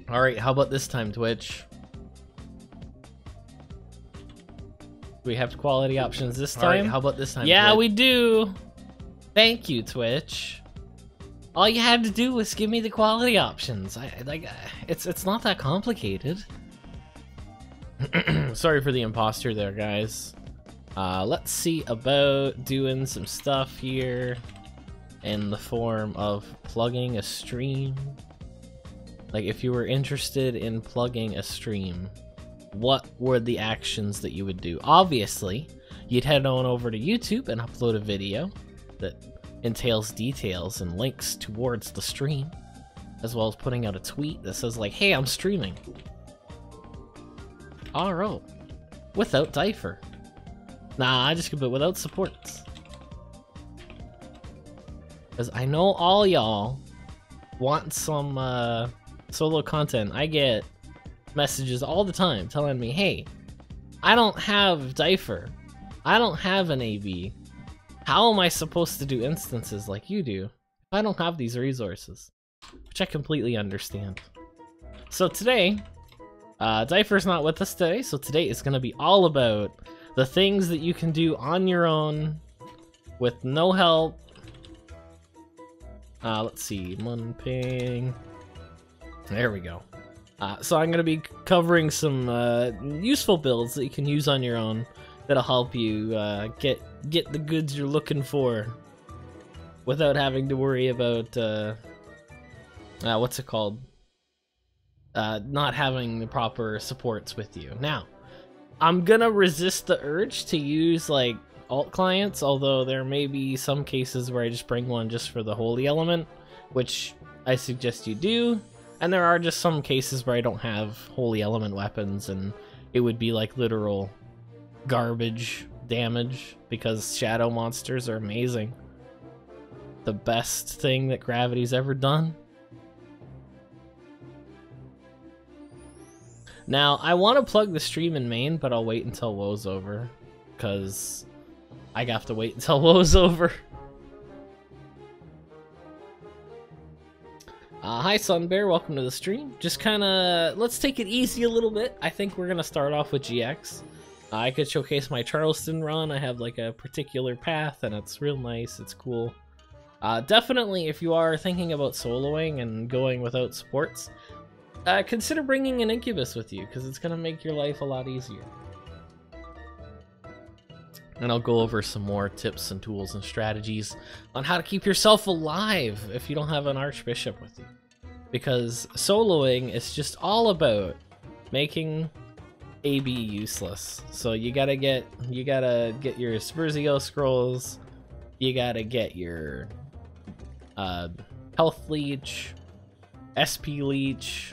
Alright, how about this time, Twitch? Do we have quality options this time? Alright, how about this time, Yeah, Twitch? we do. Thank you, Twitch. All you had to do was give me the quality options. It's not that complicated. Sorry for the imposter there, guys. Let's see about doing some stuff here in the form of plugging a stream. Like, if you were interested in plugging a stream, what were the actions that you would do? Obviously, you'd head on over to YouTube and upload a video that entails details and links towards the stream, as well as putting out a tweet that says like, hey, I'm streaming. RO. Without Difer. Nah, I just could put without supports. Because I know all y'all want some solo content. I get messages all the time telling me, hey, I don't have Difer. I don't have an AB. How am I supposed to do instances like you do if I don't have these resources? Which I completely understand. So today, Difer's not with us today, so today is going to be all about the things that you can do on your own with no help. Let's see, Munping. There we go. So I'm going to be covering some useful builds that you can use on your own that'll help you get the goods you're looking for without having to worry about what's it called? Not having the proper supports with you. Now, I'm gonna resist the urge to use like alt clients, although there may be some cases where I just bring one just for the holy element, which I suggest you do. And there are just some cases where I don't have holy element weapons and it would be like literal garbage damage because shadow monsters are amazing. The best thing that gravity's ever done. Now, I want to plug the stream in main, but I'll wait until WoW's over, because I have to wait until WoW's over. Hi Sunbear, welcome to the stream. Just kind of, let's take it easy a little bit. I think we're going to start off with GX. I could showcase my Charleston run. I have like a particular path, and it's real nice, it's cool. Definitely, if you are thinking about soloing and going without supports, consider bringing an Incubus with you, because it's going to make your life a lot easier. And I'll go over some more tips and tools and strategies on how to keep yourself alive if you don't have an Archbishop with you. Because soloing is just all about making AB useless. So you gotta get your Spurzio scrolls, you gotta get your health leech, SP leech,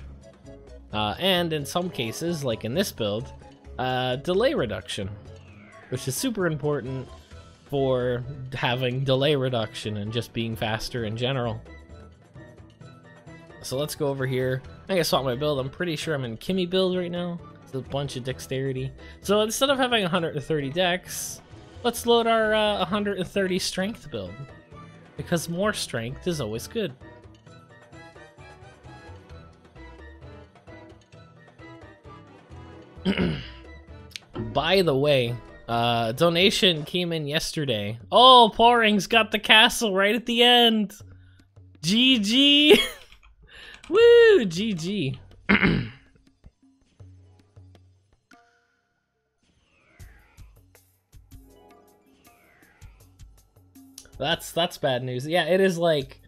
and in some cases, like in this build, delay reduction, which is super important for having delay reduction and just being faster in general. So let's go over here. I gotta swap my build. I'm pretty sure I'm in Kimmy build right now. It's a bunch of dexterity. So instead of having 130 dex, let's load our 130 strength build, because more strength is always good. By the way, donation came in yesterday. Oh, Poring's got the castle right at the end. GG. Woo, GG. That's bad news. Yeah, it is like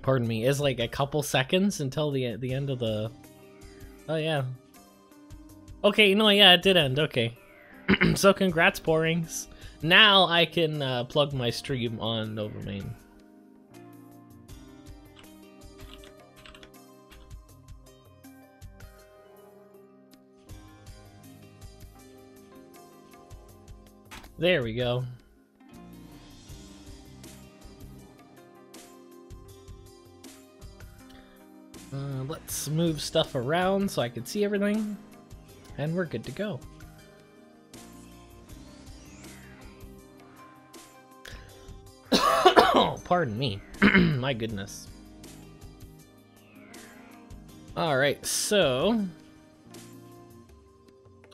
pardon me, it's like a couple seconds until the end of the. Oh yeah. Okay, no, yeah, it did end. Okay. So congrats, Porings. Now I can plug my stream on NovaMain. There we go. Let's move stuff around so I can see everything. And we're good to go. Pardon me. My goodness. Alright, so...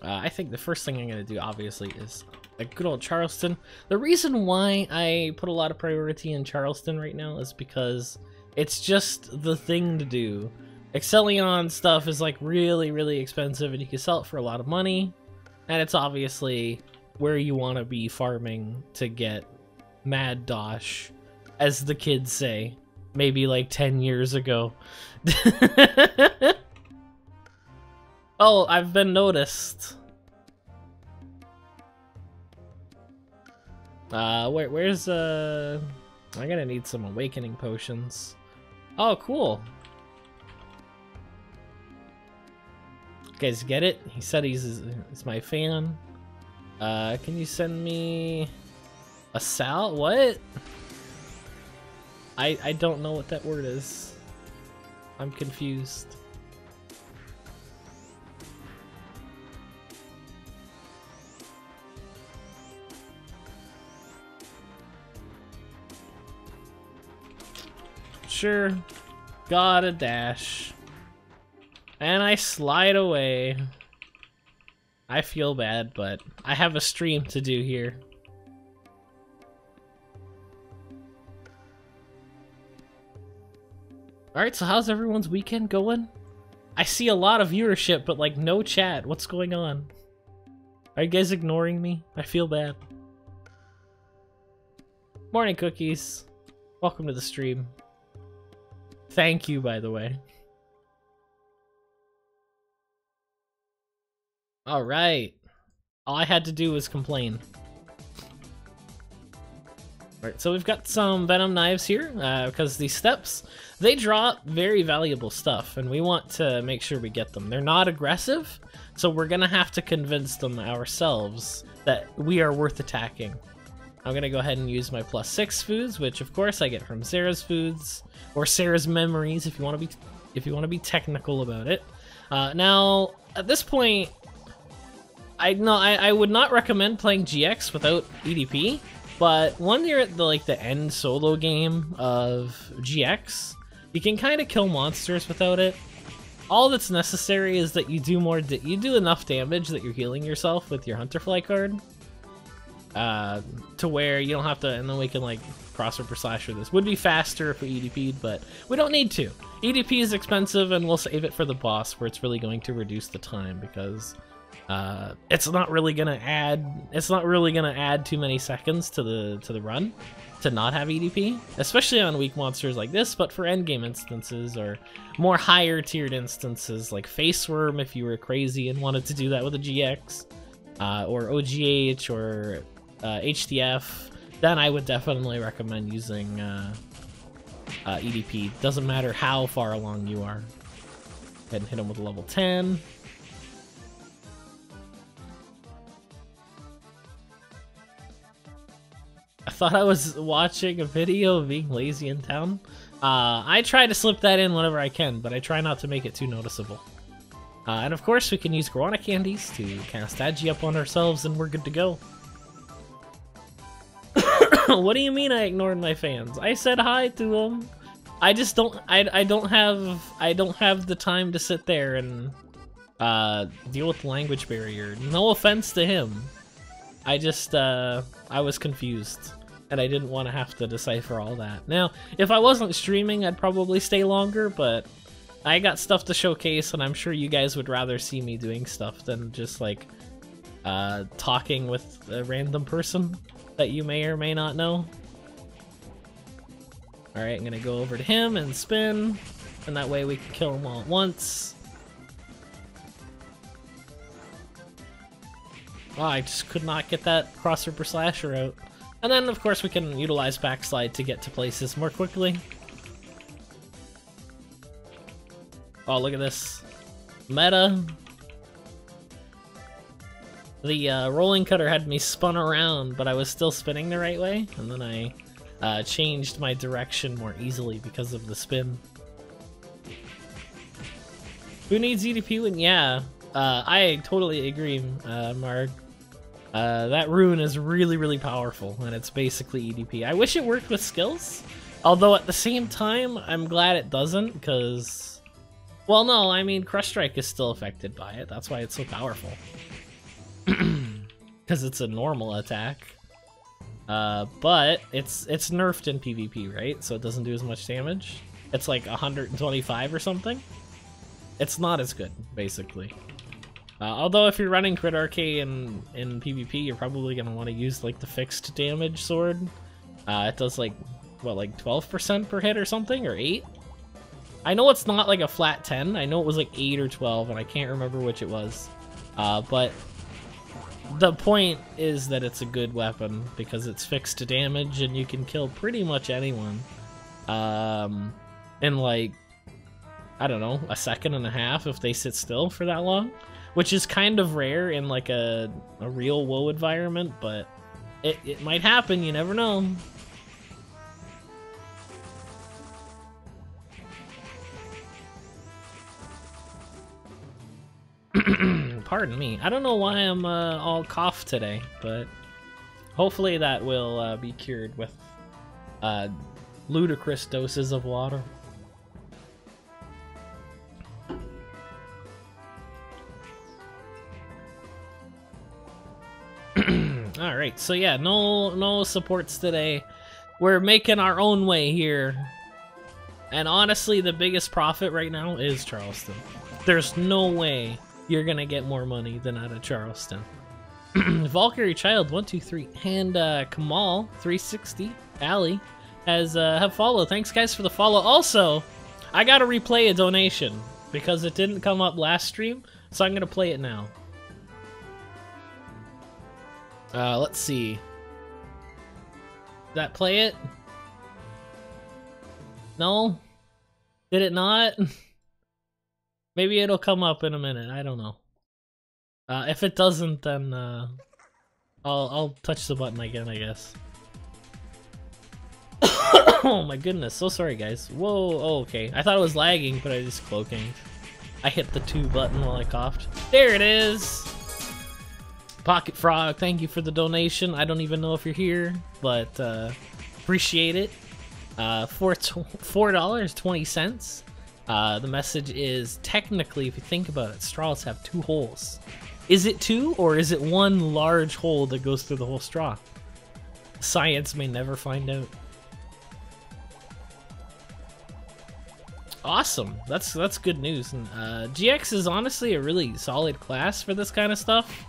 I think the first thing I'm going to do, obviously, is a good old Charleston. The reason why I put a lot of priority in Charleston right now is because it's just the thing to do. Excellion stuff is like really, really expensive, and you can sell it for a lot of money. And it's obviously where you want to be farming to get Mad Dosh, as the kids say. Maybe like 10 years ago. Oh, I've been noticed. Where's I'm gonna need some awakening potions. Oh, cool. You guys get it? He said he's my fan. Can you send me a sal? What? I don't know what that word is. I'm confused. Sure. Gotta dash. And I slide away. I feel bad, but I have a stream to do here. Alright, so how's everyone's weekend going? I see a lot of viewership, but like no chat. What's going on? Are you guys ignoring me? I feel bad. Morning, Cookies. Welcome to the stream. Thank you, by the way. Alright. All I had to do was complain. Alright, so we've got some Venom Knives here, because these steps, they drop very valuable stuff, and we want to make sure we get them. They're not aggressive, so we're gonna have to convince them ourselves that we are worth attacking. I'm gonna go ahead and use my +6 foods, which of course I get from Sarah's foods, or Sarah's memories, if you want to be technical about it. Now, at this point, I would not recommend playing GX without EDP, but when you're at the end solo game of GX, you can kind of kill monsters without it. All that's necessary is that you do enough damage that you're healing yourself with your Hunterfly card. To where you don't have to, and then we can like crossover slasher this. Would be faster if we EDP'd, but we don't need to. EDP is expensive, and we'll save it for the boss, where it's really going to reduce the time, because it's not really gonna add too many seconds to the run to not have EDP, especially on weak monsters like this. But for endgame instances or more higher tiered instances like Face Worm, if you were crazy and wanted to do that with a GX, or OGH or HDF, then I would definitely recommend using EDP. Doesn't matter how far along you are. Go ahead and hit him with a level 10. I thought I was watching a video of being lazy in town. I try to slip that in whenever I can, but I try not to make it too noticeable. And of course, we can use Guarana candies to cast Agi up on ourselves, and we're good to go. What do you mean I ignored my fans? I said hi to them. I just don't. I don't have the time to sit there and deal with the language barrier. No offense to him. I was confused, and I didn't want to have to decipher all that. Now, if I wasn't streaming, I'd probably stay longer, but I got stuff to showcase, and I'm sure you guys would rather see me doing stuff than just like talking with a random person that you may or may not know. Alright, I'm gonna go over to him and spin, and that way we can kill him all at once. Oh, I just could not get that crossover slasher out. And then, of course, we can utilize backslide to get to places more quickly. Oh, look at this. Meta. The rolling cutter had me spun around, but I was still spinning the right way, and then I changed my direction more easily because of the spin. Who needs EDP when? Yeah, I totally agree, Marg. That rune is really, really powerful, and it's basically EDP. I wish it worked with skills, although at the same time, I'm glad it doesn't, because Well, no, I mean, Crush Strike is still affected by it. That's why it's so powerful. Because it's a normal attack. But it's nerfed in PvP, right? So it doesn't do as much damage. It's like 125 or something. It's not as good, basically. Although if you're running Crit Arc in PvP, you're probably going to want to use like the fixed damage sword. It does like, what, like 12% per hit or something? Or 8? I know it's not like a flat 10. I know it was like 8 or 12, and I can't remember which it was. But the point is that it's a good weapon because it's fixed to damage and you can kill pretty much anyone in like, I don't know, a second and a half if they sit still for that long, which is kind of rare in like a real WoW environment, but it might happen, you never know. Pardon me. I don't know why I'm all coughed today, but hopefully that will be cured with ludicrous doses of water. Alright, so yeah, no supports today. We're making our own way here. And honestly, the biggest profit right now is Charleston. There's no way you're gonna get more money than out of Charleston. Valkyrie Child 123 and Kamal 360 Ali has have followed. Thanks guys for the follow. Also, I gotta replay a donation because it didn't come up last stream, so I'm gonna play it now. Let's see. Did that play it? No? Did it not? Maybe it'll come up in a minute. I don't know. If it doesn't, then I'll touch the button again, I guess. Oh my goodness, so sorry guys. Whoa, oh, okay. I thought it was lagging, but I just cloaking. I hit the 2 button while I coughed. There it is! Pocket Frog, thank you for the donation. I don't even know if you're here, but appreciate it. $4.20. The message is, technically, if you think about it, straws have 2 holes. Is it 2, or is it 1 large hole that goes through the whole straw? Science may never find out. Awesome, that's good news. And GX is honestly a really solid class for this kind of stuff.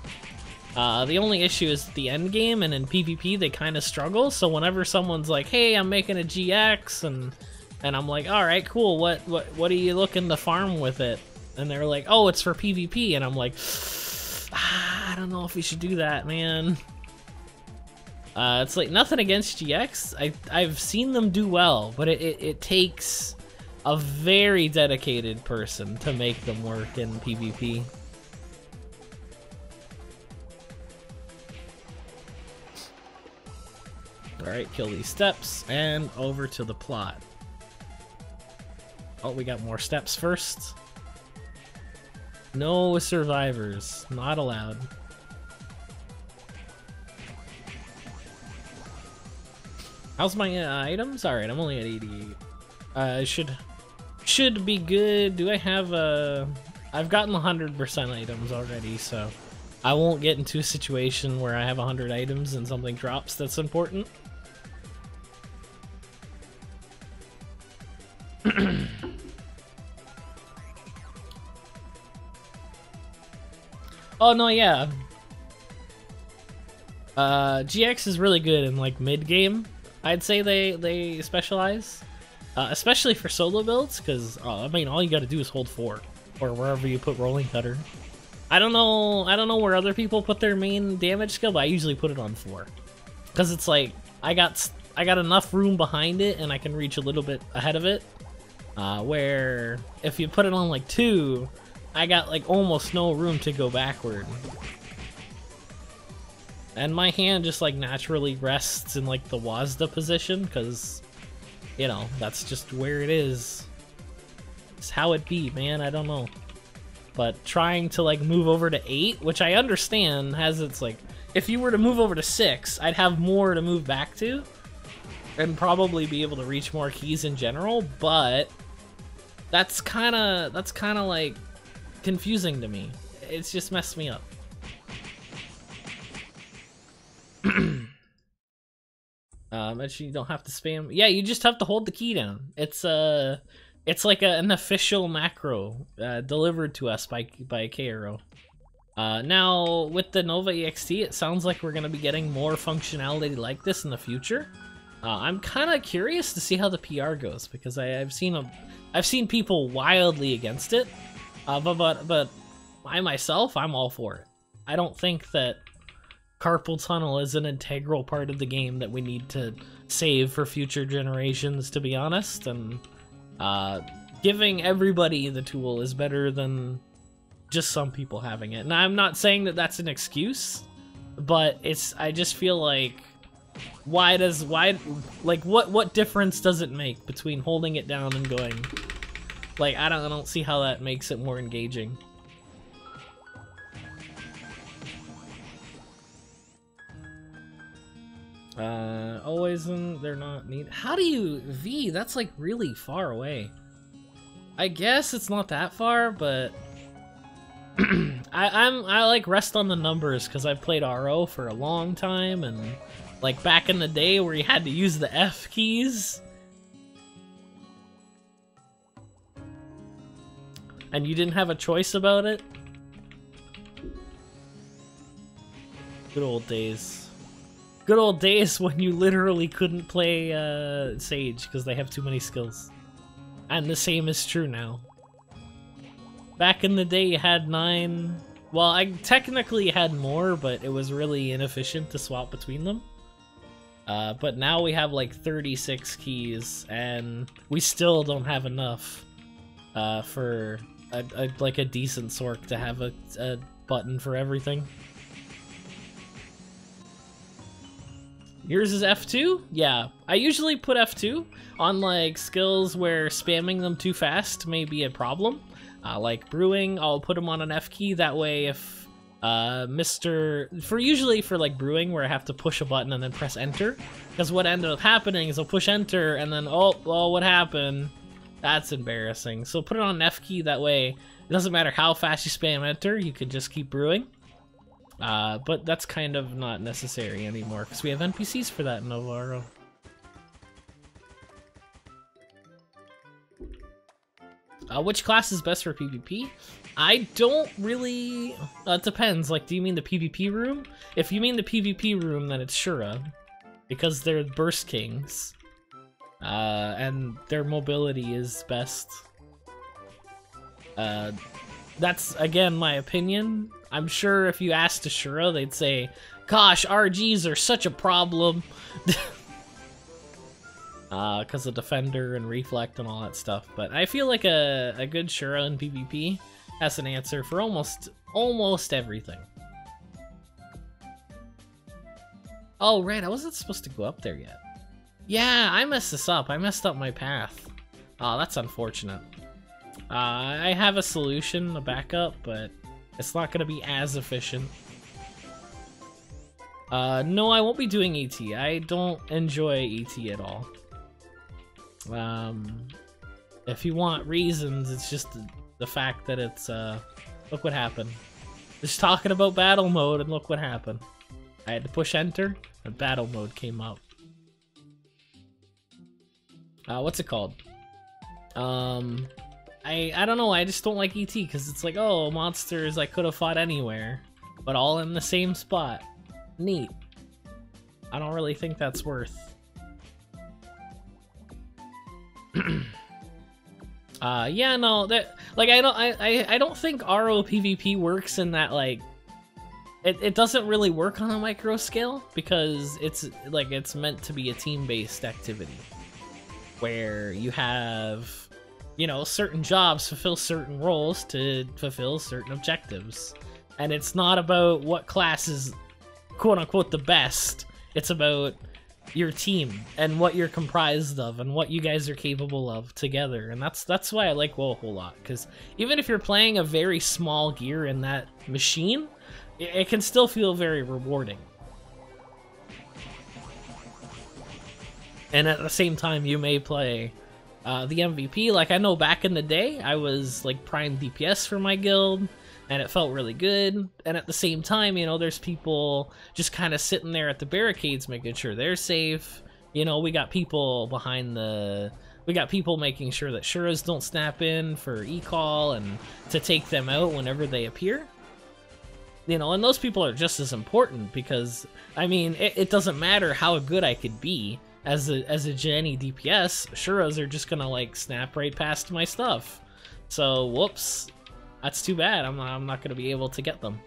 The only issue is the end game, and in PvP they kind of struggle. So whenever someone's like, "Hey, I'm making a GX," and I'm like, "All right, cool. What are you looking to farm with it?" And they're like, "Oh, it's for PvP," and I'm like, I don't know if we should do that, man. It's like nothing against GX. I've seen them do well, but it takes a very dedicated person to make them work in PvP. Alright, kill these steps, and over to the plot. Oh, we got more steps first. No survivors. Not allowed. How's my items? Alright, I'm only at 88. Should be good. Do I have I've gotten 100% items already, so I won't get into a situation where I have 100 items and something drops that's important. Oh no, yeah. GX is really good in like mid game. I'd say they specialize, especially for solo builds, because I mean all you got to do is hold 4 or wherever you put Rolling Cutter. I don't know where other people put their main damage skill, but I usually put it on 4 because it's like I got enough room behind it and I can reach a little bit ahead of it. Where if you put it on like 2, I got like almost no room to go backward. And my hand just like naturally rests in like the Wazda position because, you know, that's just where it is. It's how it be, man, I don't know. But trying to like move over to 8, which I understand has its like, if you were to move over to 6, I'd have more to move back to and probably be able to reach more keys in general, but That's kind of like confusing to me. It's just messed me up. Actually, you don't have to spam. Yeah, you just have to hold the key down. It's like an official macro delivered to us by KRO. Now with the Nova EXT, it sounds like we're gonna be getting more functionality like this in the future. I'm kind of curious to see how the PR goes, because I've seen people wildly against it, but I myself, I'm all for it. I don't think that carpal tunnel is an integral part of the game that we need to save for future generations, to be honest, and giving everybody the tool is better than just some people having it. Now, I'm not saying that that's an excuse, but I just feel like, what difference does it make between holding it down and going? Like, I don't see how that makes it more engaging. Always they're not needed. How do you V? That's like really far away. I guess it's not that far, but I like rest on the numbers because I've played RO for a long time, and like back in the day where you had to use the F keys and you didn't have a choice about it. Good old days. Good old days when you literally couldn't play Sage because they have too many skills. And the same is true now. Back in the day you had 9... Well, I technically had more, but it was really inefficient to swap between them. But now we have like 36 keys, and we still don't have enough for like a decent Sork to have a button for everything. Yours is F2? Yeah, I usually put F2 on like skills where spamming them too fast may be a problem. Like brewing, I'll put them on an F key, that way if usually for like brewing where I have to push a button and then press enter, because what ended up happening is I'll push enter and then, oh, well, what happened? That's embarrassing. So put it on an F key, that way it doesn't matter how fast you spam enter, you can just keep brewing. But that's kind of not necessary anymore, because we have NPCs for that in NovaRO. Which class is best for PvP? I don't really... it depends. Like, do you mean the PvP room? If you mean the PvP room, then it's Shura, because they're Burst Kings. And their mobility is best. That's, again, my opinion. I'm sure if you asked Ashura, they'd say, gosh, RGs are such a problem. Because of Defender and Reflect and all that stuff. But I feel like a good Shura in PvP has an answer for almost everything. Oh, right, I wasn't supposed to go up there yet. Yeah, I messed this up. I messed up my path. Oh, that's unfortunate. I have a solution, a backup, but it's not going to be as efficient. No, I won't be doing ET. I don't enjoy ET at all. If you want reasons, it's just the fact that it's, look what happened. Just talking about battle mode, and look what happened. I had to push enter, and battle mode came up. What's it called? I don't know, I just don't like ET, because it's like, oh, monsters I could have fought anywhere, but all in the same spot. Neat. I don't really think that's worth. Yeah, no, that, like, I don't think RO PvP works in that, like, it doesn't really work on a micro scale, because it's, like, it's meant to be a team-based activity, where you have, you know, certain jobs fulfill certain roles to fulfill certain objectives. And it's not about what class is quote-unquote the best. It's about your team and what you're comprised of and what you guys are capable of together. And that's why I like WoW a whole lot, because even if you're playing a very small gear in that machine, it can still feel very rewarding. And at the same time, you may play the MVP. Like, I know back in the day, I was like prime DPS for my guild, and it felt really good. And at the same time, you know, there's people just kind of sitting there at the barricades making sure they're safe. You know, we got people behind the... We got people making sure that Shuras don't snap in for e-call and to take them out whenever they appear. You know, and those people are just as important because, I mean, it doesn't matter how good I could be as a Jenny DPS, Shuras are just gonna, like, snap right past my stuff. So, whoops. That's too bad. I'm not gonna be able to get them.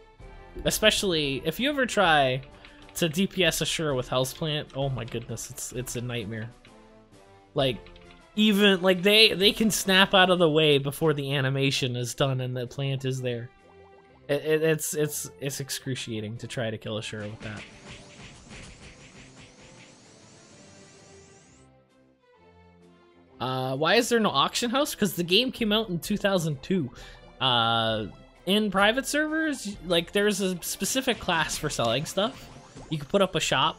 Especially, if you ever try to DPS a Shura with Houseplant, oh my goodness, it's a nightmare. Like, even, like, they can snap out of the way before the animation is done and the plant is there. It's excruciating to try to kill a Shura with that. Why is there no auction house? Because the game came out in 2002. In private servers, like, there's a specific class for selling stuff. You can put up a shop.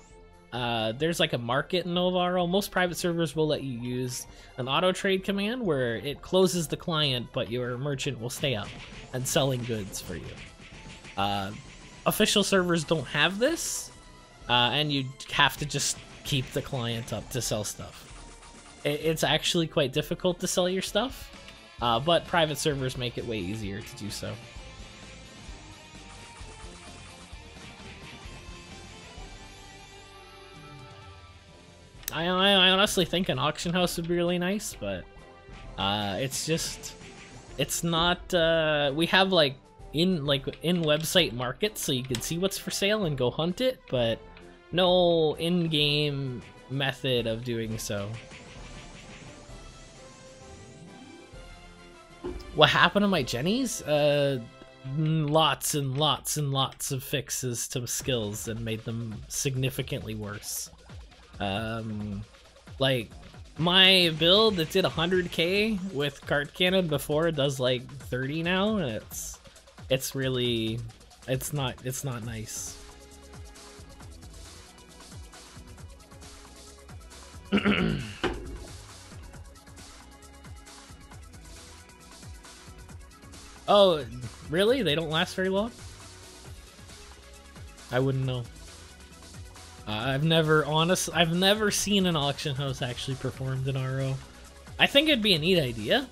There's like a market in NovaRO. Most private servers will let you use an auto trade command where it closes the client, but your merchant will stay up and selling goods for you. Official servers don't have this, and you have to just keep the client up to sell stuff. It's actually quite difficult to sell your stuff, but private servers make it way easier to do so. I honestly think an auction house would be really nice, but it's just, it's not, we have like in website markets so you can see what's for sale and go hunt it, but no in-game method of doing so. What happened to my Jennies? Lots and lots and lots of fixes to skills and made them significantly worse. Like, my build that did 100k with cart cannon before does like 30 now, and it's really, it's not nice. Oh, really? They don't last very long? I wouldn't know. I've never seen an auction house actually performed in RO. I think it'd be a neat idea.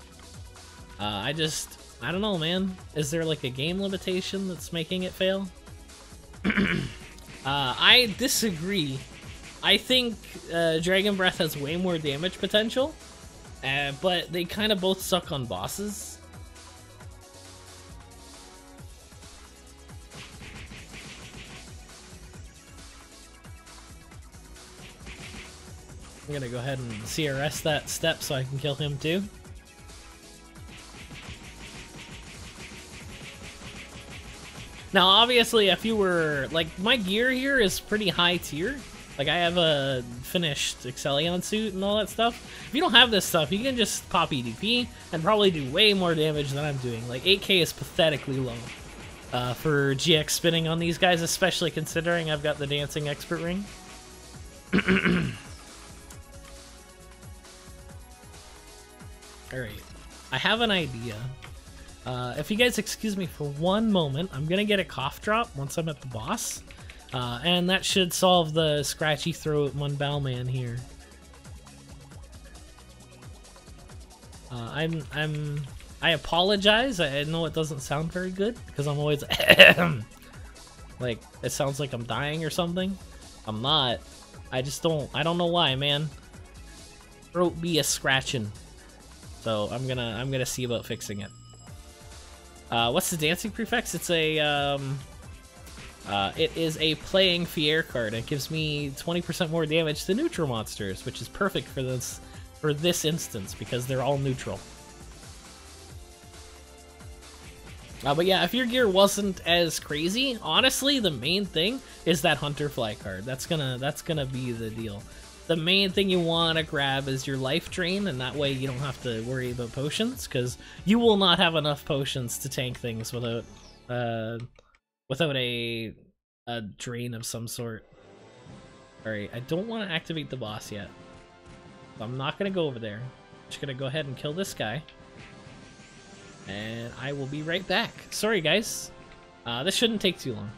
I don't know, man. Is there like a game limitation that's making it fail? I disagree. I think Dragon Breath has way more damage potential, but they kind of both suck on bosses. I'm gonna go ahead and CRS that step so I can kill him too. Now, obviously, if you were, like, my gear here is pretty high tier. Like, I have a finished Excellion suit and all that stuff. If you don't have this stuff, you can just pop EDP and probably do way more damage than I'm doing. Like, 8k is pathetically low for GX spinning on these guys, especially considering I've got the Dancing Expert Ring. Alright, I have an idea. If you guys excuse me for one moment, I'm gonna get a cough drop once I'm at the boss. And that should solve the scratchy throat one bow man here. I apologize. I know it doesn't sound very good because I'm always like, it sounds like I'm dying or something. I'm not. I don't know why, man. Throat be a scratching. So I'm gonna see about fixing it. What's the dancing prefix? It's a it is a playing Fier card. It gives me 20% more damage to neutral monsters, which is perfect for this instance because they're all neutral. But yeah, if your gear wasn't as crazy, honestly, the main thing is that Hunter Fly card. That's gonna be the deal. The main thing you want to grab is your life drain, and that way you don't have to worry about potions, because you will not have enough potions to tank things without a drain of some sort. Alright, I don't want to activate the boss yet. So I'm not going to go over there. Just gonna go ahead and kill this guy. And I will be right back. Sorry, guys. This shouldn't take too long.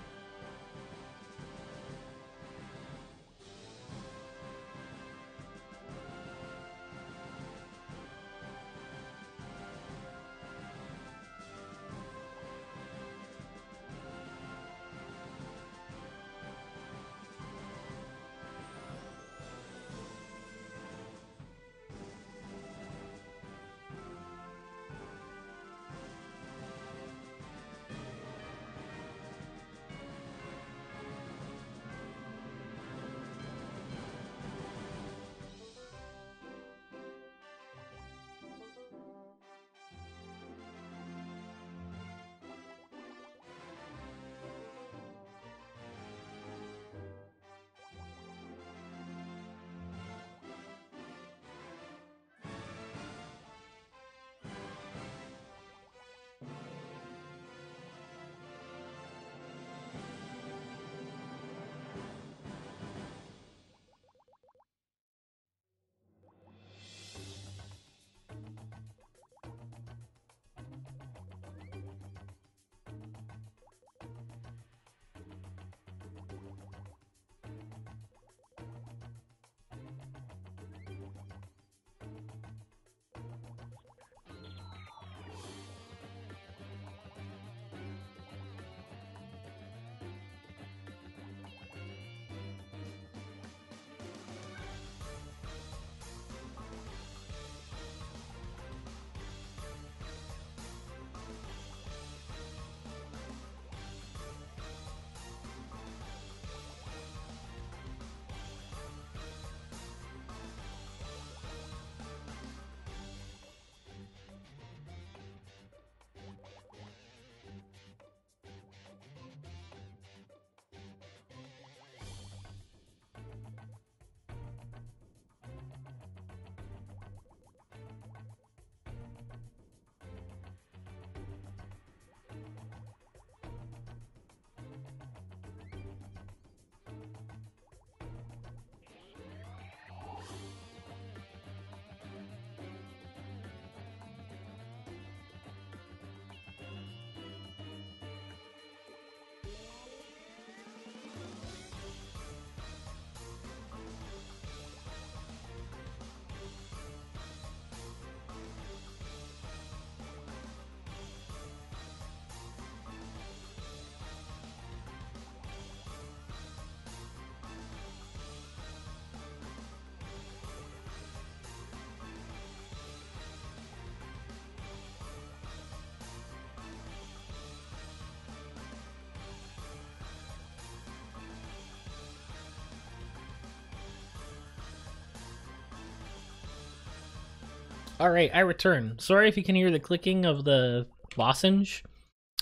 Alright, I return. Sorry if you can hear the clicking of the lozenge.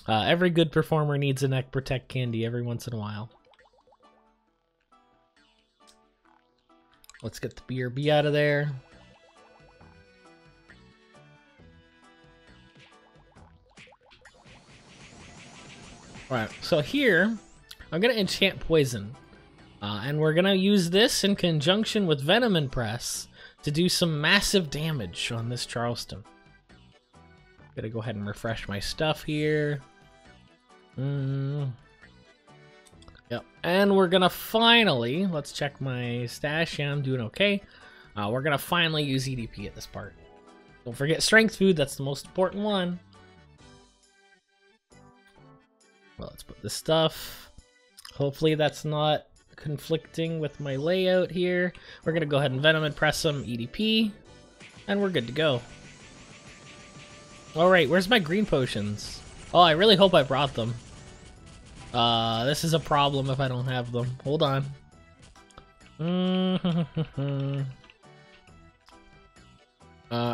Every good performer needs a neck protect candy every once in a while. Let's get the BRB out of there. Alright, so here, I'm going to enchant Poison. And we're going to use this in conjunction with Venom Impress to do some massive damage on this Charleston. Gotta go ahead and refresh my stuff here. Yep, and we're gonna finally, let's check my stash. Yeah, I'm doing okay. We're gonna finally use EDP at this part. Don't forget strength food, that's the most important one. Well, let's put this stuff. Hopefully that's not conflicting with my layout here. We're gonna go ahead and Venom and press some EDP, and we're good to go. Alright, where's my green potions? Oh, I really hope I brought them. This is a problem if I don't have them. Hold on.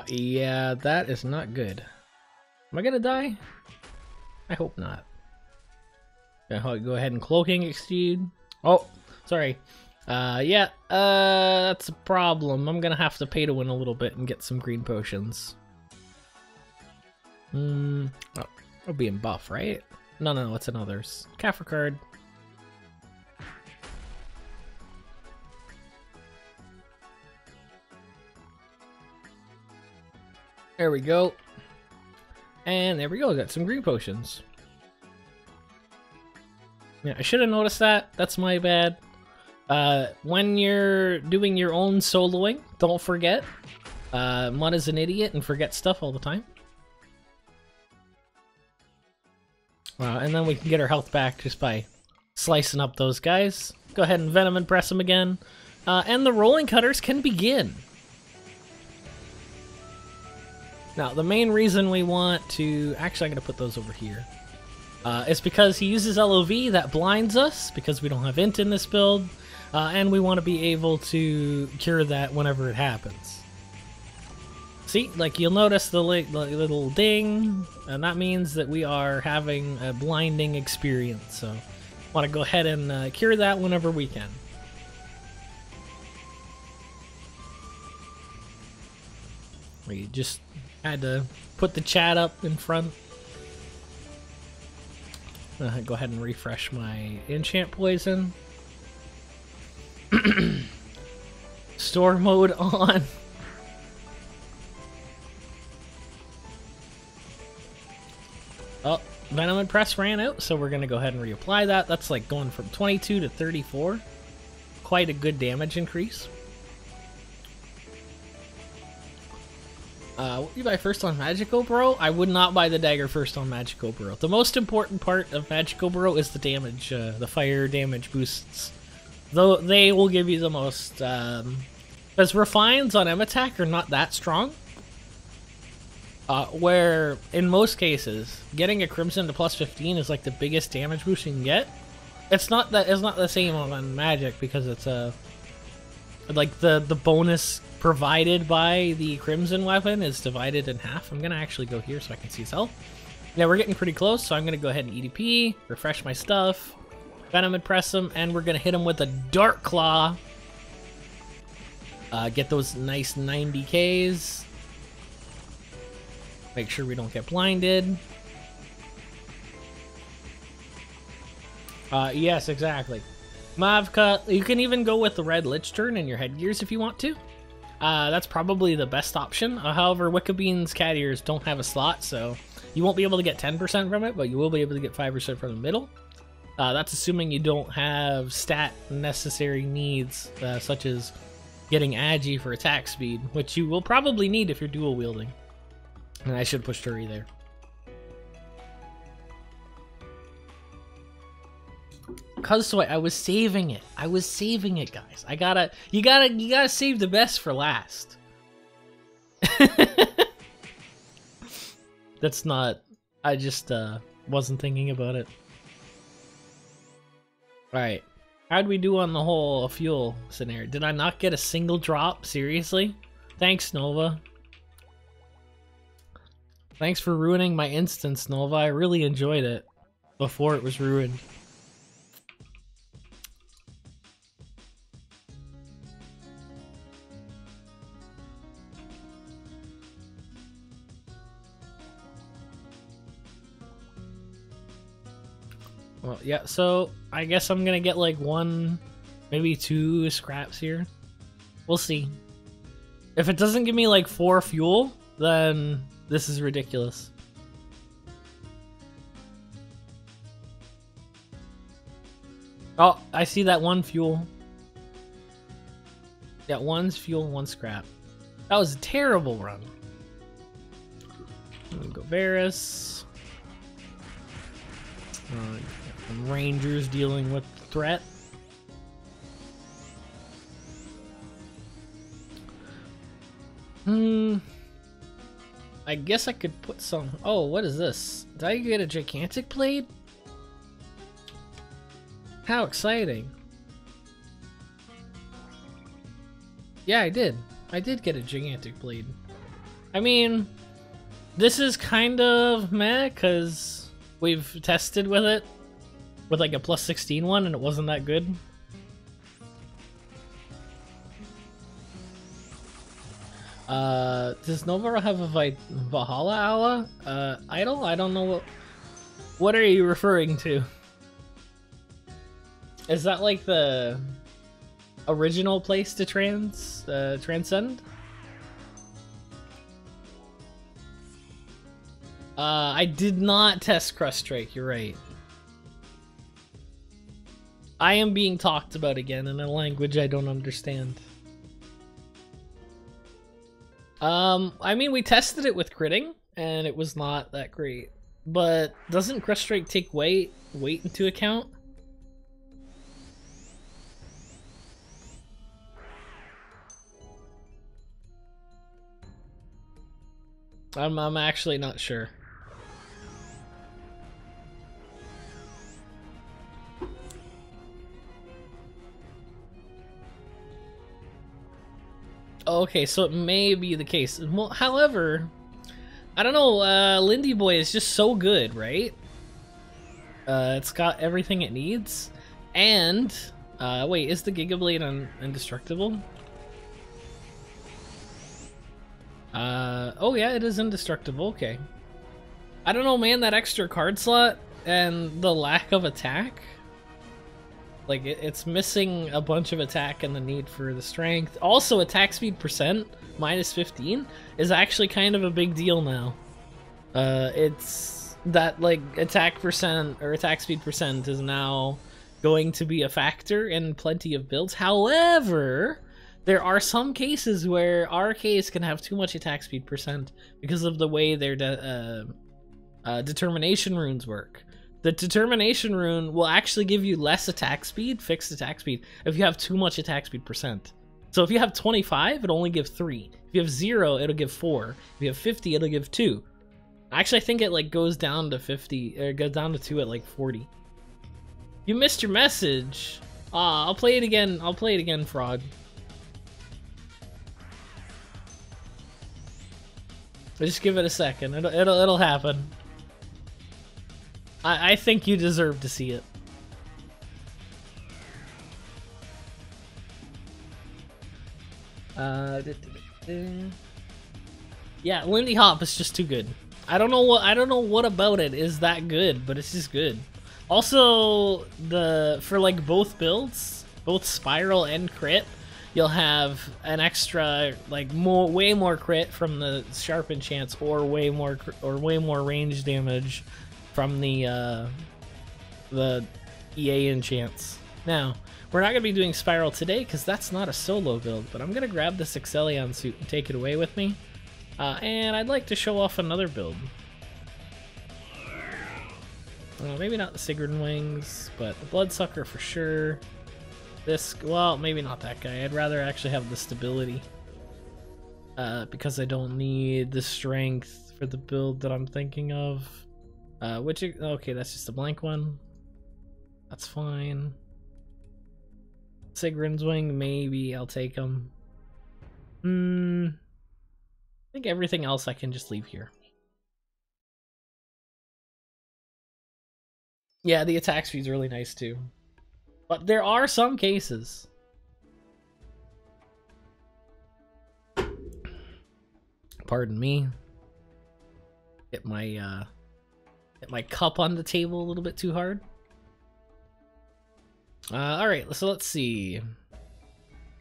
Yeah, that is not good. Am I gonna die? I hope not. Gonna go ahead and cloaking exceed. Oh, sorry. Yeah, that's a problem. I'm gonna have to pay to win a little bit and get some green potions. Oh, it'll be in buff, right? No, it's in others. Kaffir card. There we go. And there we go, got some green potions. Yeah, I should have noticed that. That's my bad. When you're doing your own soloing, don't forget. Mud is an idiot and forgets stuff all the time. And then we can get our health back just by slicing up those guys. Go ahead and Venom and press them again. And the rolling cutters can begin. Now, the main reason we want to... Actually, I'm going to put those over here. It's because he uses LOV that blinds us, because we don't have int in this build. And we want to be able to cure that whenever it happens. See, like you'll notice the little ding, and that means that we are having a blinding experience. So, want to go ahead and cure that whenever we can. We just had to put the chat up in front. Go ahead and refresh my enchant poison. Store mode on. Oh, Venom and Press ran out, so we're going to go ahead and reapply that. That's like going from 22 to 34. Quite a good damage increase. Would you buy first on Magico Bro? I would not buy the dagger first on Magico Bro. The most important part of Magico Bro is the damage, the fire damage boosts. Though they will give you the most, because refines on M attack are not that strong. Where in most cases, getting a Crimson to plus 15 is like the biggest damage boost you can get. It's not the same on Magic because it's like the bonus provided by the Crimson weapon is divided in half. I'm gonna actually go here so I can see his health. Yeah, we're getting pretty close, so I'm gonna go ahead and EDP, refresh my stuff, Venom and press him, and we're gonna hit him with a Dark Claw. Get those nice 90Ks. Make sure we don't get blinded. Yes, exactly. Mavka, you can even go with the red Lich Turn in your headgears if you want to. That's probably the best option. However, Wickabean's cat ears don't have a slot, so you won't be able to get 10% from it, but you will be able to get 5% from the middle. That's assuming you don't have stat necessary needs, such as getting Agi for attack speed, which you will probably need if you're dual wielding. And I should push Turi there. Cause I was saving it. I was saving it, guys. You gotta save the best for last. That's not. I just wasn't thinking about it. All right, how'd we do on the whole fuel scenario? Did I not get a single drop? Seriously? Thanks, Nova. Thanks for ruining my instance, Nova. I really enjoyed it before it was ruined. Well, yeah, so I guess I'm gonna get like 1, maybe 2 scraps here. We'll see. If it doesn't give me like 4 fuel, then this is ridiculous. Oh, I see that 1 fuel. Yeah, 1's fuel, 1 scrap. That was a terrible run. Let me go Varus. Rangers dealing with the threat. I guess I could put some... Oh, what is this? Did I get a gigantic blade? How exciting. Yeah, I did. I did get a gigantic blade. I mean, this is kind of meh, because we've tested with it with like a plus 16 one, and it wasn't that good. Does NovaRO have a Valhalla idol? I don't know what are you referring to? Is that like the original place to transcend? I did not test Crust Strike, you're right. I am being talked about again in a language I don't understand. I mean, we tested it with critting, and it was not that great. But doesn't Crust Strike take weight into account? I'm actually not sure. Okay, so it may be the case. Well, however, I don't know, Lindy Boy is just so good, right? It's got everything it needs. And, wait, is the Giga Blade indestructible? Oh yeah, it is indestructible, okay. I don't know, man, that extra card slot and the lack of attack. Like, it's missing a bunch of attack and the need for the strength. Also, attack speed percent, minus 15, is actually kind of a big deal now. It's that, like, attack percent, or attack speed percent is now going to be a factor in plenty of builds. However, there are some cases where RKs can have too much attack speed percent because of the way their determination runes work. The determination rune will actually give you less attack speed, fixed attack speed, if you have too much attack speed percent. So if you have 25, it'll only give 3. If you have 0, it'll give 4. If you have 50, it'll give 2. Actually, I think it like goes down to 50, or goes down to 2 at like 40. You missed your message. I'll play it again. I'll play it again, Frog. Just give it a second. It'll happen. I think you deserve to see it. Yeah, Lindy Hop is just too good. I don't know what about it is that good, but it's just good. Also, for like both builds, both Spiral and Crit, you'll have an extra like way more crit from the Sharp Enchants, or way more range damage from the EA Enchants. Now, we're not going to be doing Spiral today because that's not a solo build, but I'm going to grab this Excellion suit and take it away with me. And I'd like to show off another build. Maybe not the Sigrun Wings, but the Bloodsucker for sure. This, well, maybe not that guy. I'd rather actually have the stability. Because I don't need the strength for the build that I'm thinking of. Okay, that's just a blank one. That's fine. Sigrun's Wing, maybe I'll take him. I think everything else I can just leave here. Yeah, the attack speed's really nice too. But there are some cases. Pardon me. Hit my cup on the table a little bit too hard. Alright, so let's see.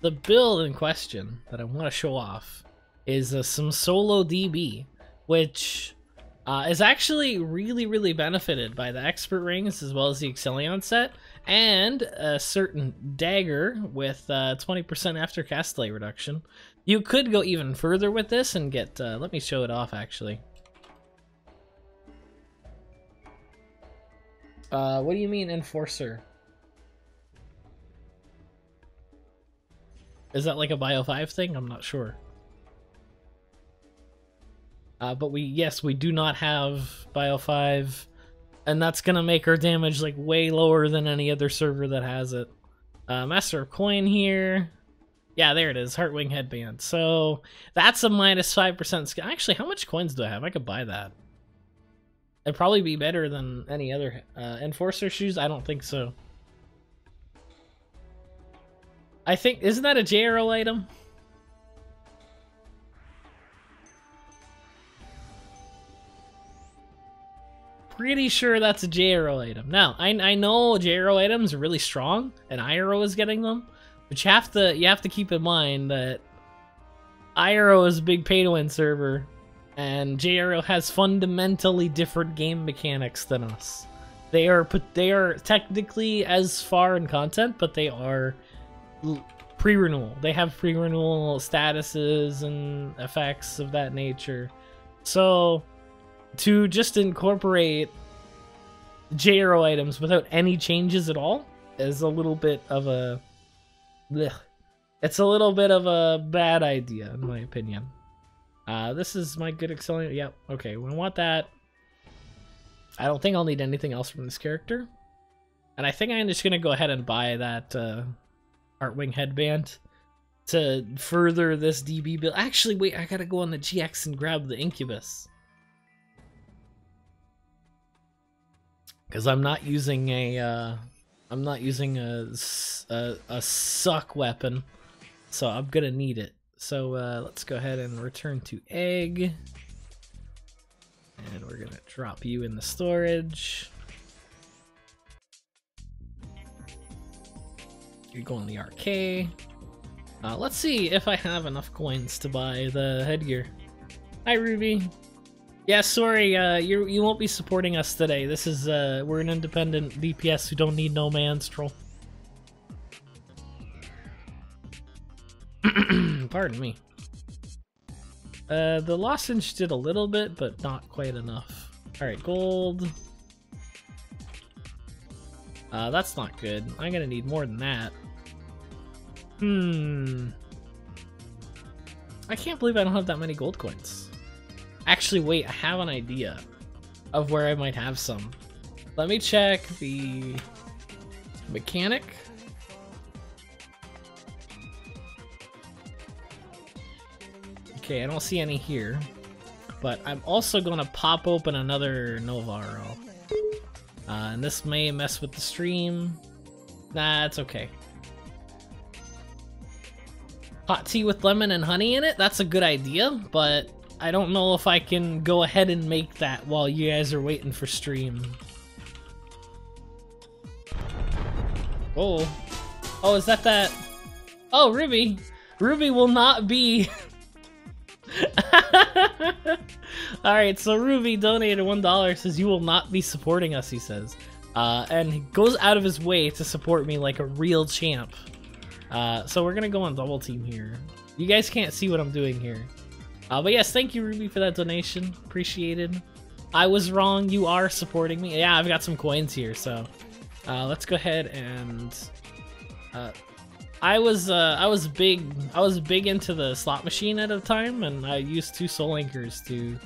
The build in question that I want to show off is some solo DB, which is actually really benefited by the Expert Rings as well as the Excellion set, and a certain dagger with 20% after cast delay reduction. You could go even further with this and get, let me show it off actually. What do you mean Enforcer? Is that like a Bio 5 thing? I'm not sure. But yes, we do not have Bio 5, and that's gonna make our damage like way lower than any other server that has it. Master of Coin here. Yeah, there it is, Wing Headband. So that's a minus 5% skill. Actually, how much coins do I have? I could buy that. It'd probably be better than any other Enforcer shoes. I don't think so. I think, isn't that a JRO item? Pretty sure that's a JRO item. Now, I know JRO items are really strong, and IRO is getting them, but you have to keep in mind that IRO is a big pay-to-win server, And JRO has fundamentally different game mechanics than us. They are technically as far in content, but they are pre-renewal. They have pre-renewal statuses and effects of that nature. So to just incorporate JRO items without any changes at all is a little bit of a... blech. It's a little bit of a bad idea, in my opinion. This is my good excelling. Yep, okay, we want that. I don't think I'll need anything else from this character. And I think I'm just gonna go ahead and buy that Wing Headband to further this DB build. Actually, wait, I gotta go on the GX and grab the Incubus. Because I'm not using a suck weapon, so I'm gonna need it. So let's go ahead and return to egg, and we're gonna drop you in the storage. You go on the RK. Let's see if I have enough coins to buy the headgear. Hi, Ruby. Yeah, sorry, you won't be supporting us today. This is we're an independent DPS who don't need no man-strel. Pardon me. The lozenge did a little bit, but not quite enough. Alright, gold. That's not good. I'm gonna need more than that. I can't believe I don't have that many gold coins. Actually, wait, I have an idea of where I might have some. Let me check the mechanic. Okay, I don't see any here, but I'm also going to pop open another NovaRO. And this may mess with the stream. Nah, it's okay. Hot tea with lemon and honey in it? That's a good idea, but I don't know if I can go ahead and make that while you guys are waiting for stream. Oh. Oh, is that? Oh, Ruby! Ruby will not be... Alright, so Ruby donated $1, says you will not be supporting us, he says. And he goes out of his way to support me like a real champ. So we're gonna go on double team here. You guys can't see what I'm doing here. But yes, thank you, Ruby, for that donation. Appreciated. I was wrong, you are supporting me. Yeah, I've got some coins here, so let's go ahead and I was big into the slot machine at a time, and I used 2 soul anchors to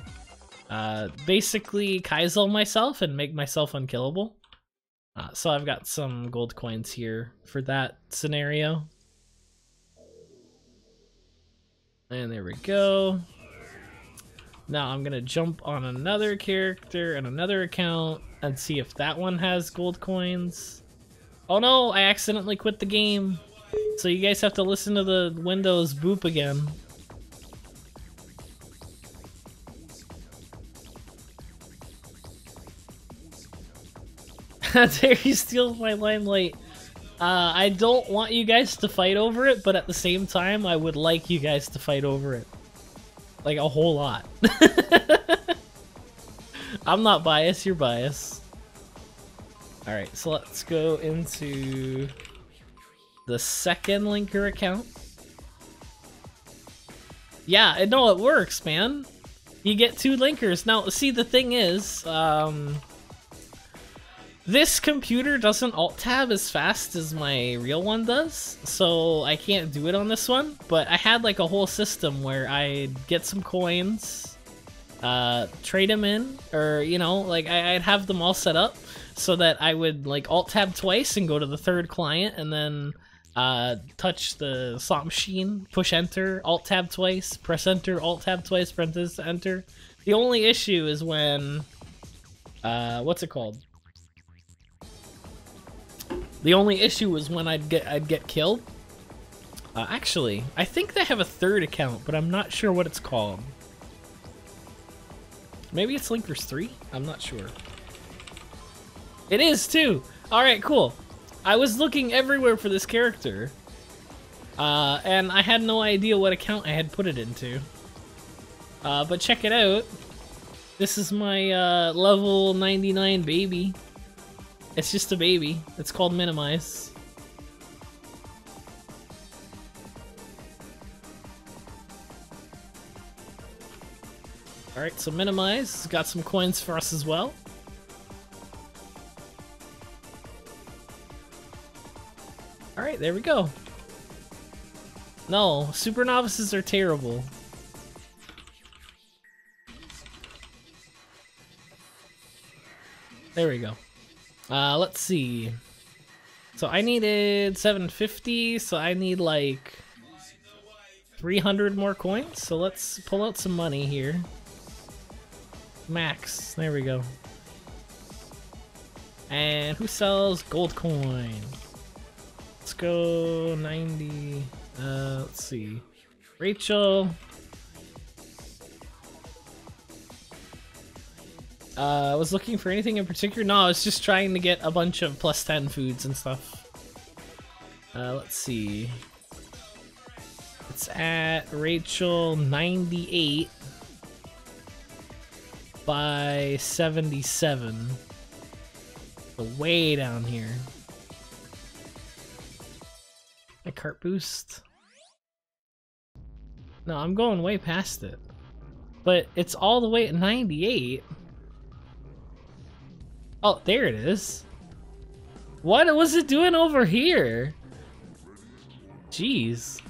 basically Kaizel myself and make myself unkillable. So I've got some gold coins here for that scenario. And there we go. Now I'm gonna jump on another character and another account and see if that one has gold coins. Oh no, I accidentally quit the game. So you guys have to listen to the Windows boop again. There you steal my limelight. I don't want you guys to fight over it, but at the same time, I would like you guys to fight over it. Like a whole lot. I'm not biased, you're biased. Alright, so let's go into the second linker account. Yeah, no, it works, man. You get 2 linkers. Now, see, the thing is, this computer doesn't alt-tab as fast as my real one does, so I can't do it on this one, but I had like a whole system where I'd get some coins, trade them in, or, you know, like I'd have them all set up so that I would like alt-tab twice and go to the 3rd client, and then touch the slot machine, push enter, alt-tab twice, press enter, alt-tab twice, press enter. The only issue is when, what's it called? The only issue was when I'd get killed. Actually, I think they have a 3rd account, but I'm not sure what it's called. Maybe it's Linkers 3? I'm not sure. It is too! Alright, cool. I was looking everywhere for this character, and I had no idea what account I had put it into. But check it out. This is my level 99 baby. It's just a baby. It's called Minimize. Alright, so Minimize has got some coins for us as well. Alright, there we go. No, super novices are terrible. There we go. Let's see. So I needed 750, so I need like 300 more coins. So let's pull out some money here. Max, there we go. And who sells gold coin? Let's go 90. Let's see. Rachel. I was looking for anything in particular. No, I was just trying to get a bunch of plus 10 foods and stuff. Let's see. It's at Rachel 98 by 77. So way down here. My cart boost. No, I'm going way past it. But it's all the way at 98. Oh, there it is. What was it doing over here? Jeez.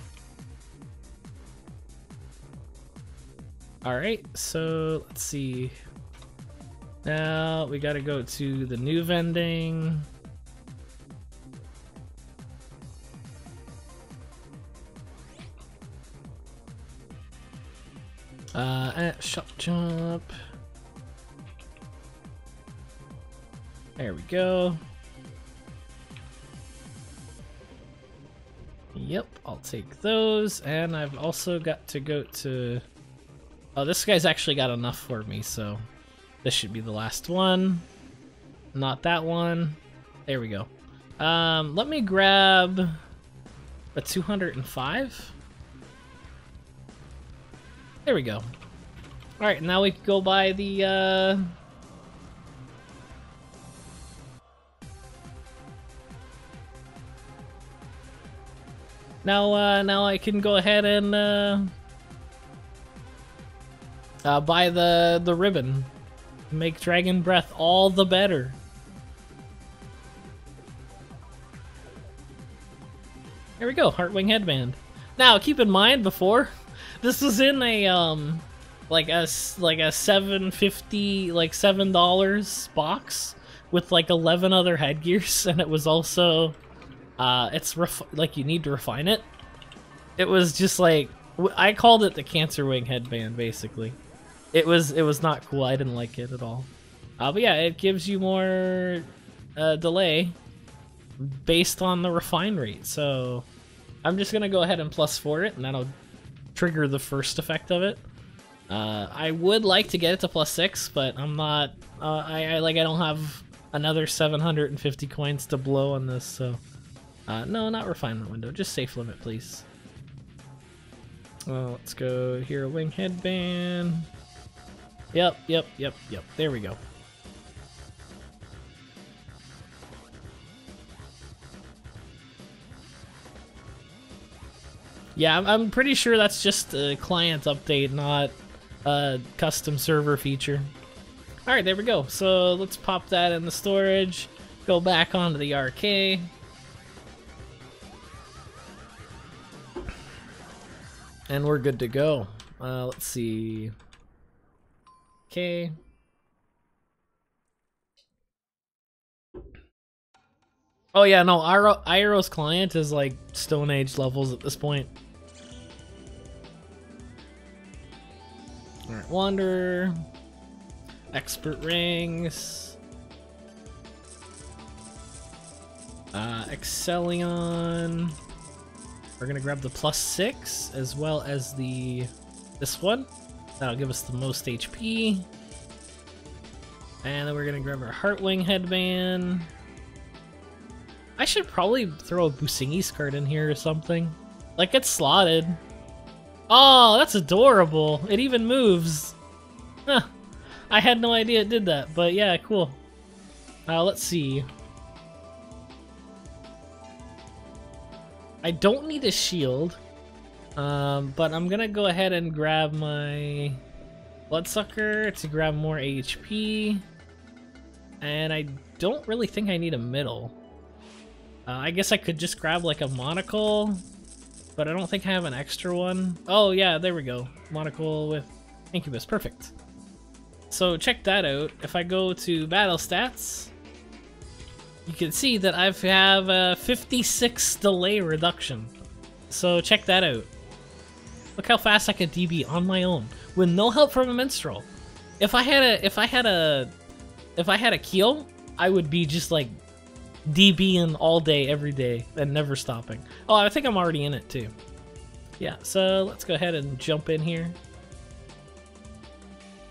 Alright, so let's see. Now we gotta go to the new vending. At Shop Jump. There we go. Yep, I'll take those, and I've also got to go to... Oh, this guy's actually got enough for me, so this should be the last one. Not that one. There we go. Let me grab a 205. There we go. Alright, now we can go buy the, Now I can go ahead and, buy the ribbon. Make Dragon Breath all the better. There we go, Wing Headband. Now, keep in mind, before, this was in a, like a 750, like $7 box with like 11 other headgears, and it was also, it's like you need to refine it. It was just like, I called it the Cancer Wing Headband, basically. It was not cool. I didn't like it at all. But yeah, it gives you more delay based on the refine rate. So I'm just gonna go ahead and +4 it, and that'll trigger the first effect of it. I would like to get it to +6, but I'm not. I don't have another 750 coins to blow on this. So no, not refinement window. Just safe limit, please. Let's go here. Wing Headband. Yep. There we go. Yeah, I'm pretty sure that's just a client update, not a custom server feature. Alright, there we go. So let's pop that in the storage, go back onto the RK. And we're good to go. Let's see. Okay. Oh yeah, no, Iero's client is like Stone Age levels at this point. Alright, Wanderer. Expert Rings. Excellion. We're gonna grab the +6 as well as this one. That'll give us the most HP. And then we're gonna grab our Wing Headband. I should probably throw a Busingi's card in here or something. Like, it's slotted. Oh, that's adorable. It even moves. Huh. I had no idea it did that, but yeah, cool. Let's see. I don't need a shield, but I'm gonna go ahead and grab my Bloodsucker to grab more HP, and I don't really think I need a middle. I guess I could just grab like a monocle, but I don't think I have an extra one. Oh yeah, there we go. Monocle with Incubus, perfect. So check that out. If I go to battle stats, you can see that I have a 56 delay reduction. So check that out. Look how fast I can DB on my own with no help from a minstrel. If I had a keel, I would be just like DBing all day, every day, and never stopping. Oh, I think I'm already in it too. Yeah, so let's go ahead and jump in here.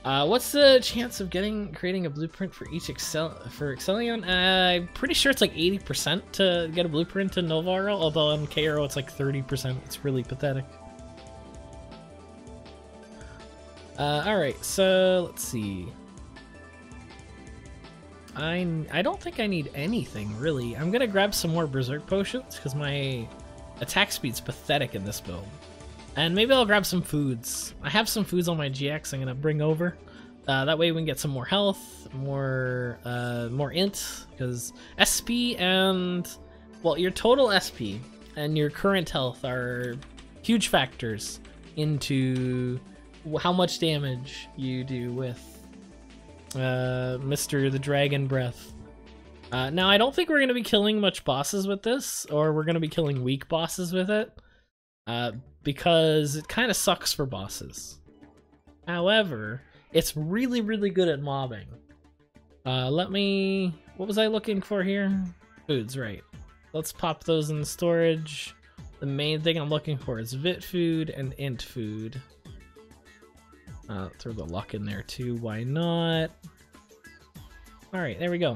What's the chance of creating a blueprint for each Excellion? I'm pretty sure it's like 80% to get a blueprint to NovaRO, although on KRO it's like 30%. It's really pathetic. Alright, so let's see. I don't think I need anything, really. I'm gonna grab some more Berserk Potions, because my attack speed's pathetic in this build. And maybe I'll grab some foods. I have some foods on my GX I'm gonna bring over. That way we can get some more health, more int, because SP and, well, your total SP and your current health are huge factors into how much damage you do with Mr. the Dragon Breath. Now, I don't think we're going to be killing much bosses with this, or we're going to be killing weak bosses with it, because it kind of sucks for bosses. However, it's really, really good at mobbing. What was I looking for here? Foods, right. Let's pop those in the storage. The main thing I'm looking for is Vit food and Int food. Throw the luck in there too, why not? Alright, there we go.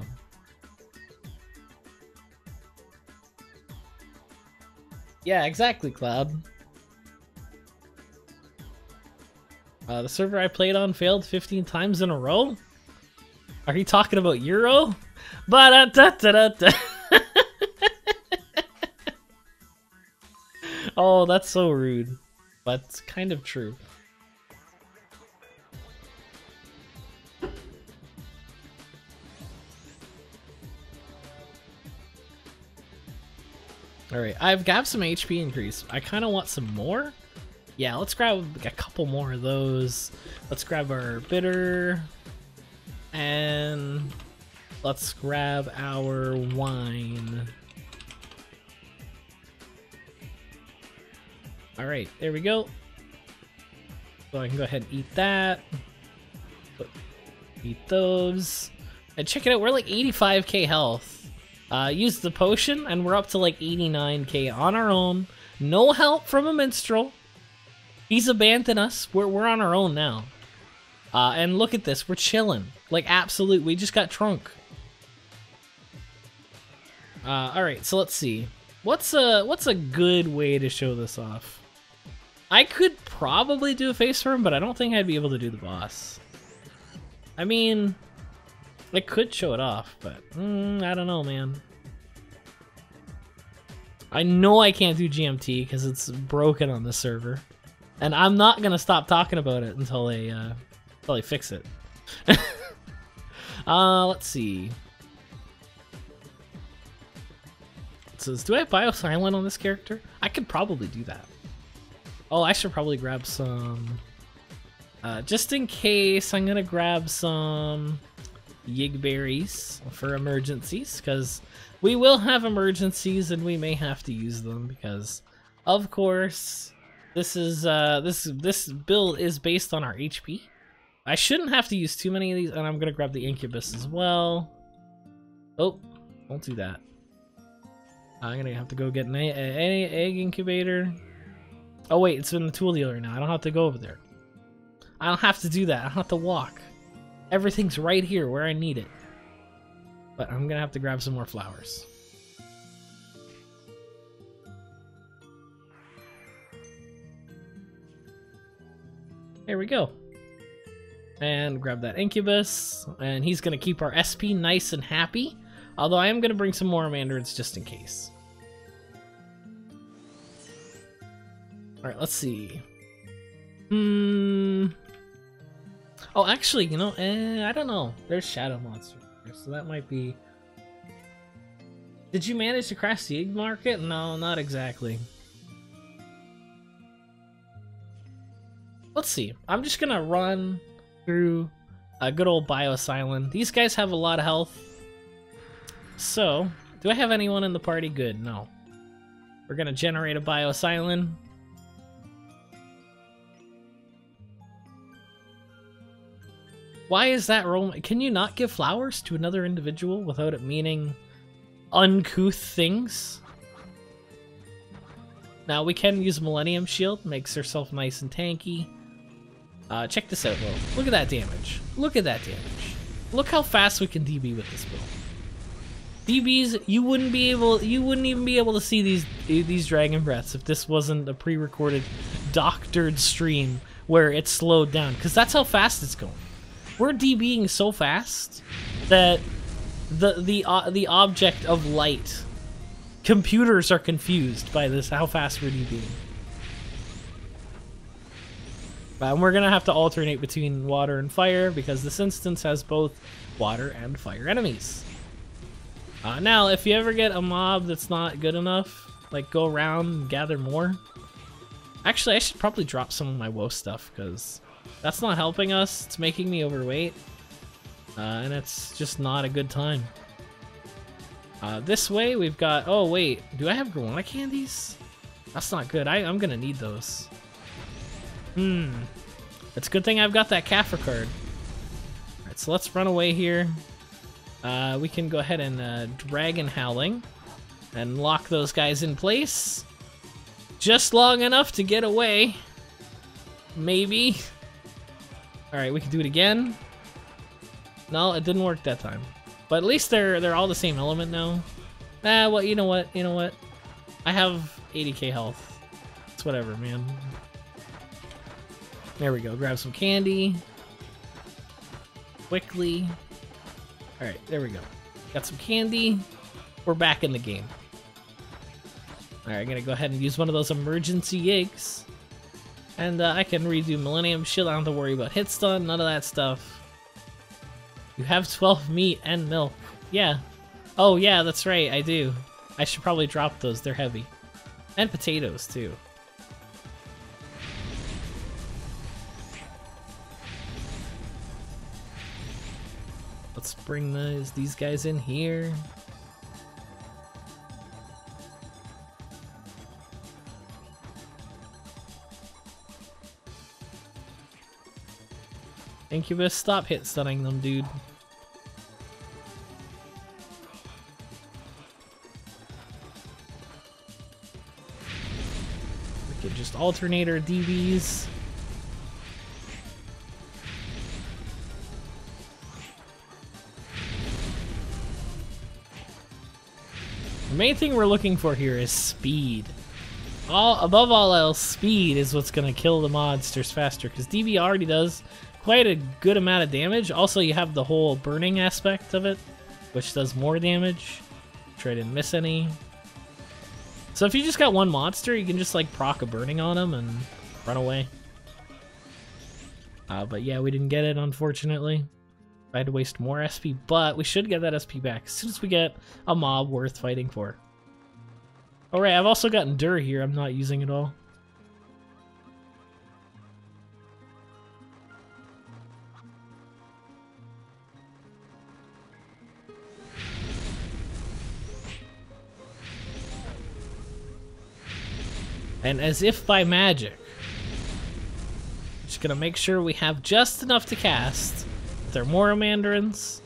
Yeah, exactly, Cloud. The server I played on failed 15 times in a row? Are you talking about Euro? Ba-da-da-da-da-da. Oh, that's so rude. But it's kind of true. Alright, I've got some HP increase. I kind of want some more. Yeah, let's grab a couple more of those. Let's grab our bitter. And let's grab our wine. Alright, there we go. So I can go ahead and eat that. Eat those. And check it out, we're like 85k health. Use the potion, and we're up to like 89k on our own. No help from a minstrel. He's abandoned us. We're on our own now. And look at this, we're chilling. Like, absolute, we just got trunk. Alright, so let's see. What's a good way to show this off? I could probably do a face for him, but I don't think I'd be able to do the boss. I mean, I could show it off, but I don't know, man. I know I can't do GMT because it's broken on the server, and I'm not gonna stop talking about it until they fix it. Let's see. It says, do I have Biosilent on this character? I could probably do that. Oh, I should probably grab some. Just in case, I'm gonna grab some Yig berries for emergencies, because we will have emergencies and we may have to use them, because of course this is this build is based on our HP. I shouldn't have to use too many of these, and I'm gonna grab the Incubus as well. Oh, don't do that. I'm gonna have to go get an egg incubator. Oh wait, it's in the tool dealer now. I don't have to go over there. I don't have to do that. I don't have to walk. Everything's right here where I need it. But I'm gonna have to grab some more flowers. There we go. And grab that incubus, and he's gonna keep our SP nice and happy. Although I am gonna bring some more mandarins just in case. Alright, let's see. Oh, actually, you know, I don't know. There's shadow monsters here, so that might be... Did you manage to crash the egg market? No, not exactly. Let's see. I'm just gonna run through a good old Bios Island. These guys have a lot of health. So, do I have anyone in the party? Good, no. We're gonna generate a Bios Island. Why is that Roman? Can you not give flowers to another individual without it meaning uncouth things? Now we can use Millennium Shield, makes herself nice and tanky. Check this out, though. Look at that damage. Look at that damage. Look how fast we can DB with this build. DBs, you wouldn't even be able to see these dragon breaths if this wasn't a pre-recorded, doctored stream where it's slowed down, because that's how fast it's going. We're DBing so fast that the object of light, computers are confused by this, how fast we're DBing. And we're gonna have to alternate between water and fire because this instance has both water and fire enemies. Now, if you ever get a mob that's not good enough, like go around and gather more. Actually, I should probably drop some of my WoW stuff because that's not helping us. It's making me overweight, and it's just not a good time. This way we've got... Oh wait, do I have Gorona candies? That's not good. I'm gonna need those. It's a good thing I've got that Kafir card. Alright, so let's run away here. We can go ahead and Dragon Howling and lock those guys in place. Just long enough to get away. Maybe. Alright, we can do it again. No, it didn't work that time. But at least they're all the same element now. Well, you know what? You know what? I have 80k health. It's whatever, man. There we go. Grab some candy. Quickly. Alright, there we go. Got some candy. We're back in the game. Alright, I'm gonna go ahead and use one of those emergency eggs. And I can redo Millennium Shield. I don't have to worry about hit stun, none of that stuff. You have 12 meat and milk. Yeah. Oh yeah, that's right, I do. I should probably drop those, they're heavy. And potatoes, too. Let's bring these guys in here. Incubus, stop hit stunning them, dude. We could just alternate our DBs. The main thing we're looking for here is speed. Above all else, speed is what's gonna kill the monsters faster, because DB already does quite a good amount of damage. Also, you have the whole burning aspect of it, which does more damage. Try to miss any. So if you just got one monster, you can just like proc a burning on him and run away. But yeah, we didn't get it, unfortunately. I had to waste more SP, but we should get that SP back as soon as we get a mob worth fighting for. Alright, I've also got Endure here. I'm not using it all. And as if by magic, just gonna make sure we have just enough to cast. There are more mandarins,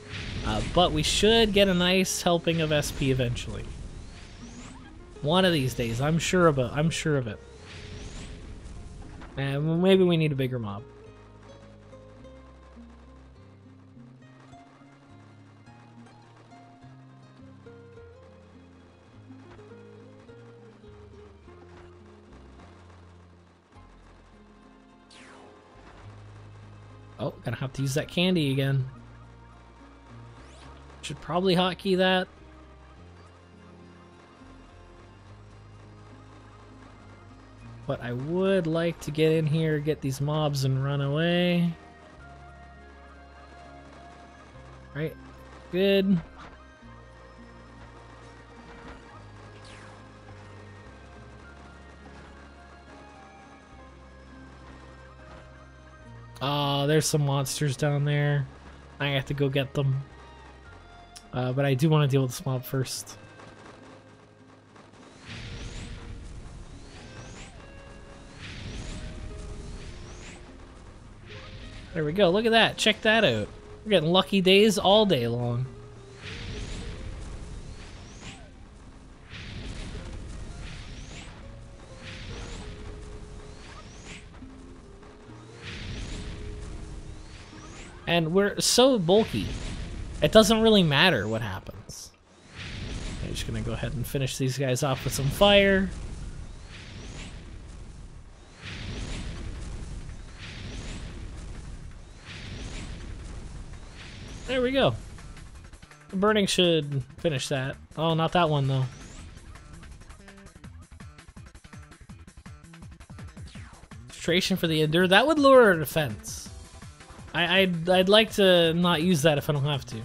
but we should get a nice helping of SP eventually. One of these days, I'm sure of it. And maybe we need a bigger mob. Oh, gonna have to use that candy again. Should probably hotkey that. But I would like to get in here, get these mobs and run away. Right, good. Oh, there's some monsters down there. I have to go get them. But I do want to deal with this mob first. There we go, look at that, check that out. We're getting lucky days all day long. And we're so bulky, it doesn't really matter what happens. I'm just gonna go ahead and finish these guys off with some fire. There we go. The burning should finish that. Oh, not that one though. Concentration for the endure. That would lower our defense. I'd like to not use that if I don't have to.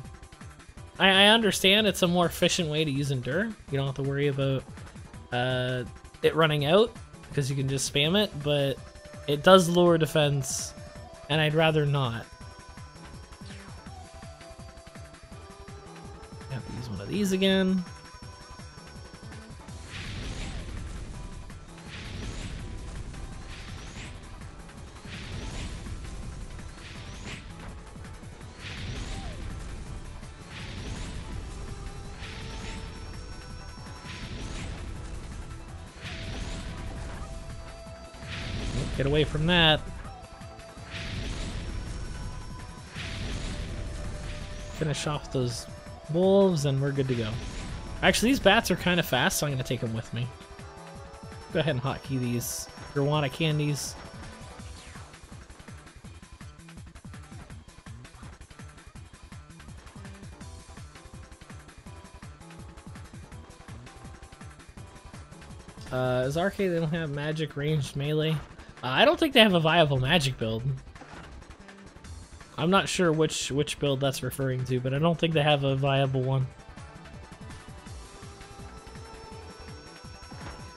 I understand it's a more efficient way to use endure. You don't have to worry about it running out because you can just spam it, but it does lower defense, and I'd rather not. I have to use one of these again. Get away from that. Finish off those wolves and we're good to go. Actually, these bats are kind of fast, so I'm going to take them with me. Go ahead and hotkey these Gurwana candies. Is Arcade, they don't have magic ranged melee? I don't think they have a viable magic build. I'm not sure which build that's referring to, but I don't think they have a viable one.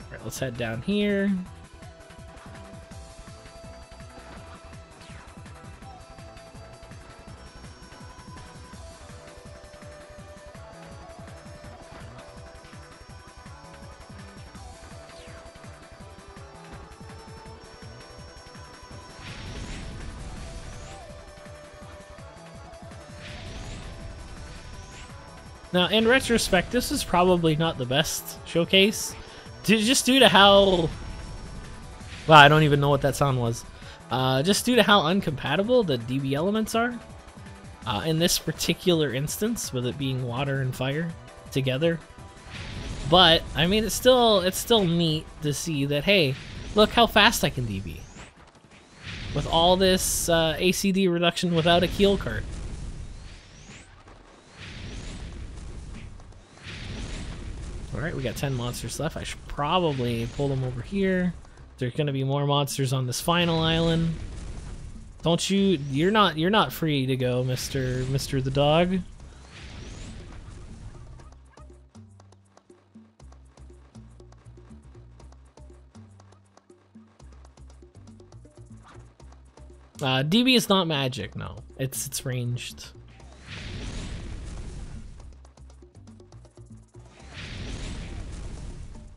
Alright, let's head down here. Now, in retrospect, this is probably not the best showcase, just due to how... Wow, I don't even know what that sound was. Just due to how uncompatible the DB elements are. In this particular instance, with it being water and fire together. But, I mean, it's still neat to see that, hey, look how fast I can DB. With all this ACD reduction without a keel cart. Alright, we got 10 monsters left. I should probably pull them over here. There's gonna be more monsters on this final island. Don't you... You're not free to go, Mr. the Dog. DB is not magic, no. It's ranged.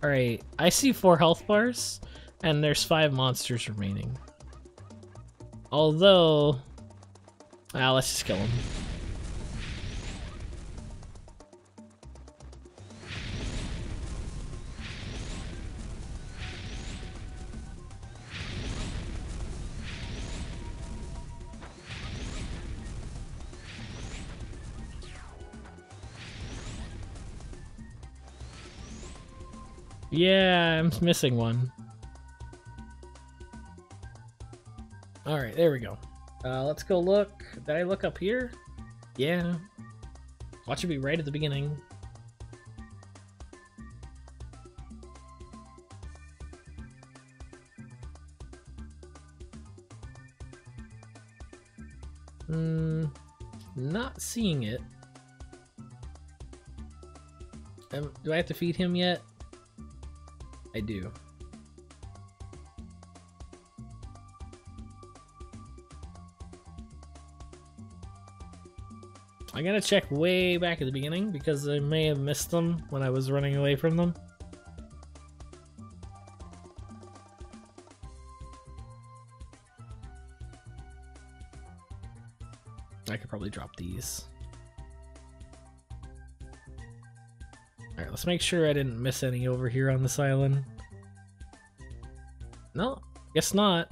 Alright, I see 4 health bars, and there's 5 monsters remaining. Although... let's just kill them. Yeah, I'm missing one. Alright, there we go. Let's go look. Did I look up here? Yeah. Watch it be right at the beginning. Not seeing it. Do I have to feed him yet? I do. I'm gonna check way back at the beginning because I may have missed them when I was running away from them. I could probably drop these. Alright, let's make sure I didn't miss any over here on this island. No, guess not.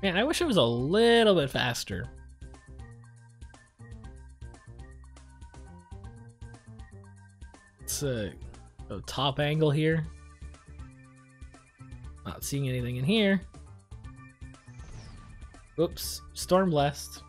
Man, I wish it was a little bit faster. Let's go top angle here. Not seeing anything in here. Oops, storm blast.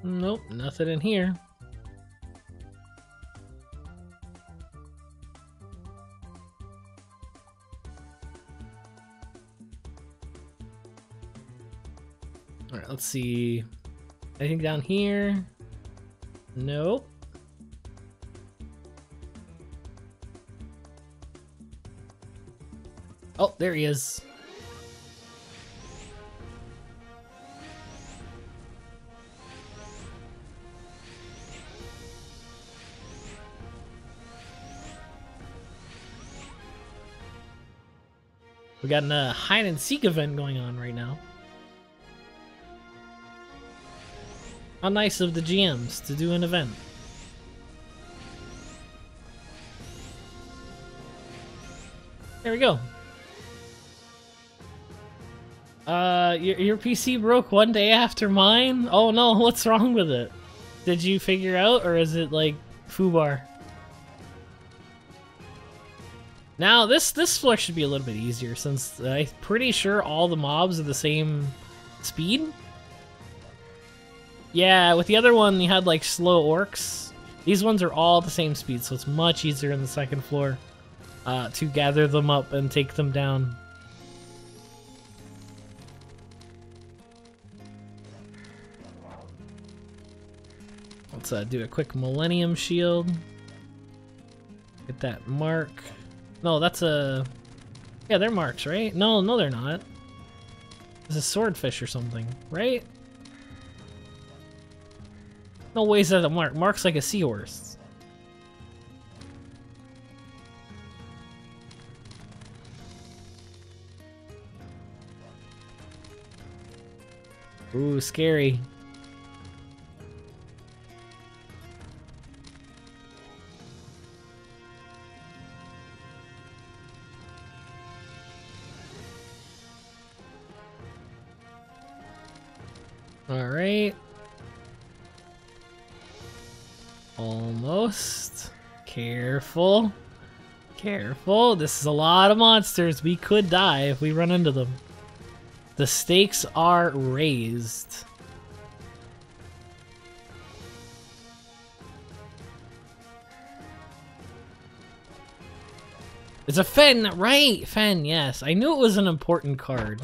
Nope, nothing in here. Alright, let's see. Anything down here? Nope. Oh, there he is. We got a hide and seek event going on right now. How nice of the GMs to do an event. There we go. Your PC broke one day after mine? Oh no, what's wrong with it? Did you figure out, or is it like foobar? Now this floor should be a little bit easier since I'm pretty sure all the mobs are the same speed. Yeah, with the other one you had like slow orcs. These ones are all the same speed, so it's much easier in the second floor to gather them up and take them down. Let's do a quick Millennium Shield. Get that mark. No, that's a... Yeah, they're marks, right? No, they're not. It's a swordfish or something, right? No way is that a mark. Mark's like a seahorse. Ooh, scary. Alright. Almost. Careful. Careful. This is a lot of monsters. We could die if we run into them. The stakes are raised. It's a Fen, right? Fen, yes. I knew it was an important card.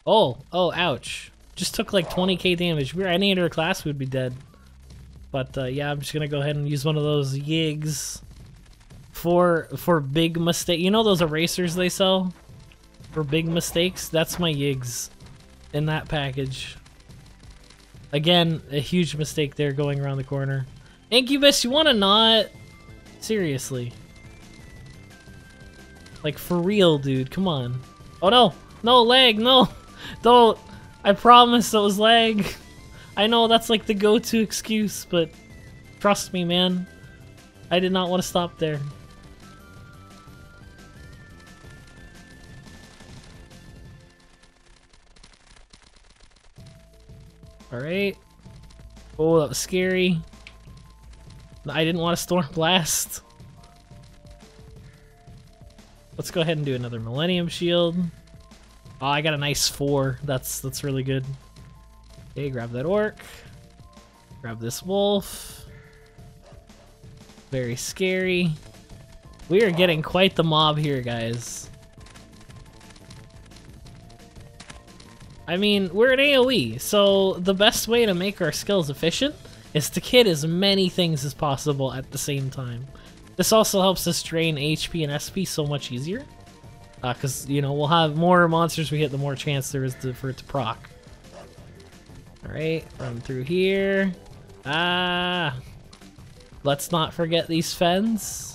Oh, ouch. Just took like 20k damage. If we were any other class, we'd be dead. But yeah, I'm just gonna go ahead and use one of those yigs for big mistake. You know those erasers they sell for big mistakes? That's my yigs in that package. Again, a huge mistake there going around the corner. Incubus, you wanna not? Seriously. Like for real, dude, come on. Oh no, no, lag, no, don't. I promise it was lag. I know that's like the go-to excuse, but trust me, man. I did not want to stop there. Alright. Oh, that was scary. I didn't want to Storm Blast. Let's go ahead and do another Millennium Shield. Oh, I got a nice 4. That's really good. Okay, grab that Orc. Grab this Wolf. Very scary. We are getting quite the mob here, guys. I mean, we're an AoE, so the best way to make our skills efficient is to hit as many things as possible at the same time. This also helps us drain HP and SP so much easier. Because, you know, we'll have more monsters we hit, the more chance there is for it to proc. Alright, run through here. Ah! Let's not forget these fens.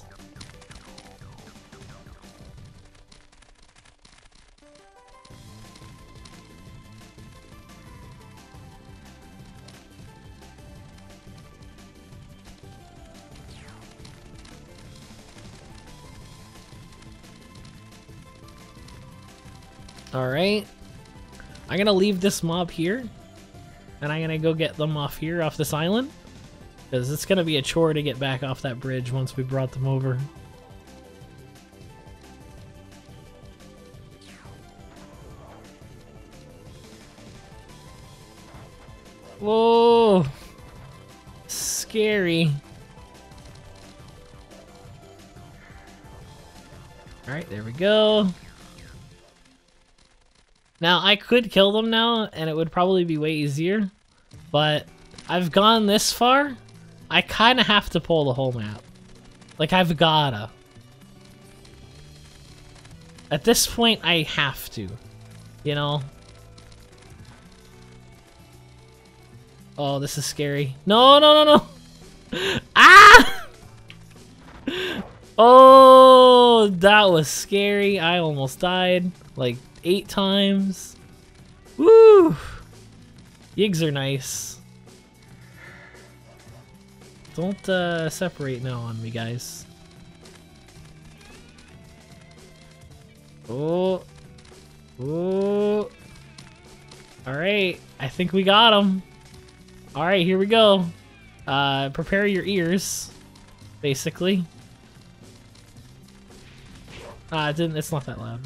Alright. I'm gonna leave this mob here. And I'm gonna go get them off here, off this island. Because it's gonna be a chore to get back off that bridge once we brought them over. Whoa! Scary. Alright, there we go. Now, I could kill them now, and it would probably be way easier, but I've gone this far, I kind of have to pull the whole map. Like, I've gotta. At this point, I have to, you know? Oh, this is scary. No, no, no, no! Ah! Oh, that was scary. I almost died, like, 8 times. Woo! Yigs are nice. Don't separate now on me, guys. Oh. Oh. Alright, I think we got him. Alright, here we go. Prepare your ears, basically. It's not that loud.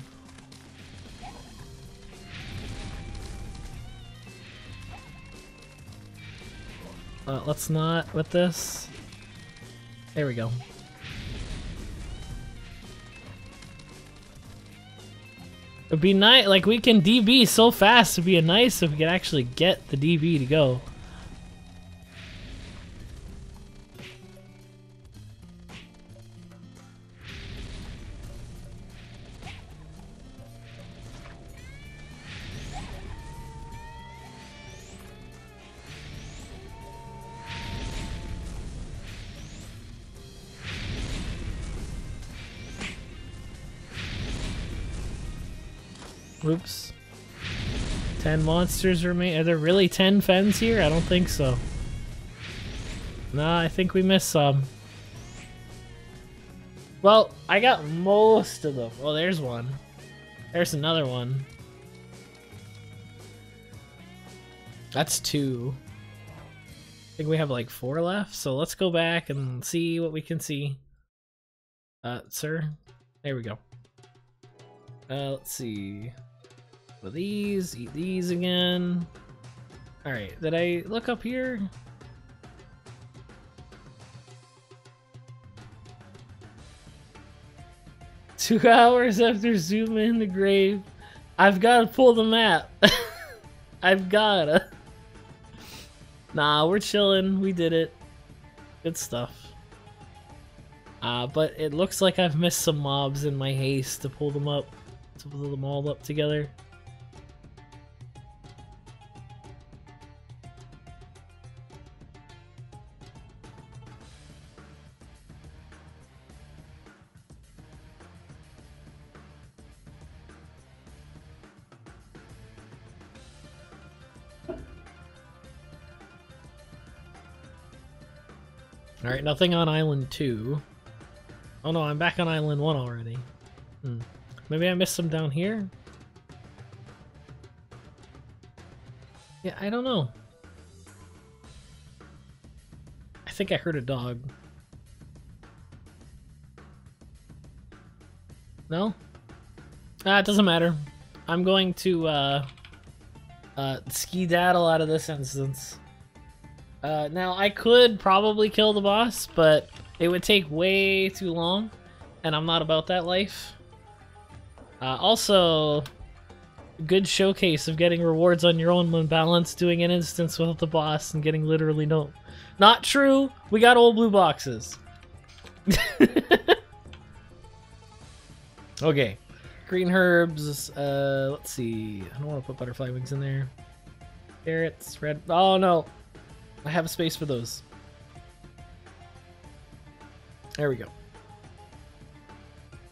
Let's not with this. There we go. It'd be nice, like we can DB so fast, it'd be nice if we could actually get the DB to go. Oops. 10 monsters remain. Are there really 10 fens here? I don't think so. Nah, I think we missed some. Well, I got most of them. Oh, there's one. There's another one. That's 2. I think we have like 4 left, so let's go back and see what we can see. Sir? There we go. Let's see. With these, eat these again. Alright, did I look up here? Two hours after Zoom in the grave. I've gotta pull the map. I've gotta. Nah, we're chilling. We did it. Good stuff. But it looks like I've missed some mobs in my haste to pull them up. To pull them all up together. Alright, nothing on Island 2. Oh no, I'm back on Island 1 already. Maybe I missed some down here? Yeah, I don't know. think I heard a dog. No? It doesn't matter. I'm going to skedaddle out of this instance. Now, I could probably kill the boss, but it would take way too long, and I'm not about that life. Also, good showcase of getting rewards on your own when balanced, doing an instance without the boss and getting literally no. Not true! We got old blue boxes. Okay. Green herbs, let's see. I don't want to put butterfly wings in there. Carrots, red. Oh no! I have a space for those. There we go.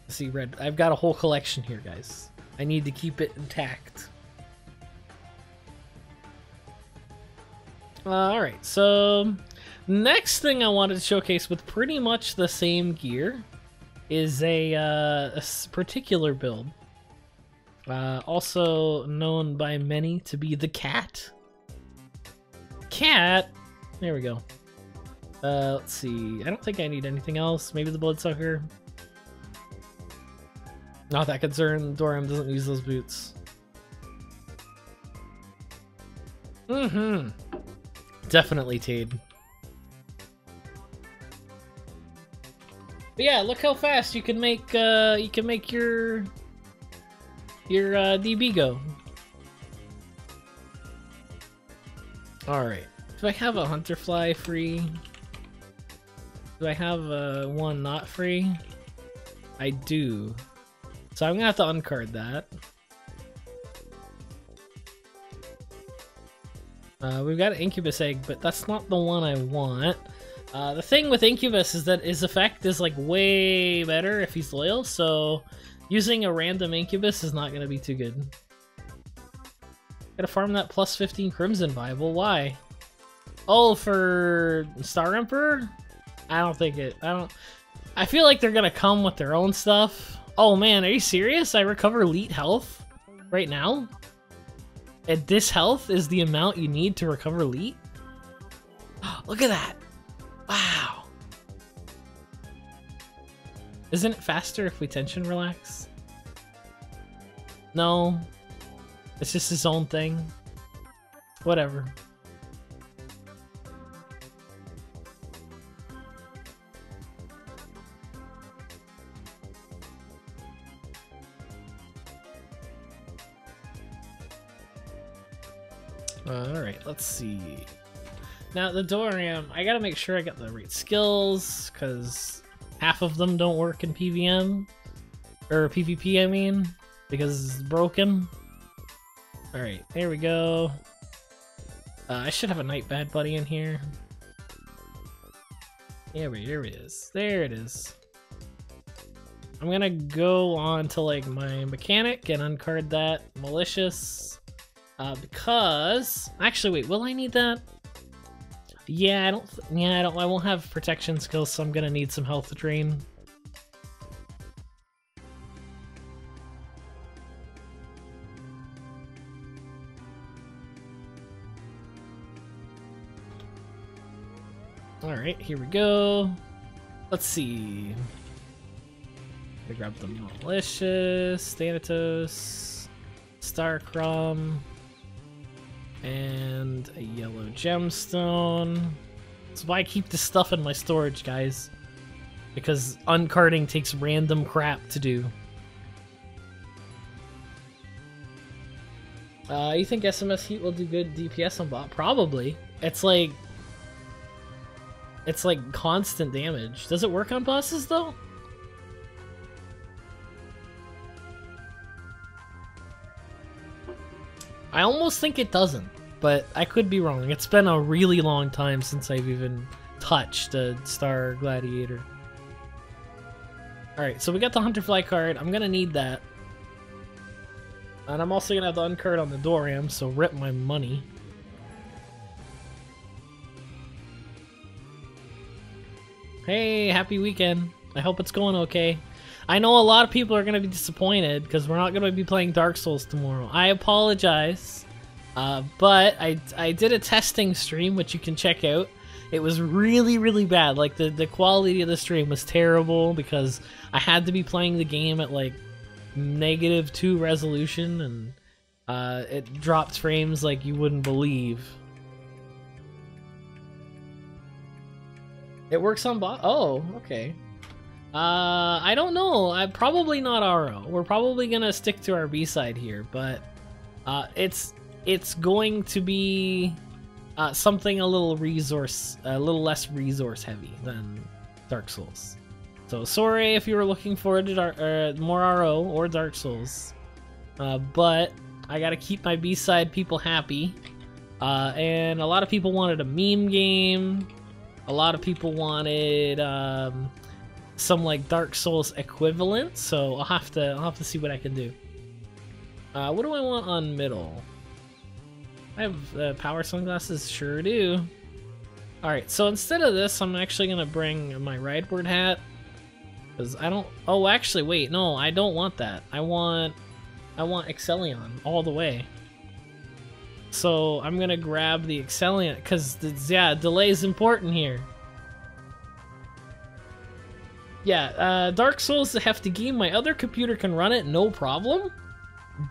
See, red. I've got a whole collection here, guys. I need to keep it intact. Alright, so next thing I wanted to showcase with pretty much the same gear is a particular build. Also known by many to be the cat. Cat? There we go. Let's see. I don't think I need anything else. Maybe the bloodsucker. Not that concerned. Dorium doesn't use those boots. Mm-hmm. Definitely Tade. But yeah, look how fast you can make your DB go. All right. Do I have a hunter fly free? Do I have one not free? I do. So I'm gonna have to uncard that. We've got an incubus egg, but that's not the one I want. The thing with incubus is that his effect is like way better if he's loyal, so using a random incubus is not gonna be too good. Gotta farm that plus 15 crimson Bible. Why? Oh, for Star Emperor? I feel like they're gonna come with their own stuff. Oh man, are you serious? I recover elite health right now? And this health is the amount you need to recover elite? Look at that! Wow! Isn't it faster if we tension relax? No. It's just his own thing. Whatever. Alright, let's see. Now, the Dorium, I gotta make sure I got the right skills, because half of them don't work in PVM. Or PvP, I mean, because it's broken. Alright, there we go. I should have a Night Bad Buddy in here. Here it is. There it is. I'm gonna go on to like my mechanic and uncard that malicious. Because actually, wait, will I need that? Yeah, I won't have protection skills, so I'm gonna need some health drain. All right, here we go. Let's see. I grab the malicious, Thanatos, Star Crumb. And a yellow gemstone. That's why I keep this stuff in my storage, guys. Because uncarding takes random crap to do. You think SMS Heat will do good DPS on bot? Probably. It's like constant damage. Does it work on bosses though? I almost think it doesn't, but I could be wrong. It's been a really long time since I've even touched a Star Gladiator. Alright, so we got the Hunterfly card. I'm gonna need that. And I'm also gonna have the uncard on the Dorium, so rip my money. Hey, happy weekend. I hope it's going okay. I know a lot of people are going to be disappointed because we're not going to be playing Dark Souls tomorrow. I apologize, but I did a testing stream, which you can check out. It was really, really bad. Like, the quality of the stream was terrible because I had to be playing the game at, like, -2 resolution, and it dropped frames like you wouldn't believe. It works on bot? Oh, okay. I don't know. I'm probably not RO. We're probably gonna stick to our B-side here, but it's going to be something a little less resource heavy than Dark Souls. So sorry if you were looking forward to more RO or Dark Souls, but I gotta keep my B-side people happy. And a lot of people wanted a meme game. A lot of people wanted some like Dark Souls equivalent, so I'll have to see what I can do. What do I want on middle? I have power sunglasses, sure do. All right, so instead of this, I'm actually gonna bring my Rideboard hat because I don't. Oh, actually, wait, no, I don't want that. I want Excellion all the way. So I'm gonna grab the Excellion because yeah, delay is important here. Yeah, Dark Souls is a hefty game. My other computer can run it, no problem.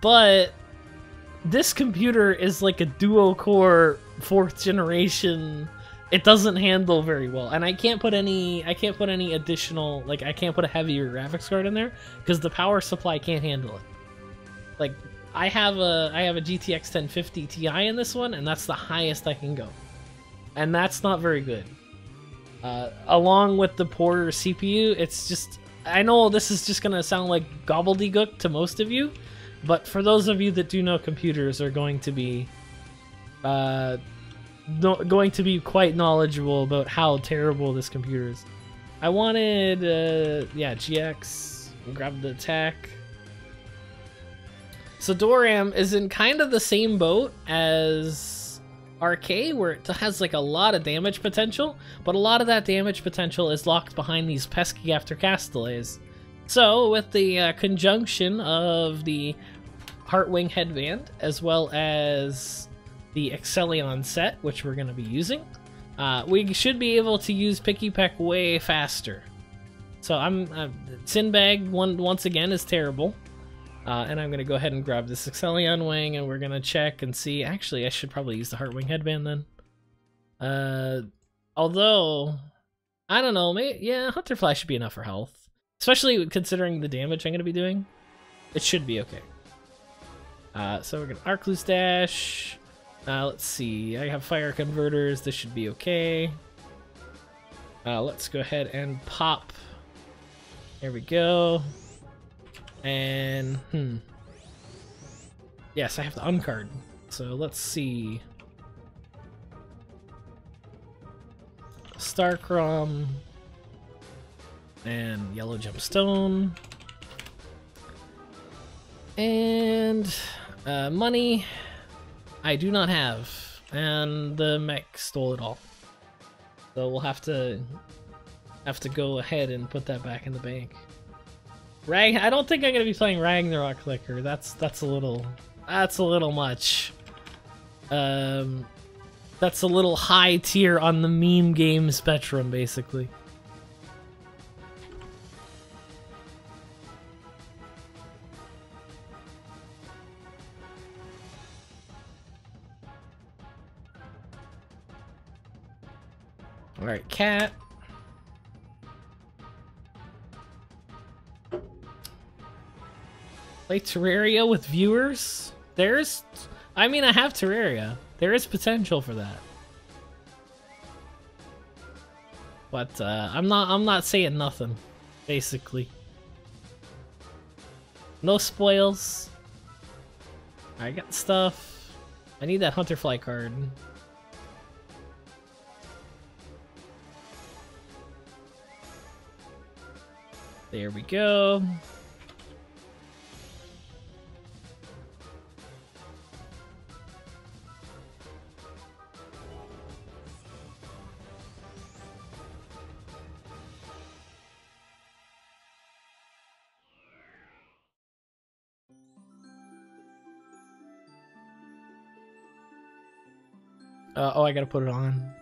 But this computer is like a duo-core 4th generation. It doesn't handle very well, and I can't put any additional, like, I can't put a heavier graphics card in there because the power supply can't handle it. Like, I have a GTX 1050 Ti in this one, and that's the highest I can go, and that's not very good. Along with the poor CPU, it's just, I know this is just gonna sound like gobbledygook to most of you, but for those of you that do know computers are going to be quite knowledgeable about how terrible this computer is. I wanted, yeah, GX, grab the attack. So Dorium is in kind of the same boat as RK, where it has like a lot of damage potential, but a lot of that damage potential is locked behind these pesky after cast delays. So with the conjunction of the Wing Headband as well as the Excellion set, which we're going to be using, we should be able to use Picky Peck way faster. So Sinbag once again is terrible. And I'm going to go ahead and grab this Excellion Wing, and we're going to check and see. Actually, I should probably use the Wing Headband then. Although, I don't know, maybe, yeah, Hunterfly should be enough for health. Especially considering the damage I'm going to be doing. It should be okay. So we're going to Arc Loose Dash. Let's see, I have Fire Converters, this should be okay. Let's go ahead and pop. There we go. And, yes, I have to uncard. So let's see. Starcrom. And Yellow Gemstone. And money I do not have. And the mech stole it all. So we'll have to go ahead and put that back in the bank. I don't think I'm gonna be playing Ragnarok Clicker. That's a little much. That's a little high tier on the meme game spectrum, basically. All right, cat. Play Terraria with viewers? I mean, I have Terraria. There is potential for that. But I'm not saying nothing, basically. No spoils. I got stuff. I need that Hunterfly card. There we go. Oh, I gotta put it on.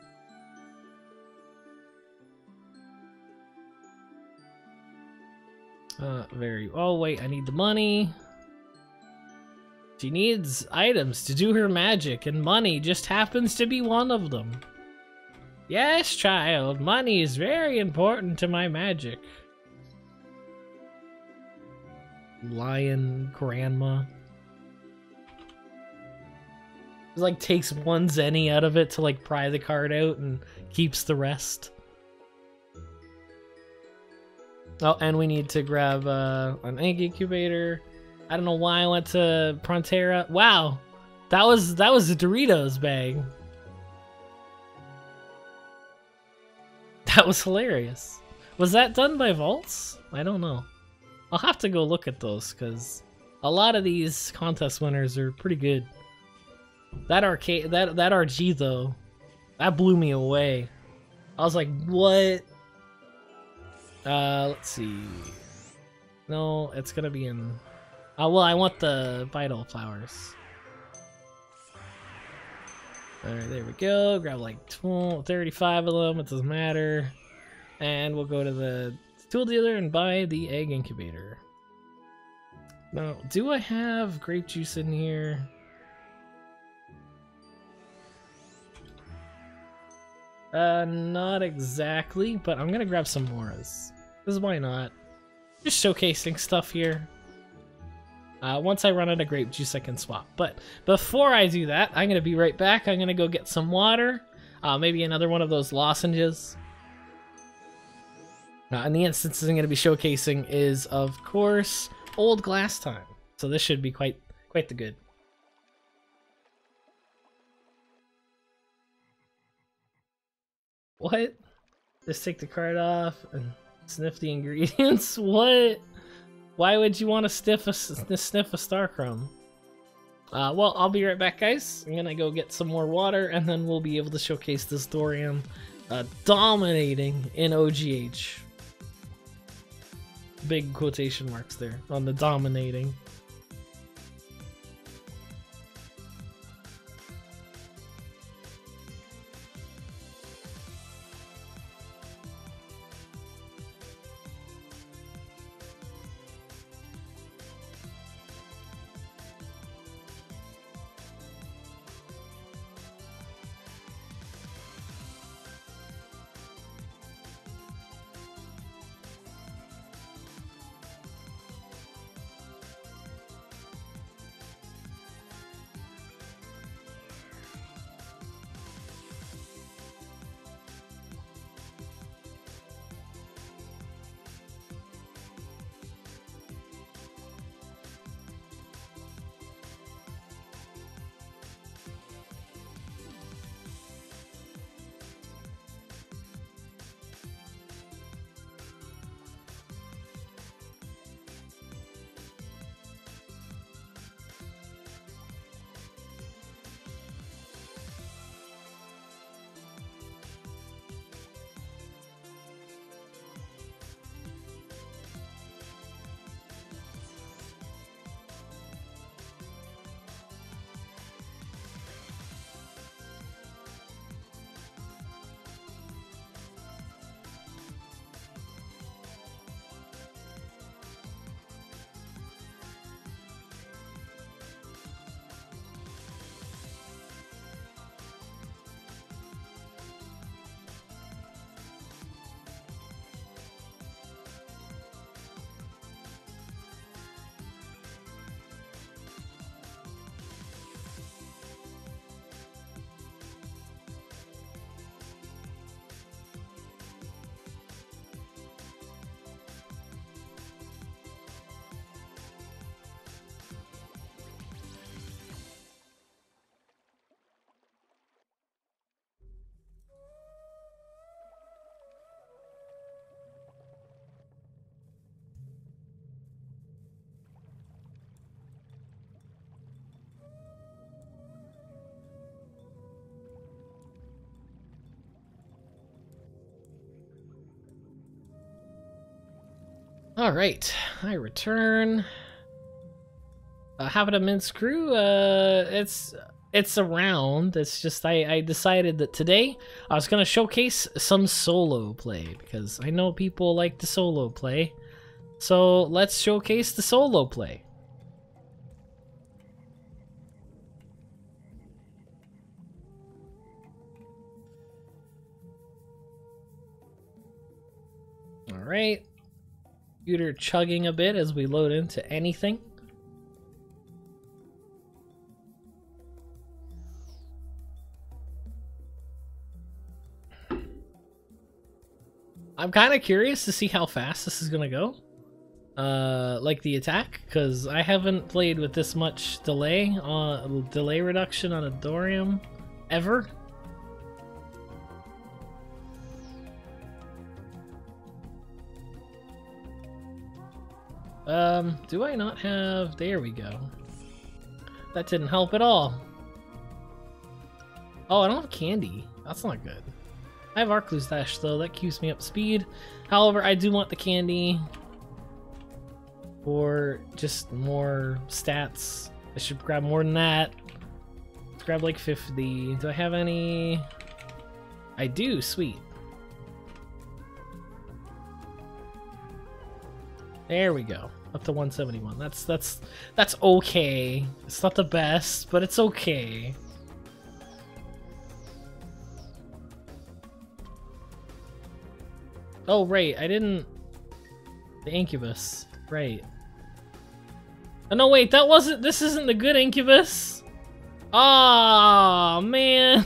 Oh wait, I need the money. She needs items to do her magic, and money just happens to be one of them. Yes, child, money is very important to my magic. Lion grandma. It like takes one zenny out of it to like pry the card out and keeps the rest. Oh, and we need to grab an egg incubator. I don't know why I went to Prontera. Wow, that was a Doritos bag. That was hilarious. Was that done by Vaults? I don't know. I'll have to go look at those because a lot of these contest winners are pretty good. That arcade, that RG though, that blew me away. I was like, what? Let's see. No, it's gonna be in. Well, I want the vital flowers. Alright, there we go. Grab like 35 of them, it doesn't matter. And we'll go to the tool dealer and buy the egg incubator. Now, do I have grape juice in here? Not exactly, but I'm gonna grab some moras. Because why not? Just showcasing stuff here. Once I run out of grape juice, I can swap. But before I do that, I'm gonna be right back. I'm gonna go get some water. Maybe another one of those lozenges. And the instances I'm gonna be showcasing is, of course, old Glast Heim. So this should be quite the good. What? Just take the card off and sniff the ingredients? What? Why would you want to sniff a star crumb? Well, I'll be right back, guys. I'm gonna go get some more water, and then we'll be able to showcase this Dorium dominating in OGH. Big quotation marks there on the dominating. Alright, I return. Having a mince crew, it's around. It's just I decided that today I was gonna showcase some solo play because I know people like to solo play. So let's showcase the solo play. Alright. Computer chugging a bit as we load into anything. I'm kind of curious to see how fast this is gonna go. Like the attack, because I haven't played with this much delay reduction on a Dorium ever. Do I not have... There we go. That didn't help at all. Oh, I don't have candy. That's not good. I have Arc Dash though, that keeps me up speed. However, I do want the candy for just more stats. I should grab more than that. Let's grab like 50. Do I have any? I do, sweet. There we go. Up to 171. That's okay. It's not the best, but it's okay. Oh right, I didn't... The Incubus. Right. Oh no wait, that wasn't... This isn't the good Incubus! Ah man!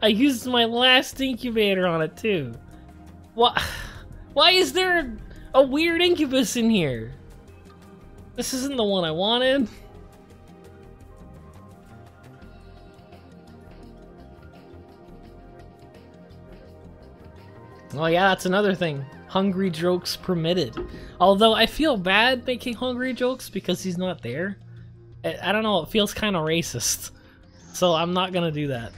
I used my last incubator on it too. What? Why is there a weird Incubus in here? This isn't the one I wanted. Oh yeah, that's another thing. Hungry jokes permitted. Although I feel bad making hungry jokes because he's not there. I don't know, it feels kind of racist. So I'm not gonna do that.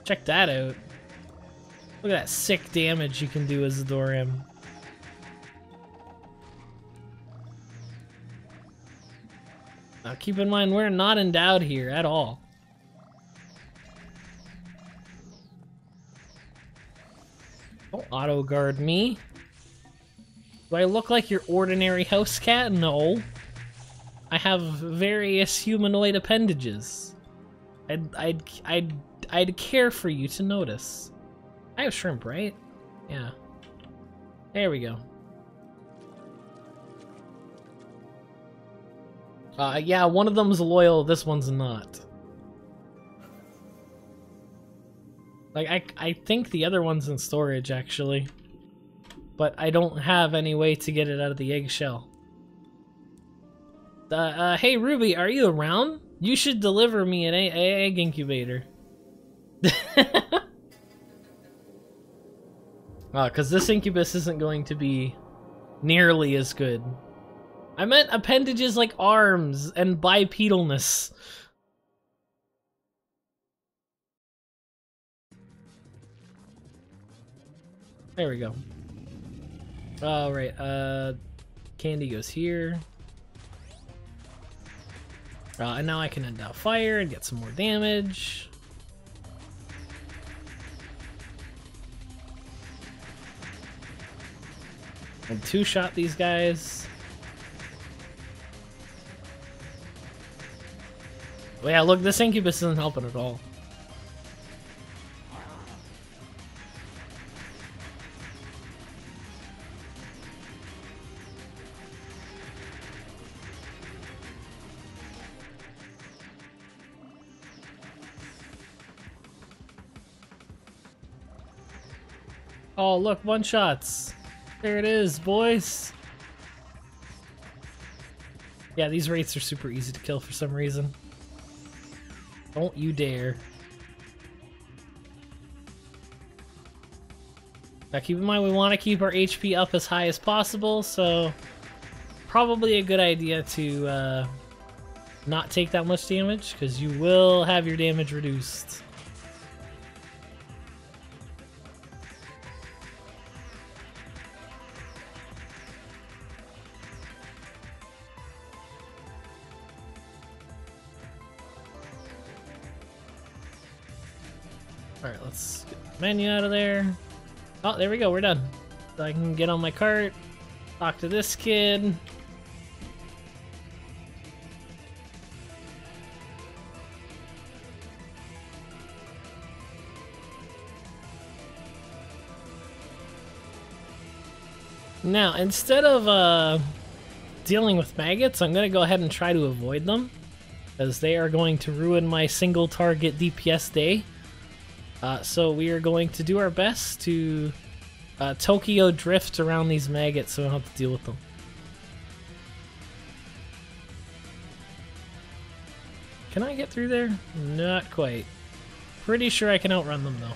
Check that out. Look at that sick damage you can do as a Dorium. Now keep in mind, we're not endowed here at all. Don't auto guard me. Do I look like your ordinary house cat? No. I have various humanoid appendages. I'd care for you to notice. I have shrimp, right? Yeah. There we go. Yeah, one of them's loyal, this one's not. Like, I think the other one's in storage, actually. But I don't have any way to get it out of the eggshell. Hey Ruby, are you around? You should deliver me an egg incubator. Because this Incubus isn't going to be nearly as good. I meant appendages like arms and bipedalness. There we go. Alright, candy goes here. And now I can endow fire and get some more damage. And two-shot these guys. Well, yeah, look, this Incubus isn't helping at all. Oh, look, one-shots. There it is, boys. Yeah, these wraiths are super easy to kill for some reason. Don't you dare. Now keep in mind, we want to keep our HP up as high as possible, so probably a good idea to not take that much damage, because you will have your damage reduced. Alright, let's get the menu out of there. Oh, there we go, we're done. So I can get on my cart, talk to this kid. Now, instead of dealing with maggots, I'm going to go ahead and try to avoid them, as they are going to ruin my single target DPS day. So we are going to do our best to Tokyo drift around these maggots so we don't have to deal with them. Can I get through there? Not quite. Pretty sure I can outrun them though.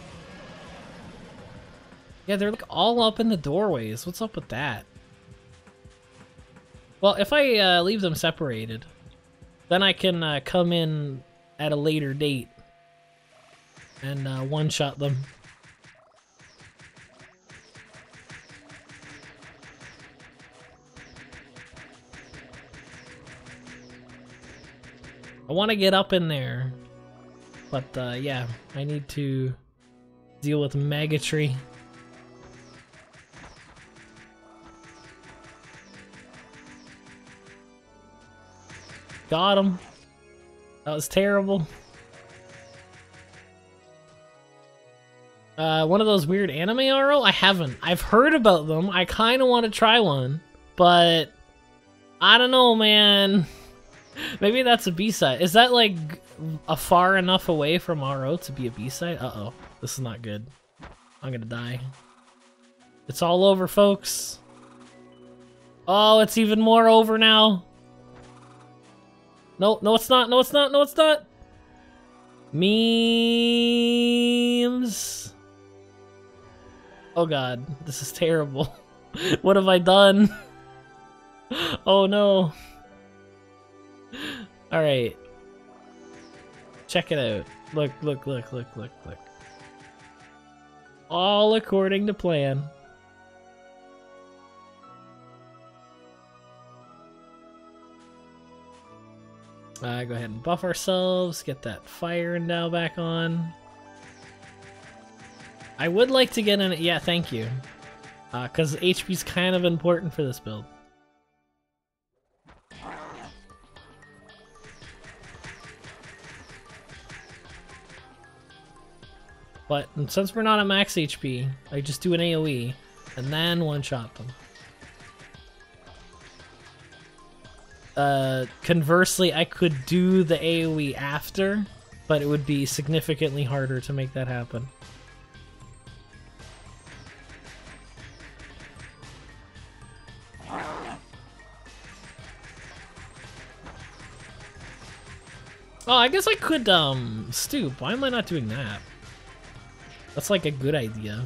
Yeah, they're like all up in the doorways. What's up with that? Well, if I leave them separated, then I can come in at a later date and one-shot them. I want to get up in there, but yeah, I need to deal with maggotry. Got him. That was terrible. One of those weird anime RO? I haven't. I've heard about them. I kind of want to try one, but I don't know, man. Maybe that's a B-side. Is that like a far enough away from RO to be a B-side? Uh-oh. This is not good. I'm gonna die. It's all over, folks. Oh, it's even more over now. No, no, it's not. No, it's not. No, it's not. Memes. Oh god, this is terrible. What have I done? Oh no. Alright. Check it out. Look, look, look, look, look, look. All according to plan. Go ahead and buff ourselves, get that fire now back on. I would like to get in it. Yeah, thank you. Because HP's kind of important for this build. But since we're not at max HP, I just do an AoE and then one-shot them. Conversely, I could do the AoE after, but it would be significantly harder to make that happen. Oh, I guess I could, stoop. Why am I not doing that? That's like a good idea.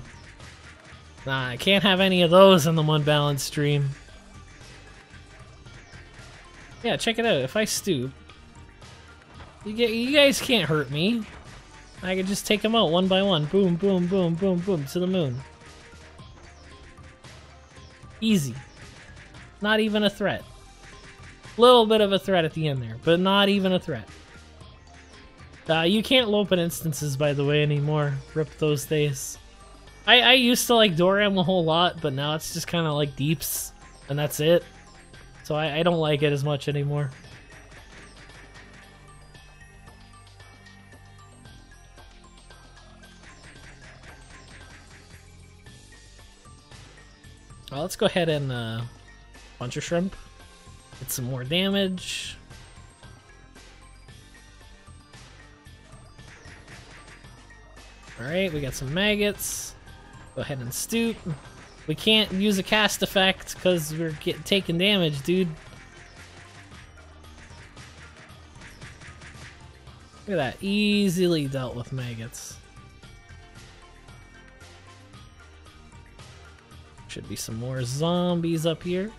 Nah, I can't have any of those in the unbalanced stream. Yeah, check it out. If I stoop, you guys can't hurt me. I can just take them out one by one. Boom, boom, boom, boom, boom, to the moon. Easy. Not even a threat. Little bit of a threat at the end there, but not even a threat. You can't open instances, by the way, anymore. Rip those days. I used to like Dorium a whole lot, but now it's just kind of like deeps, and that's it. So I don't like it as much anymore. Let's go ahead and punch a shrimp. Get some more damage. Alright, we got some maggots. Go ahead and stoop. We can't use a cast effect because we're taking damage, dude. Look at that. Easily dealt with maggots. Should be some more zombies up here.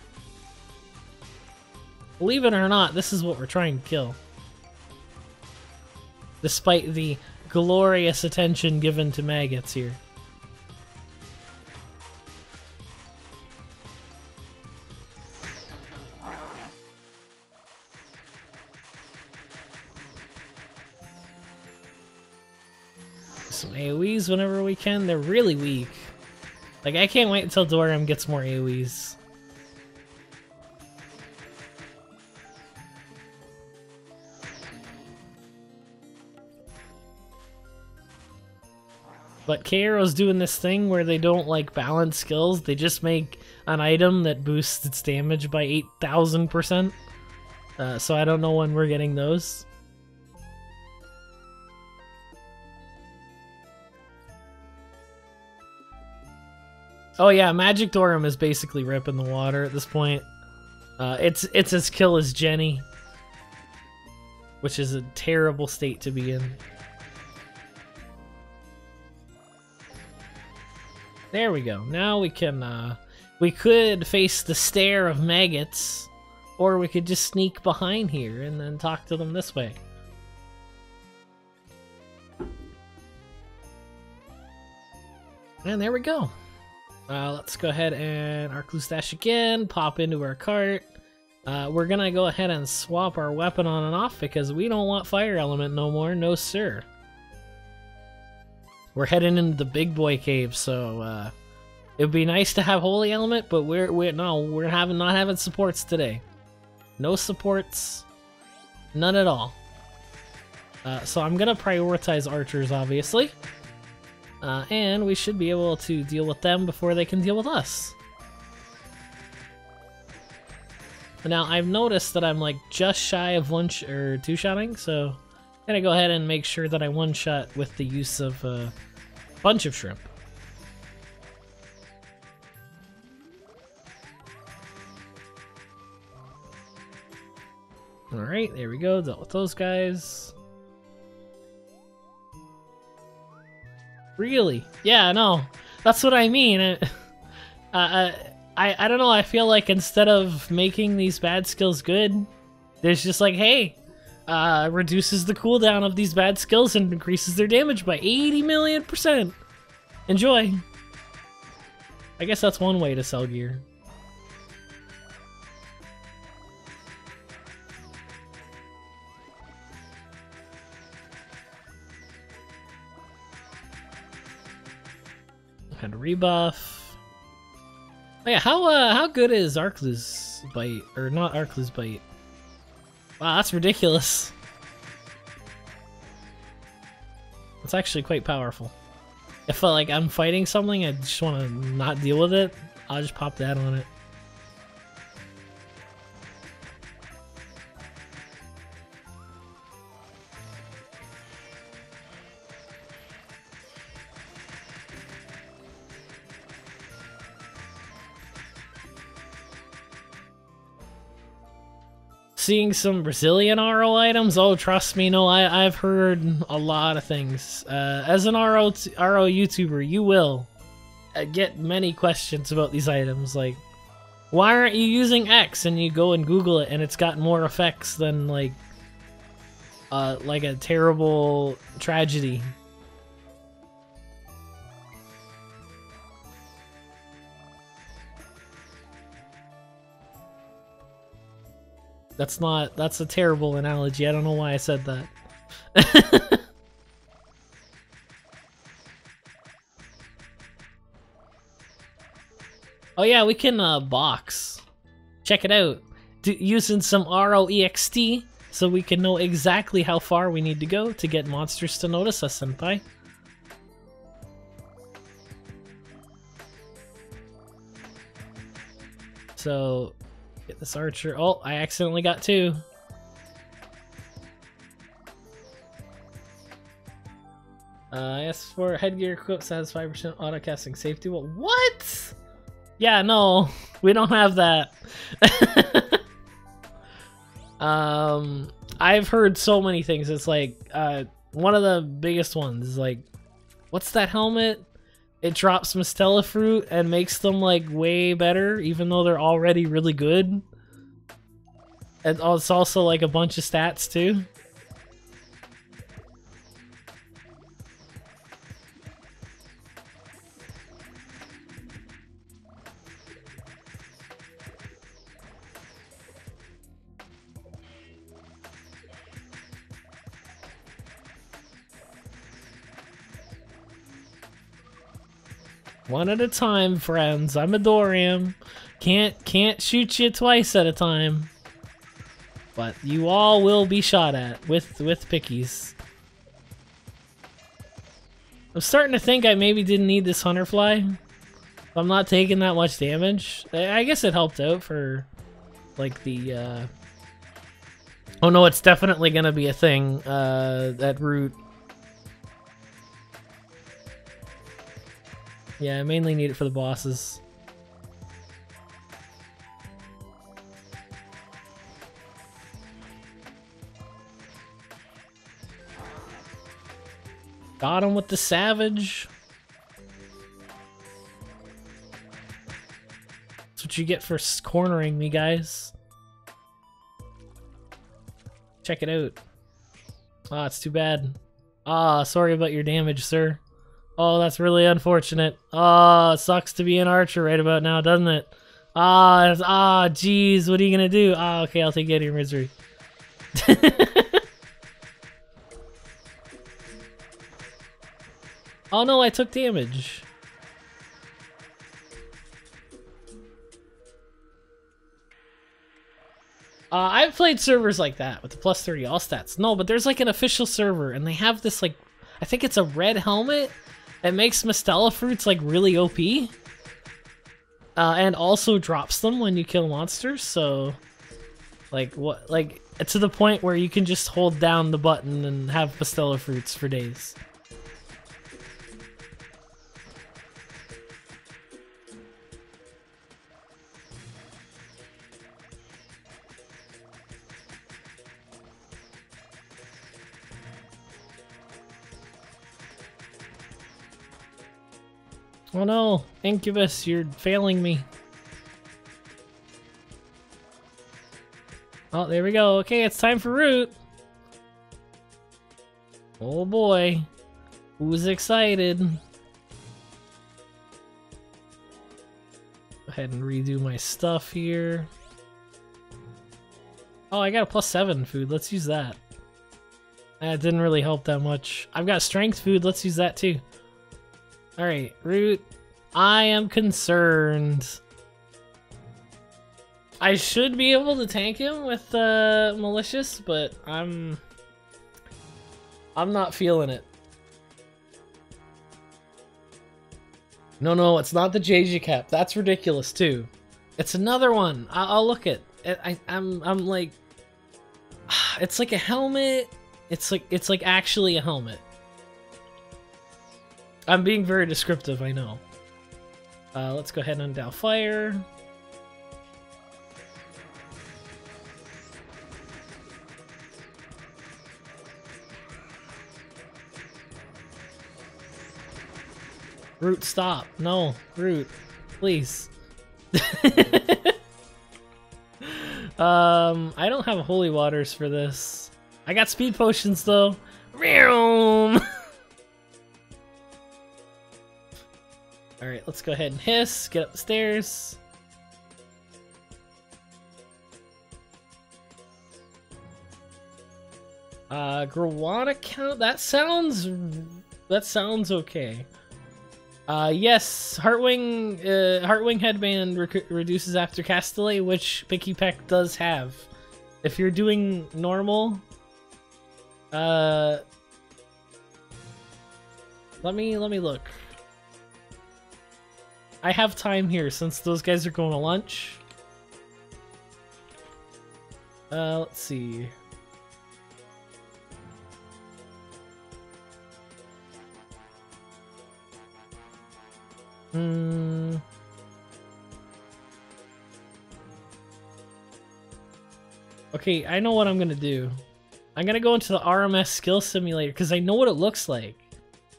Believe it or not, this is what we're trying to kill. Despite the glorious attention given to maggots here. Some AoEs whenever we can. They're really weak. Like, I can't wait until Dorium gets more AoEs. But K-Arrow's doing this thing where they don't, like, balance skills. They just make an item that boosts its damage by 8,000%. So I don't know when we're getting those. Oh yeah, Magic Dorium is basically ripping the water at this point. It's as kill as Jenny, which is a terrible state to be in. There we go. Now we can, we could face the stare of maggots, or we could just sneak behind here and then talk to them this way. And there we go. Let's go ahead and our clue stash again, pop into our cart. We're gonna go ahead and swap our weapon on and off because we don't want fire element no more, no sir. We're heading into the big boy cave, so it'd be nice to have holy element, but we're not having supports today. No supports, none at all. So I'm gonna prioritize archers, obviously, and we should be able to deal with them before they can deal with us. Now I've noticed that I'm like just shy of two-shotting, so I'm gonna go ahead and make sure that I one-shot with the use of bunch of shrimp. Alright, there we go, dealt with those guys. Really? Yeah, no, that's what I mean. I don't know, I feel like instead of making these bad skills good, there's just like, hey, reduces the cooldown of these bad skills and increases their damage by 80 million%. Enjoy. I guess that's one way to sell gear. Had a rebuff. Oh yeah, how good is Arclu's bite, or not Arclu's bite? Wow, that's ridiculous. It's actually quite powerful. If like I'm fighting something, I just want to not deal with it, I'll just pop that on it. Seeing some Brazilian RO items? Oh, trust me, no, I've heard a lot of things. As an RO YouTuber, you will get many questions about these items, like, why aren't you using X? And you go and Google it, and it's got more effects than, like a terrible tragedy. That's a terrible analogy. I don't know why I said that. Oh yeah, we can box. Check it out. Using some ROEXT so we can know exactly how far we need to go to get monsters to notice us, senpai. So get this archer. Oh, I accidentally got two. Yes, for headgear equipped has 5% auto casting safety. Well, what? Yeah, no, we don't have that. I've heard so many things. It's like one of the biggest ones is like, what's that helmet? It drops Mistela fruit and makes them like way better, even though they're already really good. And it's also like a bunch of stats too. One at a time, friends. I'm a Dorium. Can't shoot you twice at a time. But you all will be shot at with pickies. I'm starting to think I maybe didn't need this Hunterfly. I'm not taking that much damage. I guess it helped out for like the oh no, it's definitely gonna be a thing, that root. Yeah, I mainly need it for the bosses. Got him with the savage. That's what you get for cornering me, guys. Check it out. Ah, it's too bad. Ah, sorry about your damage, sir. Oh, that's really unfortunate. Oh, it sucks to be an archer right about now, doesn't it? Ah, jeez, what are you gonna do? Ah, okay, I'll take you out of your misery. Oh no, I took damage. I've played servers like that with the plus 30 all stats. No, but there's like an official server and they have this like, I think it's a red helmet that makes Mistella fruits like really OP. And also drops them when you kill monsters, so like what, like to the point where you can just hold down the button and have Mistella fruits for days. Oh no, Incubus, you're failing me. Oh, there we go. Okay, it's time for root. Oh boy. Who's excited? Go ahead and redo my stuff here. Oh, I got a +7 food. Let's use that. That didn't really help that much. I've got strength food. Let's use that too. Alright, root. I am concerned. I should be able to tank him with malicious, but I'm not feeling it. No, it's not the JJ cap. That's ridiculous too. It's another one. I'll look at. I'm like, it's like a helmet. It's like actually a helmet. I'm being very descriptive, I know. Let's go ahead and undow fire. Root, stop. No, Root, please. I don't have holy waters for this. I got speed potions though. Alright, let's go ahead and hiss, get up the stairs. Grawada count? That sounds okay. Yes, Heartwing Headband reduces after cast delay, which Picky Peck does have. If you're doing normal, let me look. I have time here since those guys are going to lunch. Let's see. Okay, I know what I'm gonna do. I'm gonna go into the RMS skill simulator because I know what it looks like,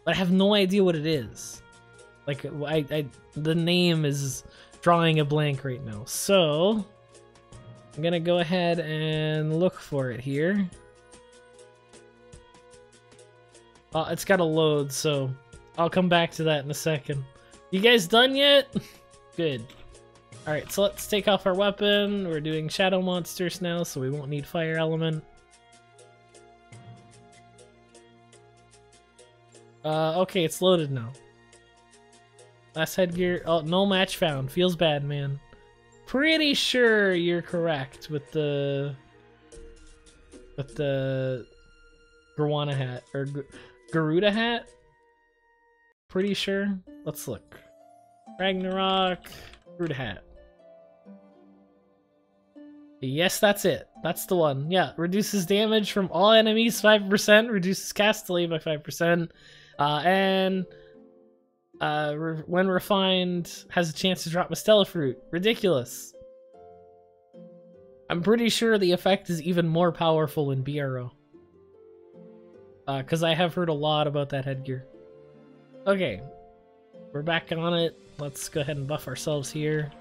but I have no idea what it is. Like, the name is drawing a blank right now. So, I'm gonna go ahead and look for it here. It's gotta load, so I'll come back to that in a second. You guys done yet? Good. Alright, so let's take off our weapon. We're doing shadow monsters now, so we won't need fire element. Okay, it's loaded now. Last headgear. Oh, no match found. Feels bad, man. Pretty sure you're correct with the Garuda hat or Garuda hat. Pretty sure. Let's look. Ragnarok Garuda hat. Yes, that's it. That's the one. Yeah, reduces damage from all enemies 5%, reduces cast delay by 5%, and when refined, has a chance to drop Mistela fruit. Ridiculous. I'm pretty sure the effect is even more powerful in BRO. Because I have heard a lot about that headgear. Okay, we're back on it. Let's go ahead and buff ourselves here.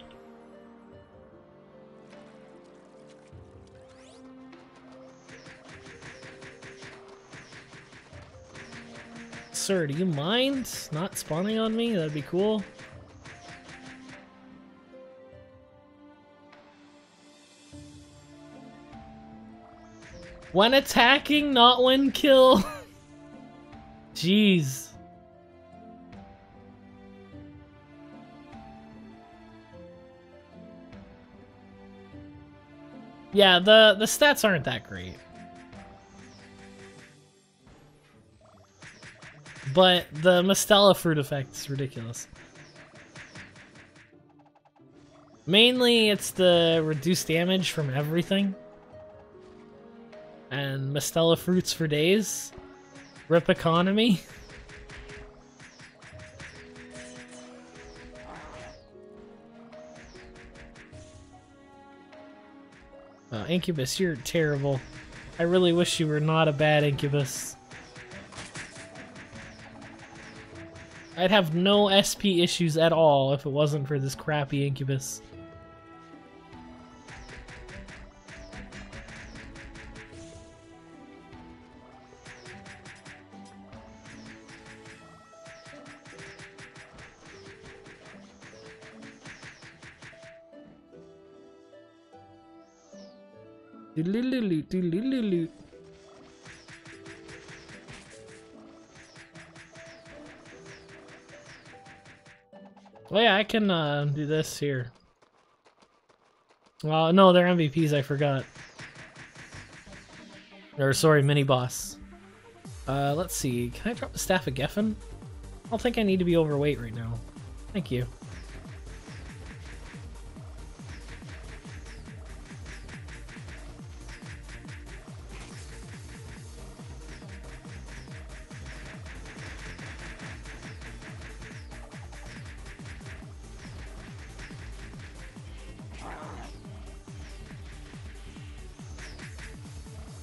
Sir, do you mind not spawning on me? That'd be cool. When attacking, not when kill. Jeez. Yeah, the stats aren't that great. But the Mistela fruit effect is ridiculous. Mainly, it's the reduced damage from everything. And Mistela fruits for days. Rip economy. Incubus, you're terrible. I really wish you were not a bad Incubus. I'd have no SP issues at all if it wasn't for this crappy Incubus. Oh yeah, I can do this here. Well, no, they're MVPs, I forgot. Or sorry, mini boss. Let's see. Can I drop the Staff of Geffen? I don't think I need to be overweight right now. Thank you.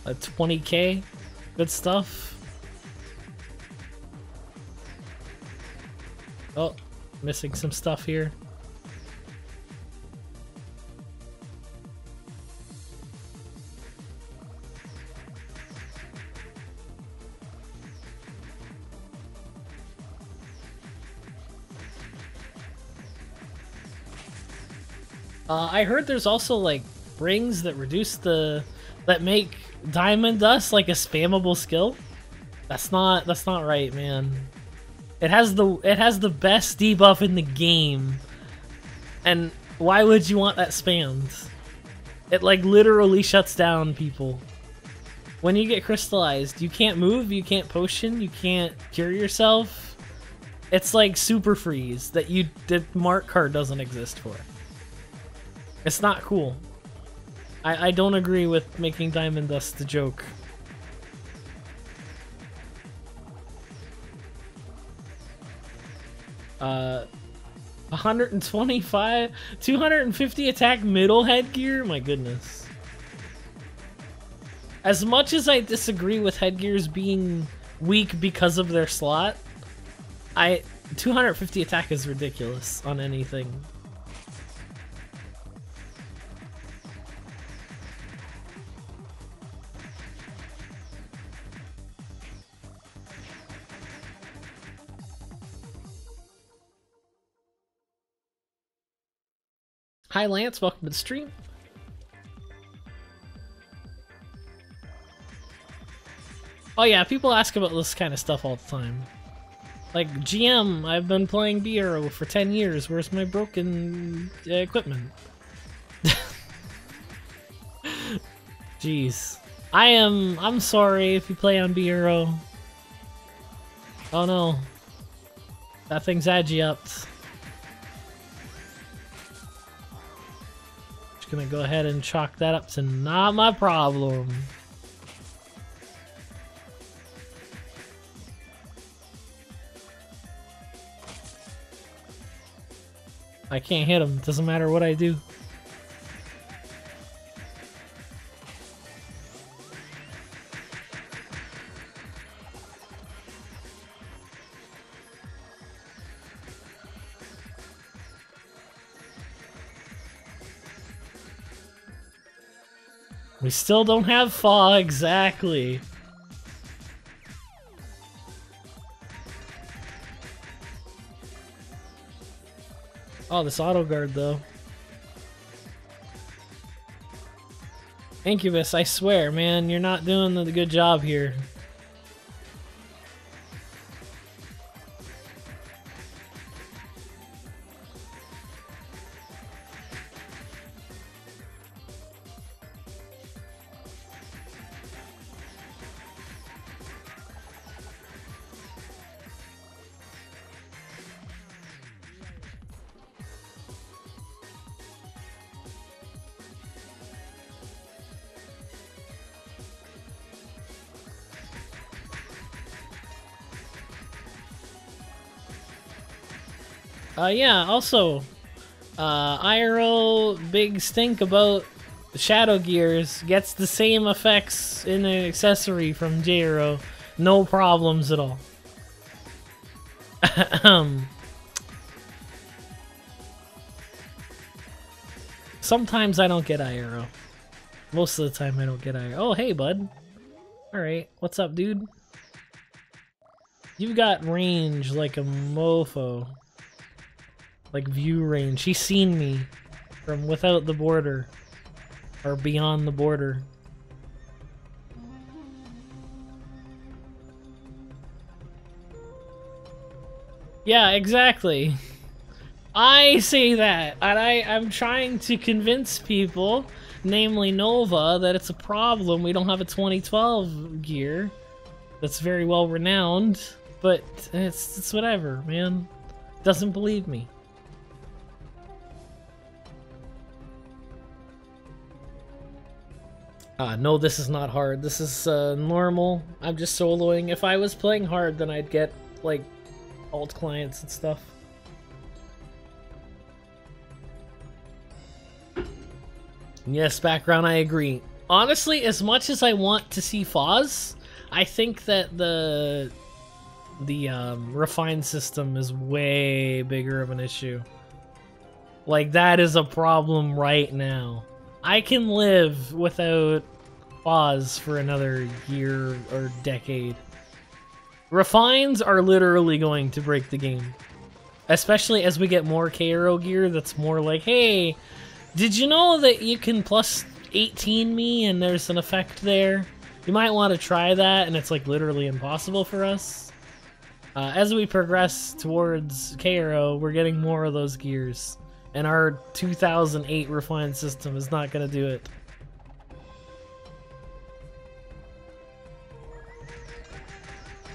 A 20k, good stuff. Oh, missing some stuff here. I heard there's also like rings that reduce that make Diamond Dust like a spammable skill. That's not right, man. It has the best debuff in the game. And why would you want that spammed? It like literally shuts down people. When you get crystallized, you can't move, you can't potion, you can't cure yourself. It's like super freeze that mark card doesn't exist for. It's not cool. I don't agree with making Diamond Dust the joke. Uh, 125, 250 attack middle headgear? My goodness. As much as I disagree with headgears being weak because of their slot, 250 attack is ridiculous on anything. Hi Lance, welcome to the stream. Oh yeah, people ask about this kind of stuff all the time. Like, GM, I've been playing BRO for 10 years. Where's my broken equipment? Jeez. I'm sorry if you play on BRO. Oh no. That thing's agi-upped. Just gonna go ahead and chalk that up to not my problem. I can't hit him, doesn't matter what I do. We still don't have fog, exactly. Oh, this auto guard though. Incubus, I swear, man, you're not doing the good job here. Yeah, also, IRO big stink about the Shadow Gears gets the same effects in an accessory from JRO. No problems at all. Sometimes I don't get IRO. Most of the time I don't get IRO. Oh, hey, bud. Alright, what's up, dude? You've got range like a mofo. Like view range. She's seen me from without the border. Or beyond the border. Yeah, exactly. I say that, and I'm trying to convince people, namely Nova, that it's a problem we don't have a 2012 gear that's very well renowned, but it's whatever, man. Doesn't believe me. No, this is not hard. This is normal. I'm just soloing. If I was playing hard, then I'd get, like, alt clients and stuff. Yes, background, I agree. Honestly, as much as I want to see Foz, I think that the refined system is way bigger of an issue. Like, that is a problem right now. I can live without Foz for another year or decade. Refines are literally going to break the game. Especially as we get more KRO gear that's more like, hey, did you know that you can plus 18 me and there's an effect there? You might want to try that, and it's like literally impossible for us. As we progress towards KRO, we're getting more of those gears. And our 2008 refined system is not going to do it.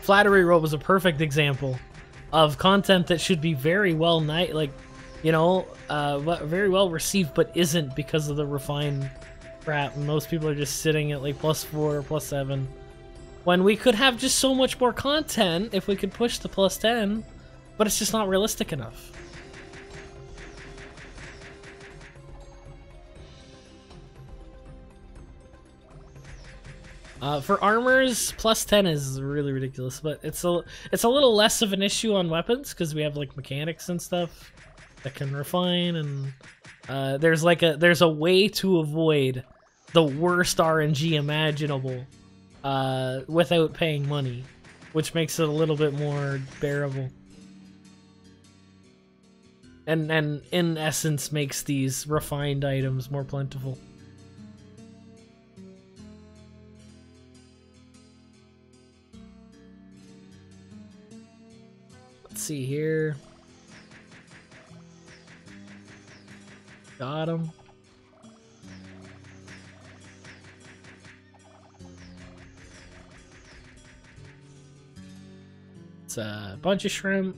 Flattery Robe was a perfect example of content that should be very well very well received, but isn't because of the refined crap. Most people are just sitting at like +4 or +7. When we could have just so much more content if we could push the +10, but it's just not realistic enough. For armors, +10 is really ridiculous, but it's a little less of an issue on weapons because we have like mechanics and stuff that can refine, and there's a way to avoid the worst RNG imaginable without paying money, which makes it a little bit more bearable. And in essence makes these refined items more plentiful. Let's see here. Got him. It's a bunch of shrimp.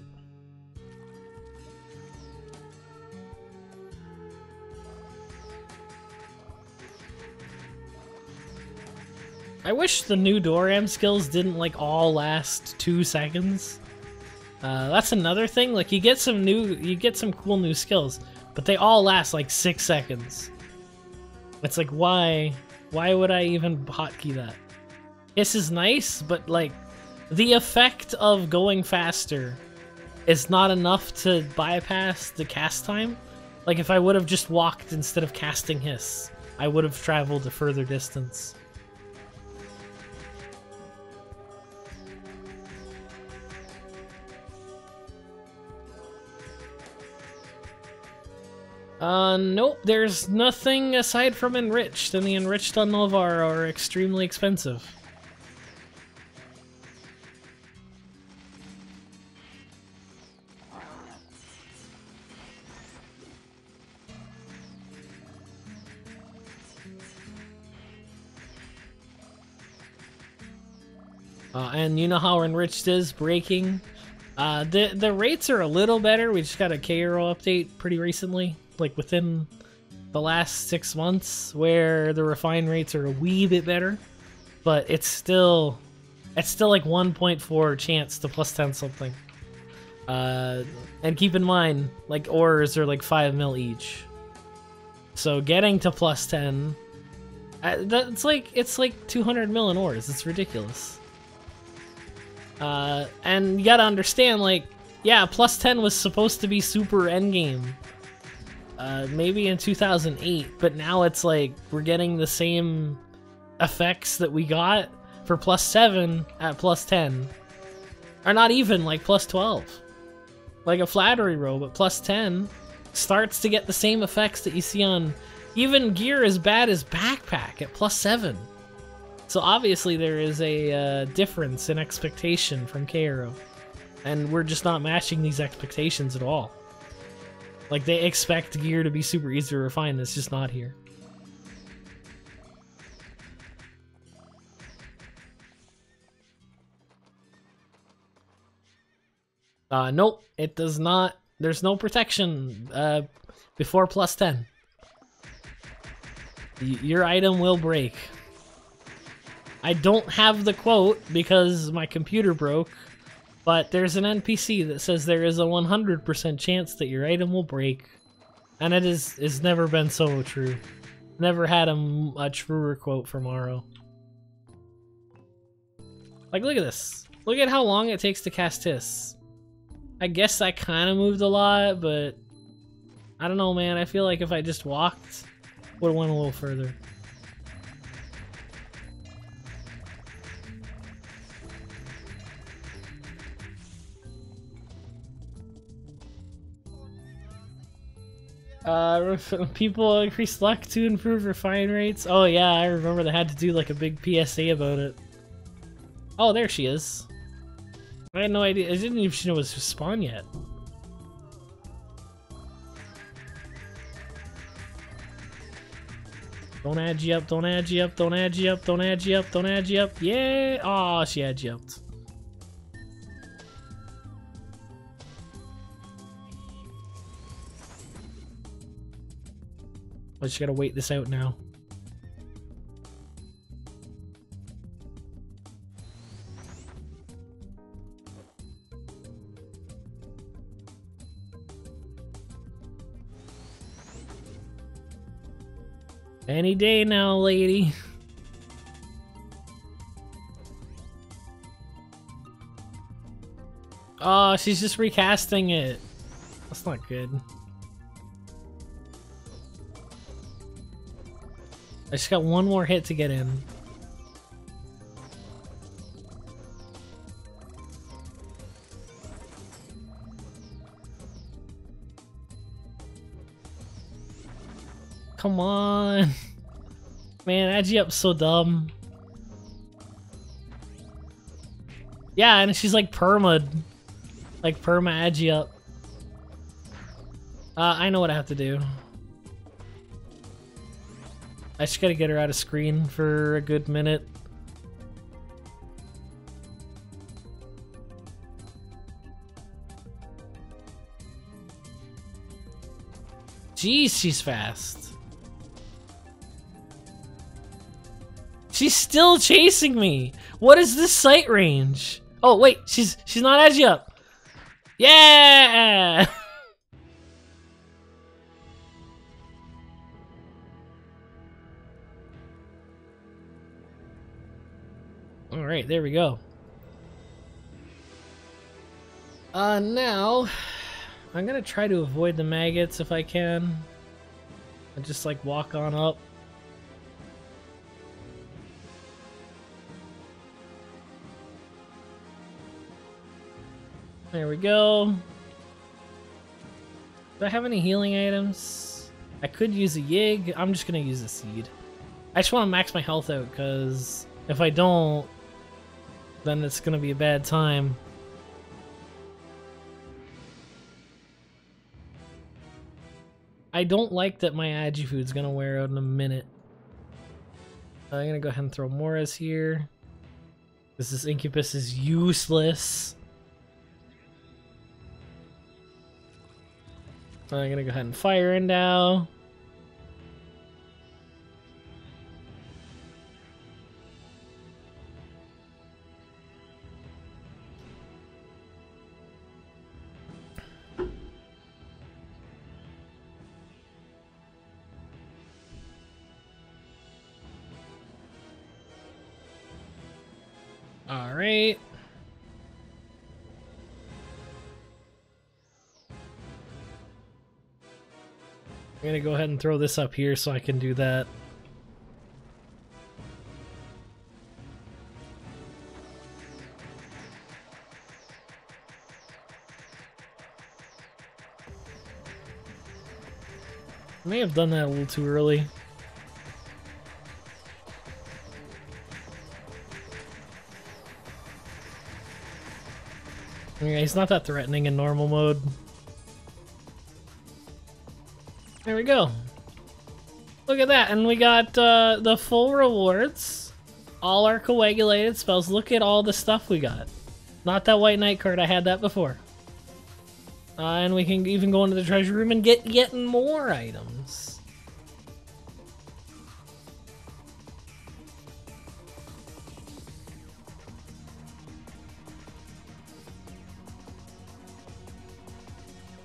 I wish the new Dorium skills didn't like all last 2 seconds. That's another thing. Like you get some cool new skills, but they all last like 6 seconds. It's like why would I even hotkey that? This is nice, but like the effect of going faster is not enough to bypass the cast time. Like if I would have just walked instead of casting hiss, I would have traveled a further distance. Nope, there's nothing aside from enriched, and the enriched on NovaRO are extremely expensive. And you know how enriched is breaking? The rates are a little better. We just got a KRO update pretty recently, like within the last 6 months, where the refine rates are a wee bit better, but it's still like 1.4 chance to plus 10 something. And keep in mind, like ores are like 5 mil each, so getting to plus 10, it's like 200 mil in ores. It's ridiculous. And you gotta understand, like, yeah, plus 10 was supposed to be super endgame. Maybe in 2008, but now it's like we're getting the same effects that we got for plus 7 at plus 10. Or not even, like plus 12. Like a flattery row, but plus 10 starts to get the same effects that you see on even gear as bad as backpack at plus 7. So obviously there is a difference in expectation from KRO, and we're just not matching these expectations at all. Like they expect gear to be super easy to refine, it's just not here. Nope, it does not. There's no protection before plus 10. Your item will break. I don't have the quote because my computer broke, but there's an NPC that says there is a 100% chance that your item will break, and it is never been so true. Never had a truer quote from RO. Like, look at this. Look at how long it takes to cast Hiss. I guess I kind of moved a lot, but I don't know, man. I feel like if I just walked, would have went a little further. People increase luck to improve refine rates. Oh yeah, I remember they had to do like a big PSA about it. Oh, there she is. I had no idea. I didn't even know it was spawn yet. Don't add you up, don't add you up, don't add you up, don't add you up, don't add you up. Yeah! Oh, she had you up. I just gotta wait this out now. Any day now, lady. Oh, she's just recasting it. That's not good. I just got one more hit to get in. Come on. Man, Agi-Up's so dumb. Yeah, and she's like perma'd. Like perma agi up. I know what I have to do. I just gotta get her out of screen for a good minute. Jeez, she's fast. She's still chasing me. What is this sight range? Oh wait, she's not agi up. Yeah. All right, there we go. Now I'm gonna try to avoid the maggots if I can. I just like walk on up. There we go. Do I have any healing items? I could use a yig. I'm just gonna use a seed. I just want to max my health out because if I don't, then it's gonna be a bad time. I don't like that my agi food's gonna wear out in a minute. I'm gonna go ahead and throw Moras here. This Incubus is useless. I'm gonna go ahead and fire in now. All right. I'm gonna go ahead and throw this up here so I can do that. I may have done that a little too early. Yeah, he's not that threatening in normal mode. There we go. Look at that, and we got the full rewards. All our coagulated spells. Look at all the stuff we got. Not that White Knight card, I had that before. And we can even go into the treasure room and get yet more items.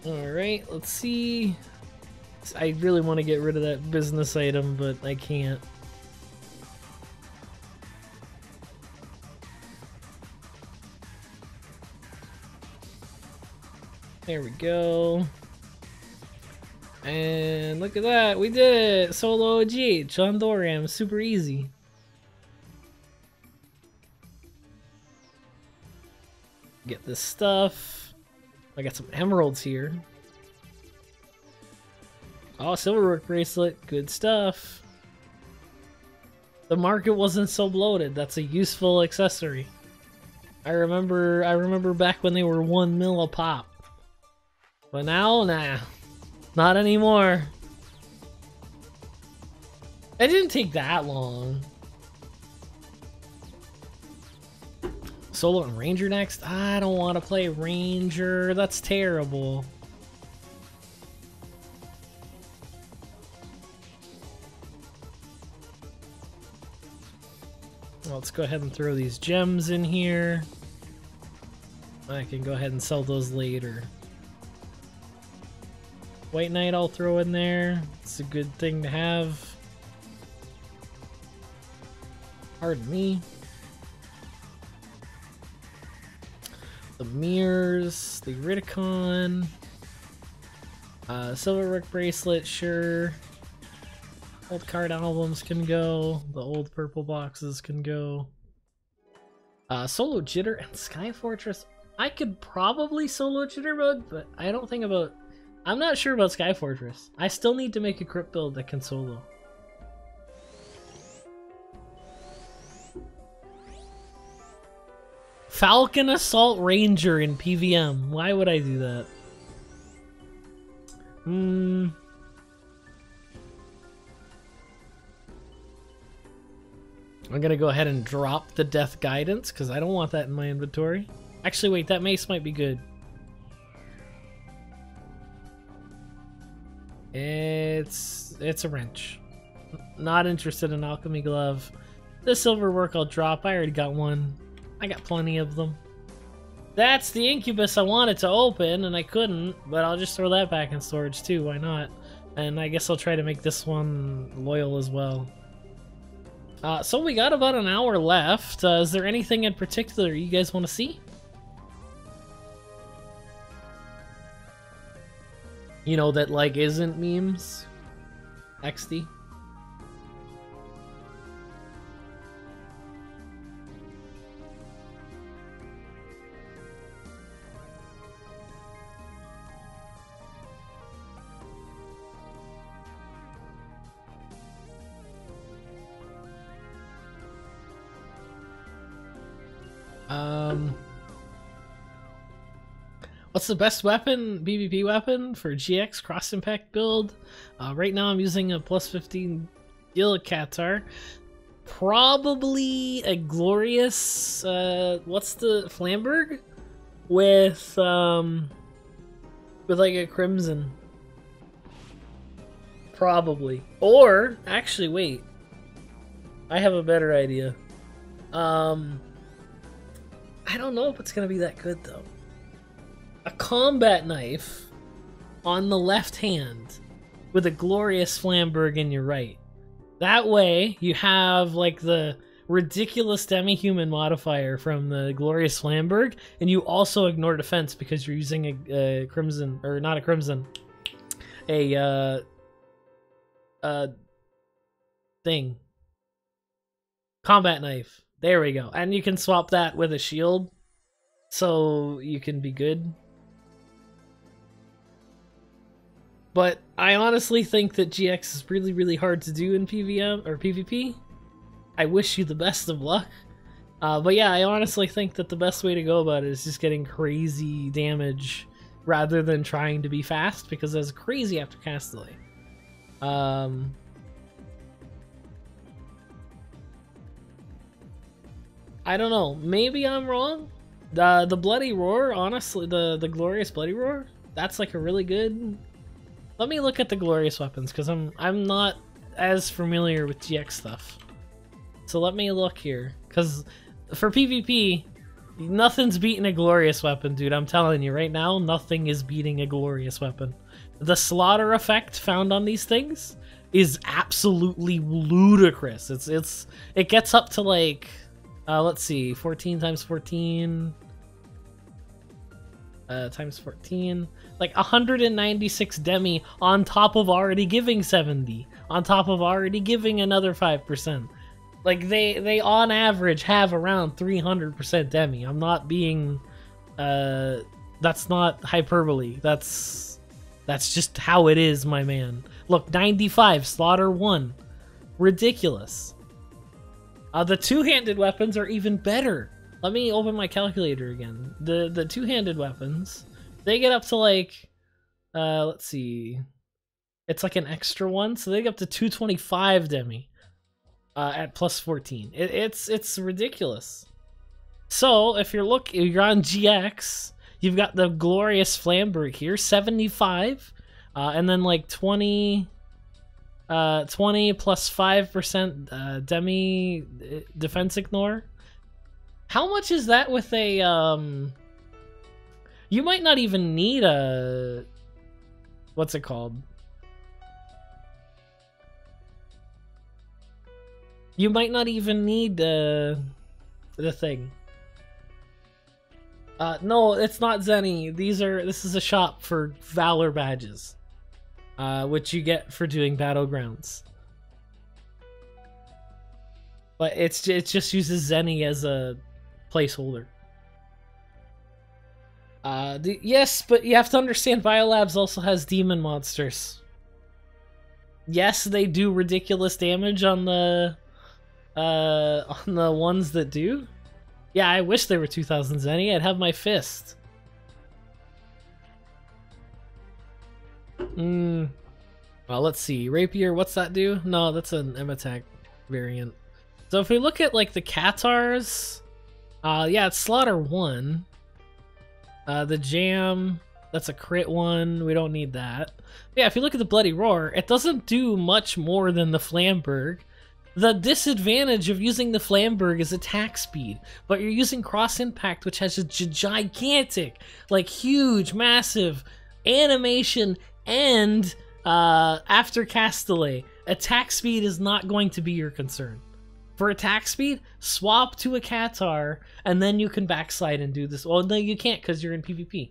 Alright, let's see. I really want to get rid of that business item, but I can't. There we go. And look at that, we did it! Solo GH on Dorium, super easy. Get this stuff. I got some emeralds here. Oh, silverwork bracelet, good stuff. The market wasn't so bloated. That's a useful accessory. I remember back when they were 1 mil a pop. But now, nah. Not anymore. It didn't take that long. Solo and Ranger next? I don't want to play Ranger. That's terrible. Let's go ahead and throw these gems in here. I can go ahead and sell those later. White Knight I'll throw in there. It's a good thing to have. Pardon me. The mirrors, the Iridicon, Silverwork bracelet, sure. Old card albums can go. The old purple boxes can go. Solo Jitter and Sky Fortress. I could probably solo Jitterbug, but I don't think about... I'm not sure about Sky Fortress. I still need to make a crypt build that can solo. Falcon Assault Ranger in PVM. Why would I do that? I'm gonna go ahead and drop the Death Guidance because I don't want that in my inventory. Actually, wait, that mace might be good. It's a wrench. Not interested in Alchemy Glove. The silver work I'll drop. I already got one. I got plenty of them. That's the incubus I wanted to open and I couldn't, but I'll just throw that back in storage too. Why not? And I guess I'll try to make this one loyal as well. So we got about an hour left. Is there anything in particular you guys want to see? You know, that like isn't memes? XD? What's the best weapon, BBP weapon for GX cross impact build? Right now I'm using a plus 15 Gillicatar. Probably a glorious, what's the Flamberg? With like a crimson. Probably. Or, actually wait. I have a better idea. I don't know if it's gonna be that good though. A combat knife on the left hand with a glorious Flamberg in your right. That way you have like the ridiculous demi-human modifier from the glorious Flamberg, and you also ignore defense because you're using a crimson, or not a crimson, a thing. Combat knife. There we go. And you can swap that with a shield, so you can be good. But I honestly think that GX is really, really hard to do in PVM or PvP. I wish you the best of luck. But yeah, I honestly think that the best way to go about it is just getting crazy damage rather than trying to be fast, because there's crazy after cast delay. I don't know. Maybe I'm wrong. The Bloody Roar, honestly, the Glorious Bloody Roar, that's like a really good... Let me look at the glorious weapons, because I'm not as familiar with GX stuff. So let me look here, because for PvP, nothing's beating a glorious weapon, dude. I'm telling you right now, nothing is beating a glorious weapon. The slaughter effect found on these things is absolutely ludicrous. It gets up to like, let's see, 14 times 14 times 14, like 196 demi on top of already giving 70, on top of already giving another 5%. Like they on average have around 300% demi. I'm not being that's not hyperbole. That's just how it is, my man. Look, 95 slaughter 1. Ridiculous. The two-handed weapons are even better. Let me open my calculator again. The two-handed weapons, they get up to like, let's see, it's like an extra one, so they get up to 225 demi at plus 14. It's ridiculous. So if you're on GX, you've got the glorious Flamberg here, 75, and then like 20 plus 5% demi defense ignore. How much is that with a, you might not even need a, what's it called? You might not even need the thing. No, it's not Zenny. This is a shop for Valor badges, which you get for doing Battlegrounds. But it just uses Zenny as a placeholder. Yes, but you have to understand Biolabs also has demon monsters. Yes, they do ridiculous damage on the ones that do. Yeah, I wish they were 2000 Zenny. I'd have my fist. Well, let's see. Rapier, what's that do? No, that's an M-Attack variant. So if we look at, like, the Katars, yeah, it's Slaughter 1. The Jam, that's a crit 1. We don't need that. But yeah, if you look at the Bloody Roar, it doesn't do much more than the Flamberg. The disadvantage of using the Flamberg is attack speed, but you're using Cross Impact, which has a gigantic, like, huge, massive animation and after cast delay. Attack speed is not going to be your concern. For attack speed, swap to a Katar, and then you can backslide and do this. Well, no, you can't because you're in PvP.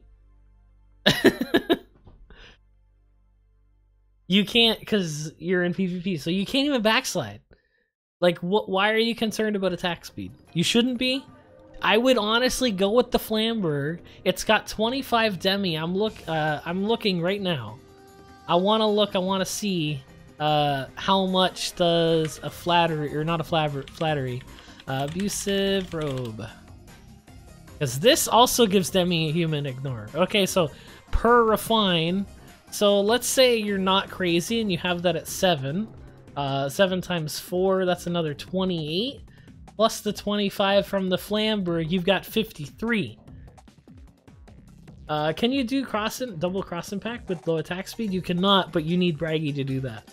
You can't because you're in PvP, so you can't even backslide. Like, why are you concerned about attack speed? You shouldn't be. I would honestly go with the Flamberg. It's got 25 demi. I'm looking right now. I want to look. I want to see how much does a flattery, or not a flattery, abusive robe. Because this also gives demi human ignore. Okay, so per refine. So let's say you're not crazy and you have that at 7. 7 times 4, that's another 28. Plus the 25 from the Flamberg, you've got 53. Can you do double cross impact with low attack speed? You cannot, but you need Braggy to do that.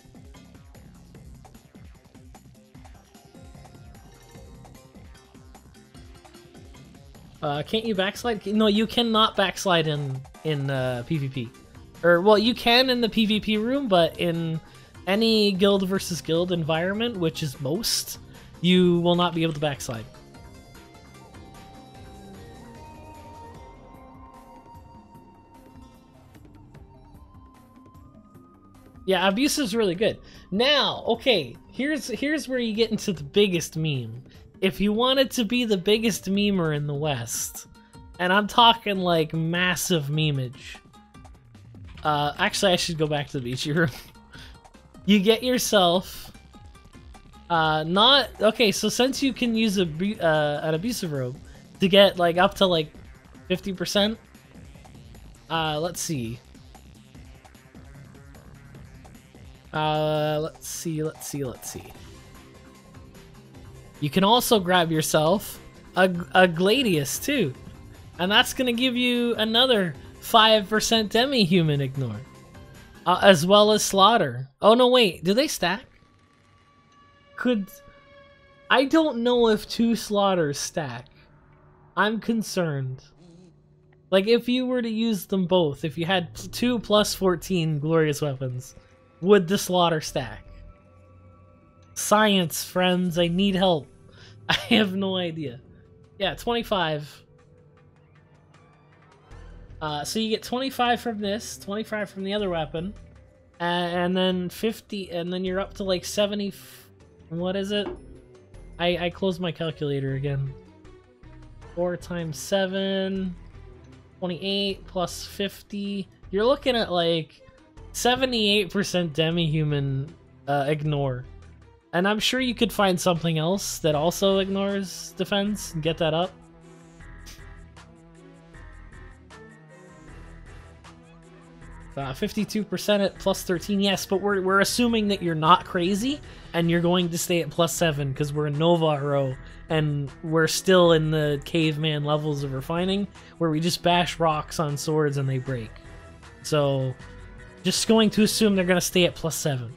Can't you backslide? No, you cannot backslide in PvP. Or, well, you can in the PvP room, but in any guild versus guild environment, which is most, you will not be able to backslide. Yeah, Abusive's really good. Now, okay, here's where you get into the biggest meme. If you wanted to be the biggest memer in the West, and I'm talking like massive memeage. Actually, I should go back to the beachy room. You get yourself, okay, so since you can use an abusive robe to get like up to like 50%, let's see. Let's see. You can also grab yourself a Gladius too, and that's gonna give you another 5% demi-human ignore, as well as Slaughter. Oh no, wait, do they stack? I don't know if 2 Slaughters stack. I'm concerned. Like, if you were to use them both, if you had 2 plus 14 glorious weapons, would the Slaughter stack? Science, friends, I need help. I have no idea. Yeah, 25. So you get 25 from this, 25 from the other weapon, and then 50, and then you're up to like 70. What is it? I closed my calculator again. 4 times 7, 28 plus 50. You're looking at like 78% demi-human ignore. And I'm sure you could find something else that also ignores defense and get that up. Uh, 52% at plus 13, yes, but we're assuming that you're not crazy and you're going to stay at plus 7 because we're in NovaRO and we're still in the caveman levels of refining where we just bash rocks on swords and they break. So, just going to assume they're going to stay at plus 7.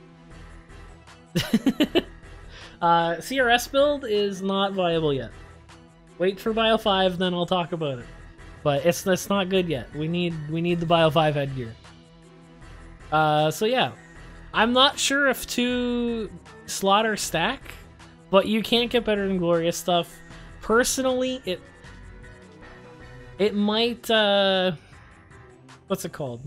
CRS build is not viable yet. Wait for Bio 5, then I'll talk about it. But it's not good yet. We need the Bio 5 headgear. So yeah, I'm not sure if 2 Slaughter stack, but you can't get better than Glorious stuff. Personally, it might, what's it called?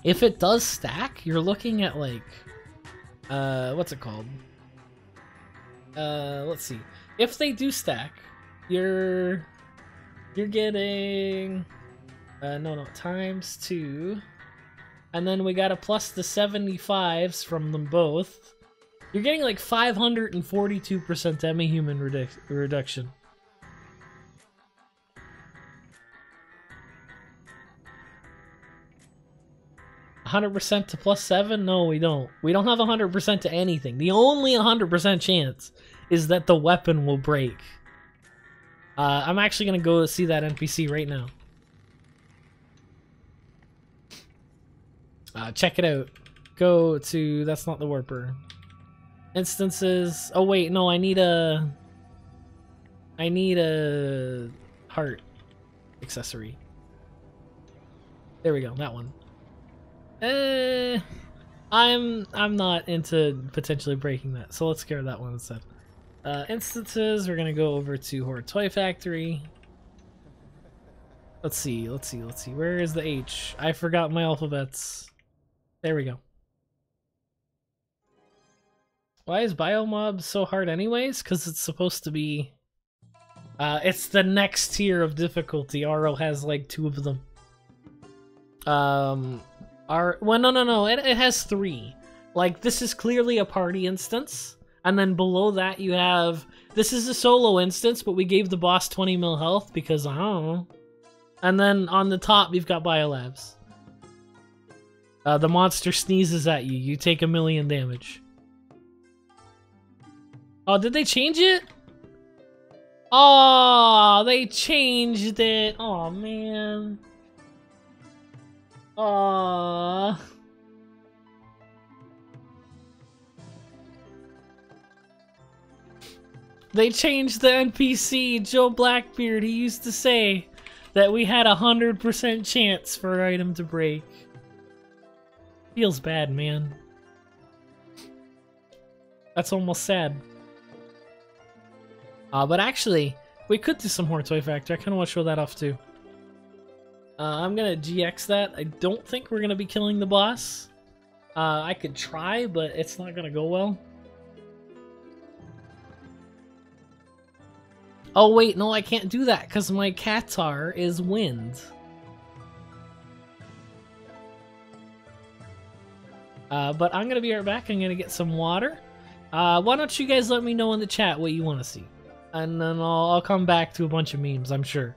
If it does stack, you're looking at like, what's it called? Let's see. If they do stack, you're getting, no, times 2. And then we gotta plus the 75s from them both. You're getting like 542% demi-human reduction. %100 to +7? No, we don't. We don't have 100% to anything. The only 100% chance is that the weapon will break. I'm actually gonna go see that NPC right now. Check it out. Go to... that's not the warper. Instances... oh wait, no, I need a heart accessory. There we go, that one. I'm not into potentially breaking that, so let's get that one instead. Instances, we're gonna go over to Horde Toy Factory. Let's see. Where is the H? I forgot my alphabets. There we go. Why is Biomob so hard anyways? Because it's supposed to be... it's the next tier of difficulty. RO has like 2 of them. Well, no. It has 3. Like, this is clearly a party instance. And then below that you have... this is a solo instance, but we gave the boss 20 mil health because I don't know. And then on the top, you've got Biolabs. The monster sneezes at you. You take 1,000,000 damage. Oh, did they change it? Oh, they changed it. Oh, man. Aww. They changed the NPC. Joe Blackbeard, he used to say that we had 100% chance for an item to break. Feels bad, man. That's almost sad. But actually, we could do some Horde Toy Factory. I kind of want to show that off too. I'm gonna GX that. I don't think we're gonna be killing the boss. I could try, but it's not gonna go well. Oh wait, no, I can't do that because my Qatar is wind. But I'm gonna be right back. I'm gonna get some water. Why don't you guys let me know in the chat what you want to see, and then I'll come back to a bunch of memes, I'm sure.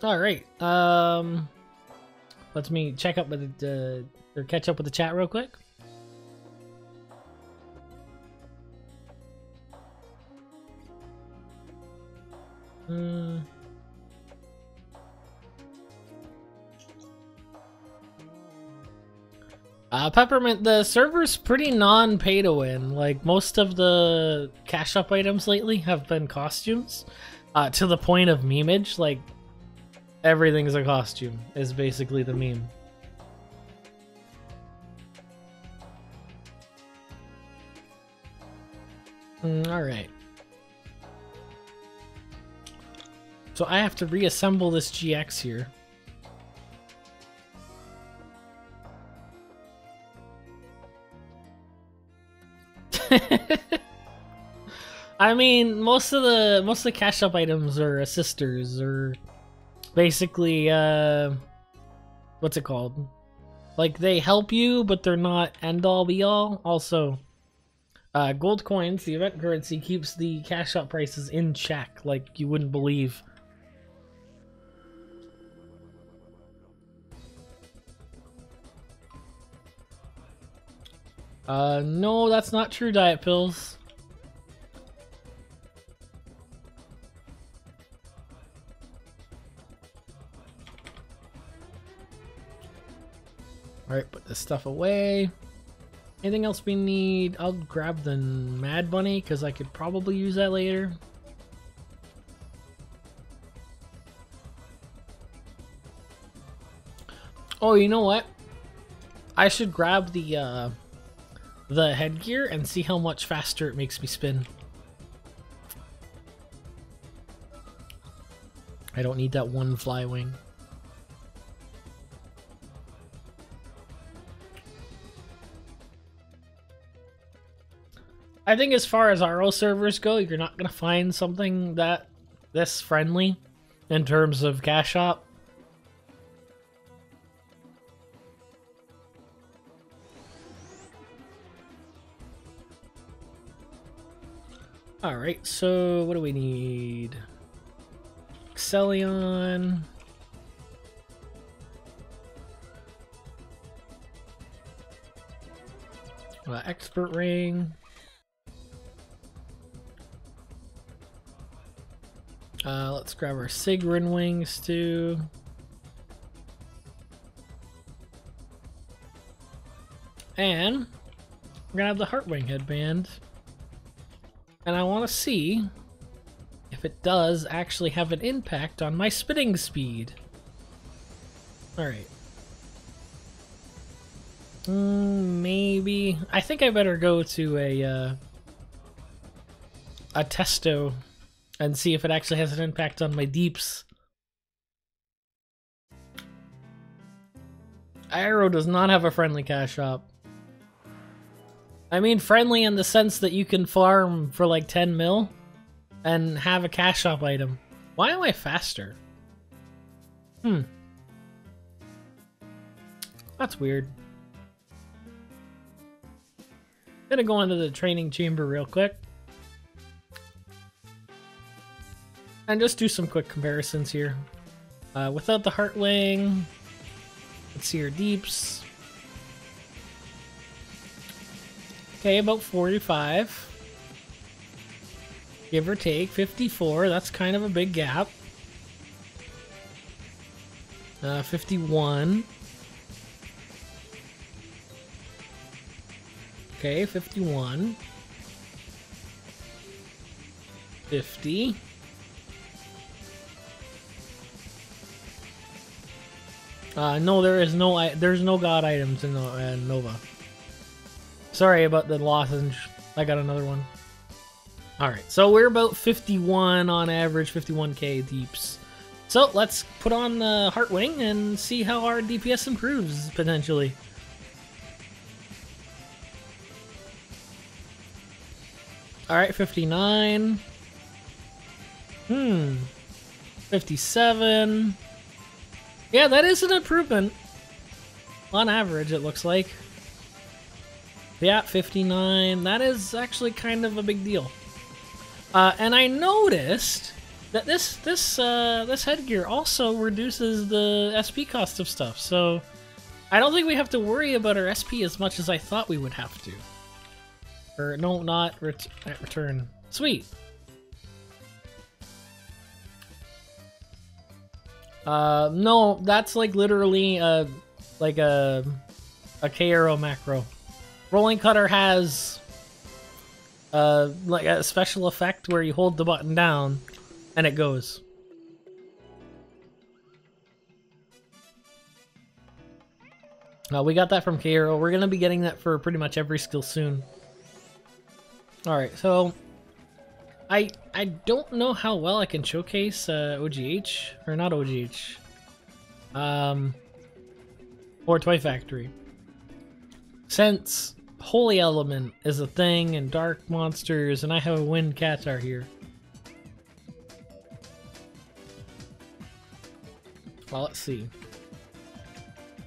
All right. Let me check up with the or catch up with the chat real quick. Peppermint, the server's pretty non-pay to win. Like, most of the cash up items lately have been costumes, to the point of memeage. Like, everything's a costume is basically the meme. Alright. So I have to reassemble this GX here. I mean, most of the cash up items are assisters, or basically what's it called? Like, they help you, but they're not end all be all. Also, gold coins, the event currency, keeps the cash up prices in check, like you wouldn't believe. No, that's not true, Diet Pills. Alright, put this stuff away. Anything else we need? I'll grab the Mad Bunny, because I could probably use that later. Oh, you know what? I should grab the headgear and see how much faster it makes me spin. I don't need that one fly wing. I think as far as RO servers go, you're not going to find something that this friendly in terms of cash op. Alright, so what do we need? Excellion. Expert ring. Let's grab our Sigrun wings too. And we're gonna have the Wing Headband. And I want to see if it does actually have an impact on my spinning speed. Alright. Maybe. I think I better go to a testo and see if it actually has an impact on my deeps. Aero does not have a friendly cash shop. I mean friendly in the sense that you can farm for like 10 mil and have a cash shop item. Why am I faster? That's weird. Gonna go into the training chamber real quick. And just do some quick comparisons here. Without the Heartwing, let's see your deeps. Okay, about 45. Give or take, 54. That's kind of a big gap. 51. Okay, 51. 50. No, there's no god items in Nova. Sorry about the lozenge. I got another one. Alright, so we're about 51 on average, 51k deeps. So let's put on the Heartwing and see how our DPS improves, potentially. Alright, 59. 57. Yeah, that is an improvement. On average, it looks like. Yeah, 59. That is actually kind of a big deal. And I noticed This headgear also reduces the SP cost of stuff, so I don't think we have to worry about our SP as much as I thought we would have to. Or no, not return. Sweet. No, that's like literally like a KRO macro. Rolling Cutter has like a special effect where you hold the button down and it goes. We got that from KRO. We're gonna be getting that for pretty much every skill soon. Alright, so I don't know how well I can showcase OGH, or not OGH, or Toy Factory. Since Holy Element is a thing and Dark Monsters, and I have a Wind Qatar here. Well, let's see.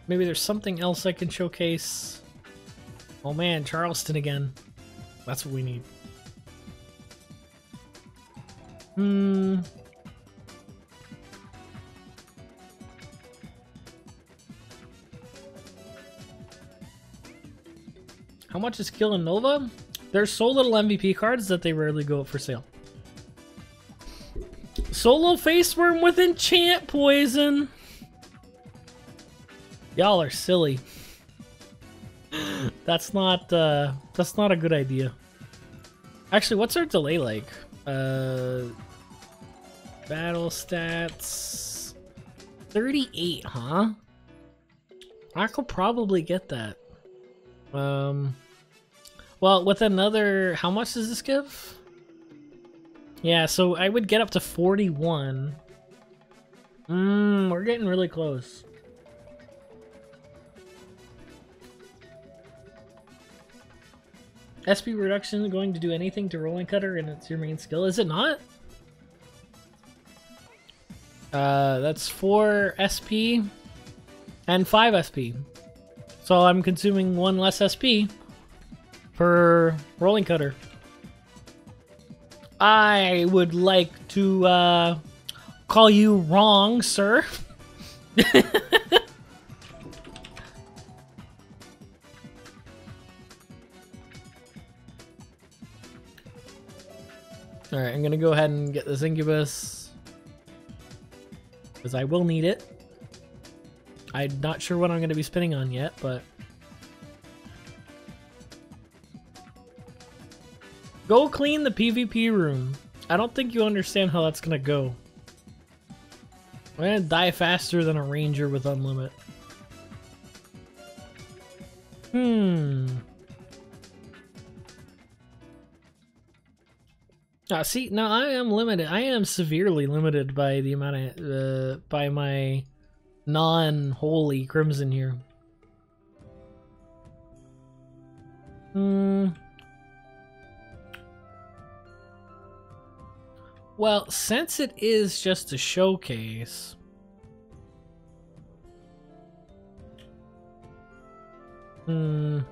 Maybe there's something else I can showcase. Oh man, Charleston again. That's what we need. How much is Kill and Nova? There's so little MVP cards that they rarely go up for sale. Solo Faceworm with Enchant Poison. Y'all are silly. That's not a good idea. Actually, what's our delay like? Battle stats 38, huh? I could probably get that. Well, with another, how much does this give? Yeah, so I would get up to 41. We're getting really close. SP reduction going to do anything to Rolling Cutter, and it's your main skill, is it not? That's 4 SP and 5 SP. So I'm consuming 1 less SP per Rolling Cutter. I would like to call you wrong, sir. Alright, I'm gonna go ahead and get this Incubus, because I will need it. I'm not sure what I'm gonna be spinning on yet, but... Go clean the PvP room. I don't think you understand how that's gonna go. I'm gonna die faster than a ranger with unlimit. See, now I am limited. I am severely limited by the amount of, by my non-holy crimson here. Well, since it is just a showcase... Well,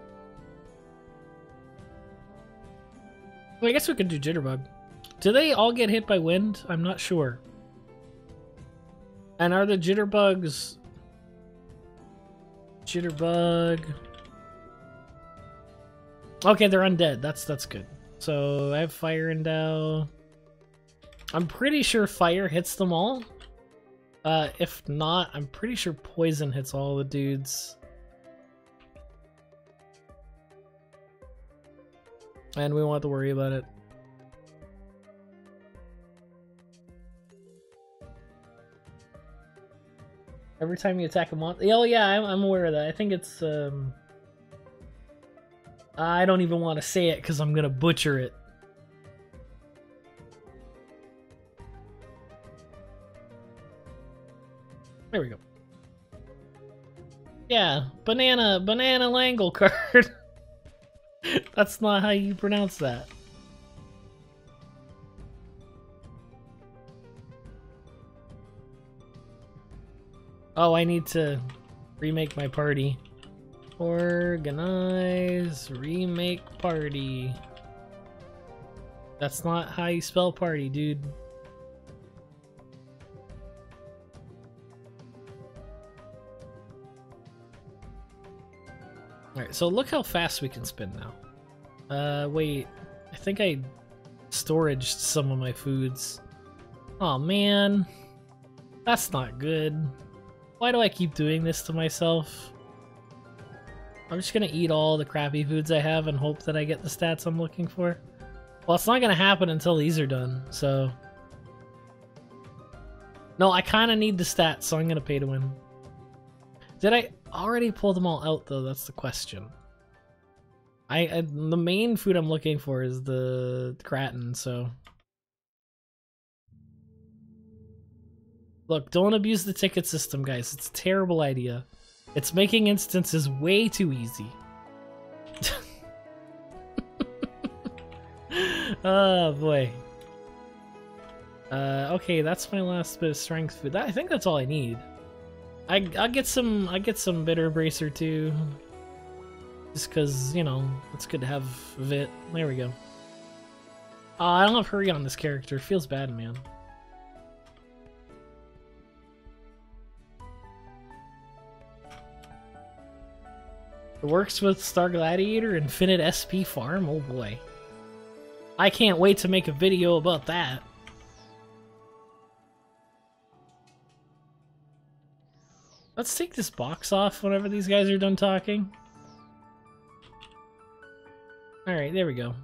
I guess we could do Jitterbug. Do they all get hit by wind? I'm not sure. And are the Jitterbugs... Jitterbug... Okay, they're undead. That's good. So, I have Fire Endow. I'm pretty sure Fire hits them all. If not, I'm pretty sure Poison hits all the dudes. And we won't have to worry about it. Every time you attack a monster... Oh yeah, I'm aware of that. I think it's... I don't even want to say it because I'm going to butcher it. There we go. Yeah, banana Langle card. That's not how you pronounce that. Oh, I need to remake my party. Organize, remake party. That's not how you spell party, dude. Alright, so look how fast we can spin now. Wait. I think I storaged some of my foods. Oh man. That's not good. Why do I keep doing this to myself? I'm just gonna eat all the crappy foods I have and hope that I get the stats I'm looking for. Well, it's not gonna happen until these are done, so... No, I kinda need the stats, so I'm gonna pay to win. Did I already pull them all out, though? That's the question. The main food I'm looking for is the Kraken, so... Look, don't abuse the ticket system, guys. It's a terrible idea. It's making instances way too easy. Oh, boy. Okay, that's my last bit of strength food. I think that's all I need. I'll get some bitter bracer too. Just cause, you know, it's good to have Vit. There we go. I don't have hurry on this character. Feels bad, man. It works with Star Gladiator, Infinite SP Farm? Oh boy. I can't wait to make a video about that. Let's take this box off whenever these guys are done talking. Alright, there we go.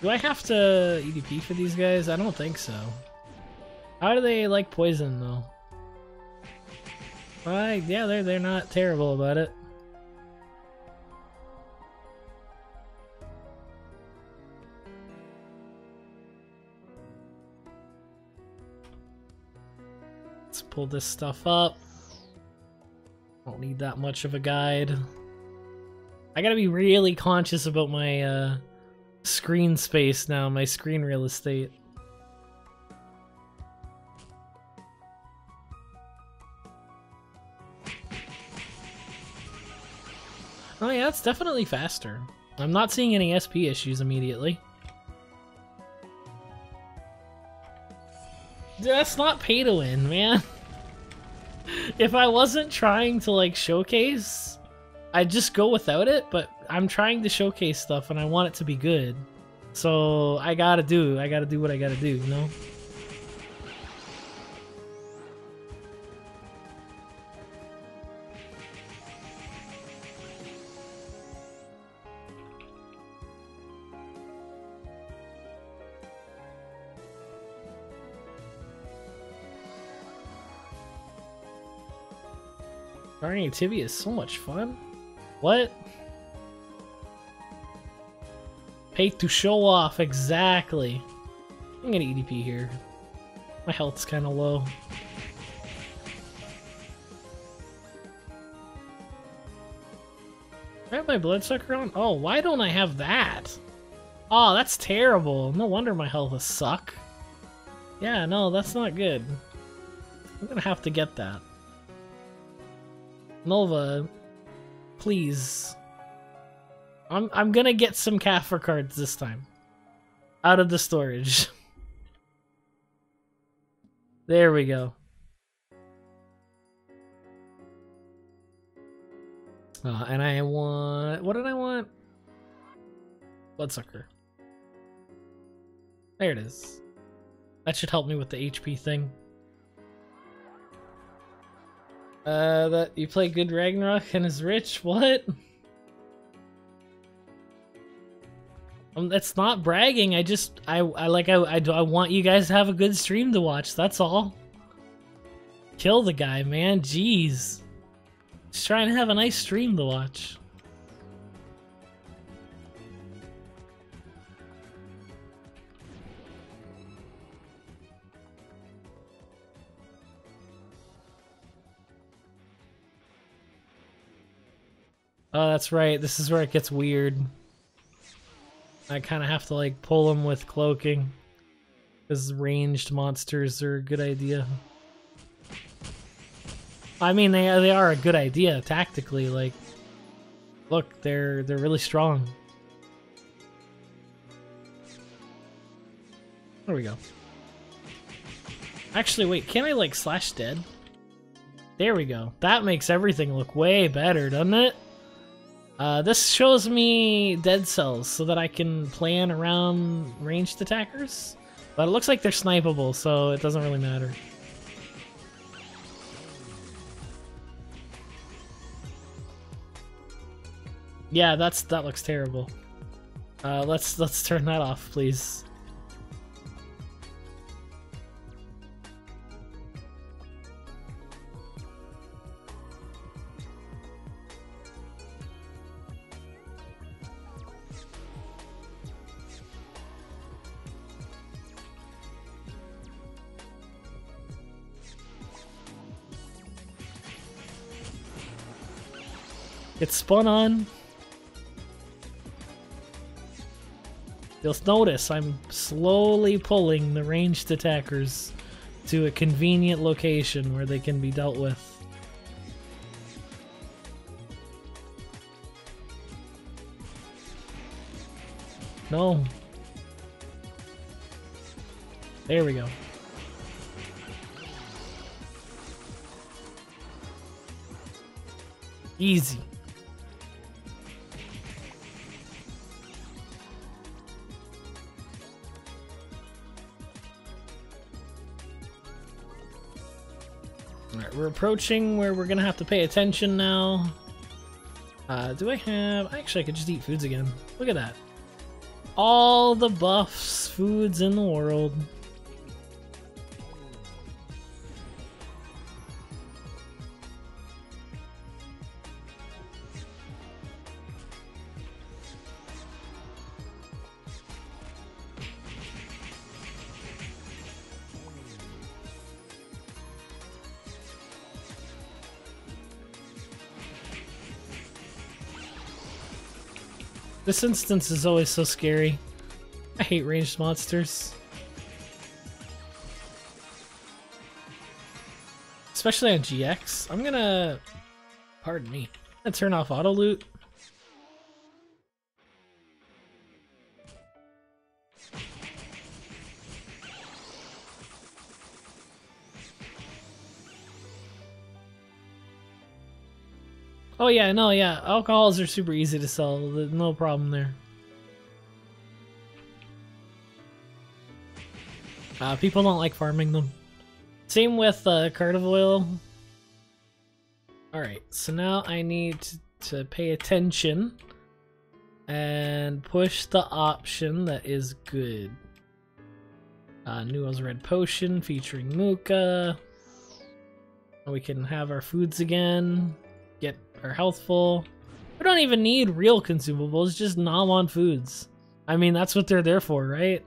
Do I have to EDP for these guys? I don't think so. How do they like poison, though? Yeah, they're not terrible about it. Let's pull this stuff up. Don't need that much of a guide. I gotta be really conscious about my screen space now, my screen real estate. Oh yeah, it's definitely faster. I'm not seeing any SP issues immediately. That's not pay to win, man. If I wasn't trying to like showcase, I'd just go without it, but I'm trying to showcase stuff and I want it to be good. So I gotta do what I gotta do, you know? Starting activity is so much fun. What? Pay to show off, exactly. I'm gonna EDP here. My health's kind of low. I have my bloodsucker on? Oh, why don't I have that? Oh, that's terrible. No wonder my health is suck. Yeah, no, that's not good. I'm gonna have to get that. Nova, please. I'm gonna get some Kaffir cards this time. Out of the storage. There we go. And I want... What did I want? Bloodsucker. There it is. That should help me with the HP thing. That you play good Ragnarok and is rich? What? That's not bragging. I want you guys to have a good stream to watch. That's all. Kill the guy, man. Jeez. Just trying to have a nice stream to watch. Oh, that's right. This is where it gets weird. I kind of have to like pull them with cloaking, because ranged monsters are a good idea. I mean, they are a good idea tactically. Like, look, they're really strong. There we go. Actually, wait, can I like slash dead? There we go. That makes everything look way better, doesn't it? This shows me dead cells so that I can plan around ranged attackers. But it looks like they're snipeable, so it doesn't really matter. Yeah, that looks terrible. Let's turn that off, please. It's spun on. You'll notice I'm slowly pulling the ranged attackers to a convenient location where they can be dealt with. No. There we go. Easy. Alright, we're approaching where we're gonna have to pay attention now. Do I have... Actually, I could just eat foods again. Look at that. All the buffs, foods in the world. This instance is always so scary. I hate ranged monsters. Especially on GX. I'm gonna... Pardon me. I'm gonna turn off auto loot. Oh yeah, no, yeah. Alcohols are super easy to sell. No problem there. People don't like farming them. Same with cardiff oil. Alright, so now I need to pay attention and push the option that is good. Nuo's Red Potion featuring Muka. We can have our foods again. Get our health full. We don't even need real consumables, just nom on foods. I mean, that's what they're there for, right?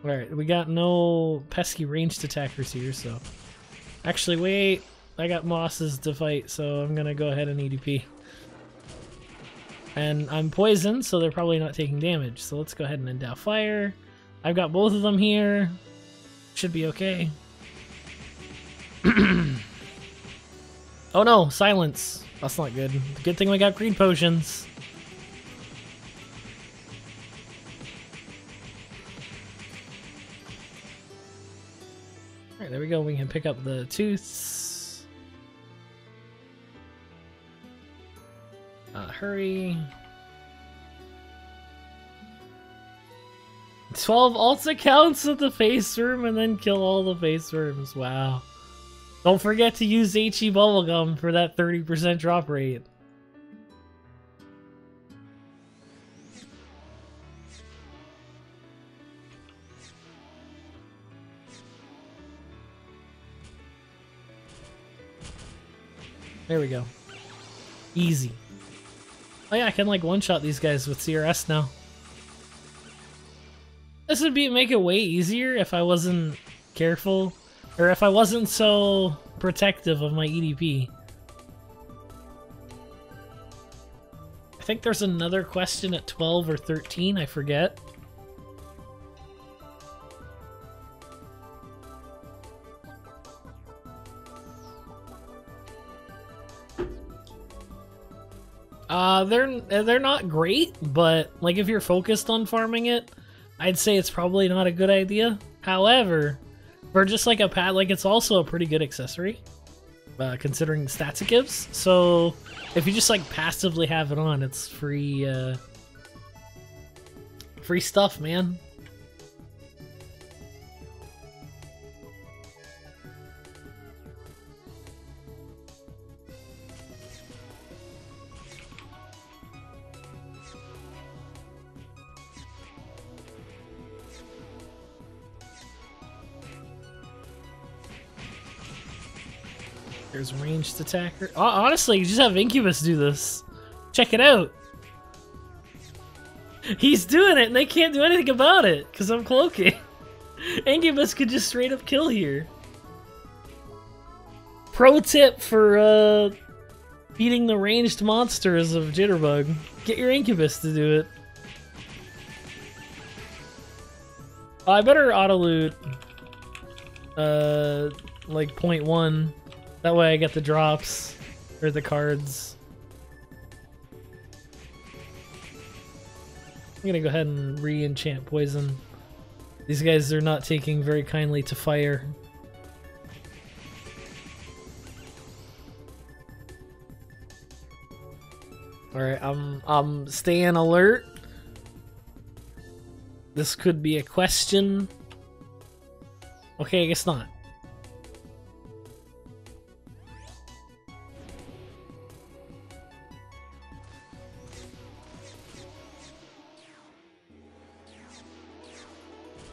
Alright, we got no pesky ranged attackers here, so... Actually, wait. I got mosses to fight, so I'm gonna go ahead and EDP. And I'm poisoned, so they're probably not taking damage. So let's go ahead and endow fire. I've got both of them here. Should be okay. Oh no, silence. That's not good. Good thing we got green potions. Alright, there we go. We can pick up the tooths. Hurry. 12 alt accounts at the face worm and then kill all the face worms. Wow. Don't forget to use HE bubblegum for that 30% drop rate. There we go. Easy. Oh yeah, I can like one-shot these guys with CRS now. This would make it way easier if I wasn't careful, or if I wasn't so protective of my EDP. I think there's another question at 12 or 13, I forget. They're not great, but like if you're focused on farming it, I'd say it's probably not a good idea. However, for just like a pad, like it's also a pretty good accessory, considering the stats it gives. So if you just like passively have it on, it's free, free stuff, man. There's ranged attacker. Honestly, you just have Incubus do this. Check it out. He's doing it and they can't do anything about it because I'm cloaking. Incubus could just straight up kill here. Pro tip for beating the ranged monsters of Jitterbug. Get your Incubus to do it. Oh, I better auto loot like 0.1. That way I get the drops, or the cards. I'm gonna go ahead and re-enchant poison. These guys are not taking very kindly to fire. Alright, I'm staying alert. This could be a question. Okay, I guess not.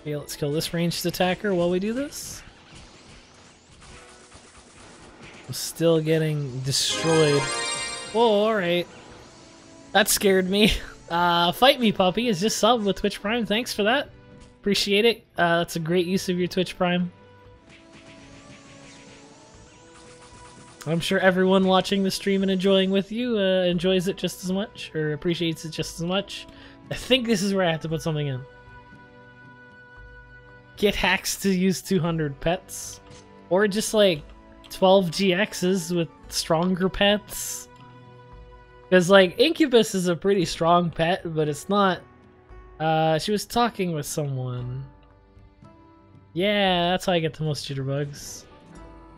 Okay, let's kill this ranged attacker while we do this. I'm still getting destroyed. Whoa, alright. That scared me. Fight Me Puppy is just subbed with Twitch Prime. Thanks for that. Appreciate it. That's a great use of your Twitch Prime. I'm sure everyone watching the stream and enjoying with you enjoys it just as much, or appreciates it just as much. I think this is where I have to put something in. Get hacks to use 200 pets. Or just like 12 GXs with stronger pets. Because like Incubus is a pretty strong pet, but it's not... she was talking with someone. Yeah, that's how I get the most jitterbugs.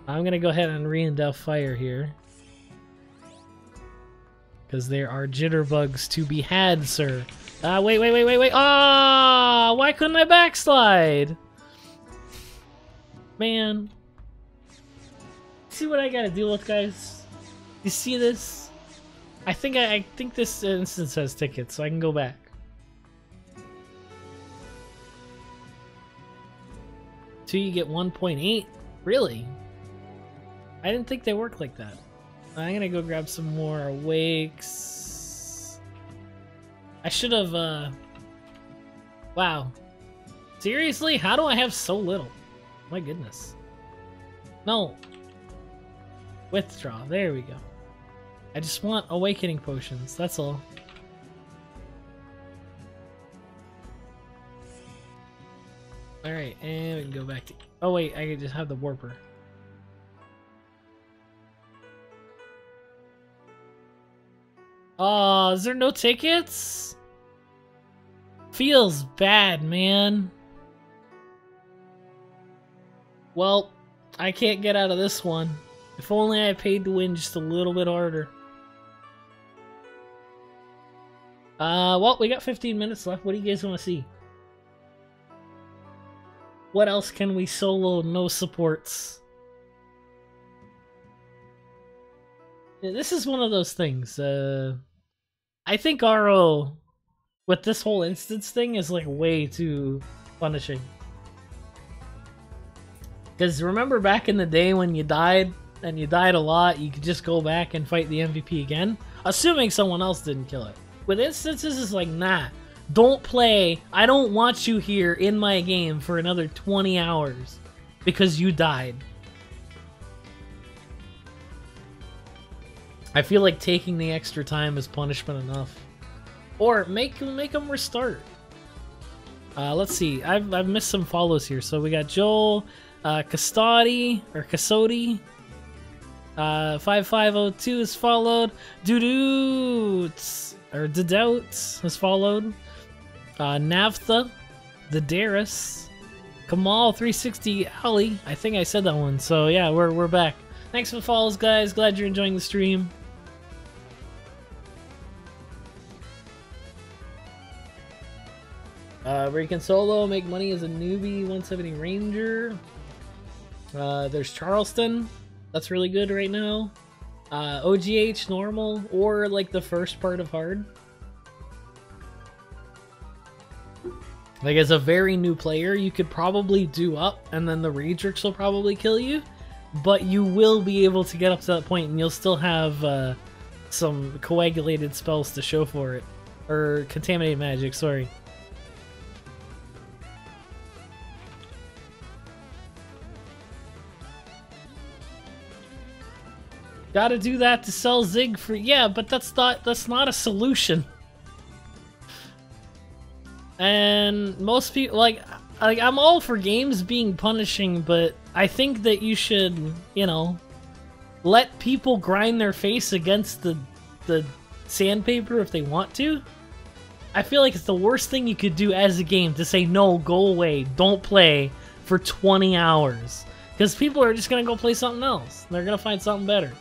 I'm gonna go ahead and re-endow fire here. Because there are jitterbugs to be had, sir. Wait. Ah, why couldn't I backslide? Man. See what I gotta deal with, guys? You see this? I think this instance has tickets, so I can go back. So you get 1.8? Really? I didn't think they work like that. I'm gonna go grab some more awakes. I should have, wow. Seriously? How do I have so little? My goodness. No. Withdraw. There we go. I just want awakening potions. That's all. Alright, and we can go back to... Oh wait, I can just have the warper. Oh, is there no tickets? Feels bad, man. Well, I can't get out of this one. If only I paid to win just a little bit harder. Well, we got 15 minutes left. What do you guys want to see? What else can we solo? No supports. Yeah, this is one of those things. I think RO with this whole instance thing is like way too punishing. Because remember back in the day when you died, and you died a lot, you could just go back and fight the MVP again? Assuming someone else didn't kill it. With instances, it's like, nah, don't play. I don't want you here in my game for another 20 hours because you died. I feel like taking the extra time is punishment enough. Or make them restart. Let's see. I've missed some follows here. So we got Joel, Castodi, or Casodi. 5502 is followed. Dudoots or Dedouts has followed. Navtha, the Darius, Kamal 360 Ali. I think I said that one. So yeah, we're back. Thanks for the follows, guys. Glad you're enjoying the stream. Where you can solo, make money as a newbie, 170 Ranger. There's Charleston. That's really good right now. OGH normal, or like the first part of hard. Like as a very new player, you could probably do up, and then the Raedrix will probably kill you. But you will be able to get up to that point, and you'll still have some coagulated spells to show for it. Or contaminated magic, sorry. Gotta do that to sell Zig for— yeah, but that's not a solution. And most people like I'm all for games being punishing, but I think that you should, you know, let people grind their face against the sandpaper if they want to. I feel like it's the worst thing you could do as a game to say, no, go away, don't play for 20 hours. Because people are just gonna go play something else. They're gonna find something better.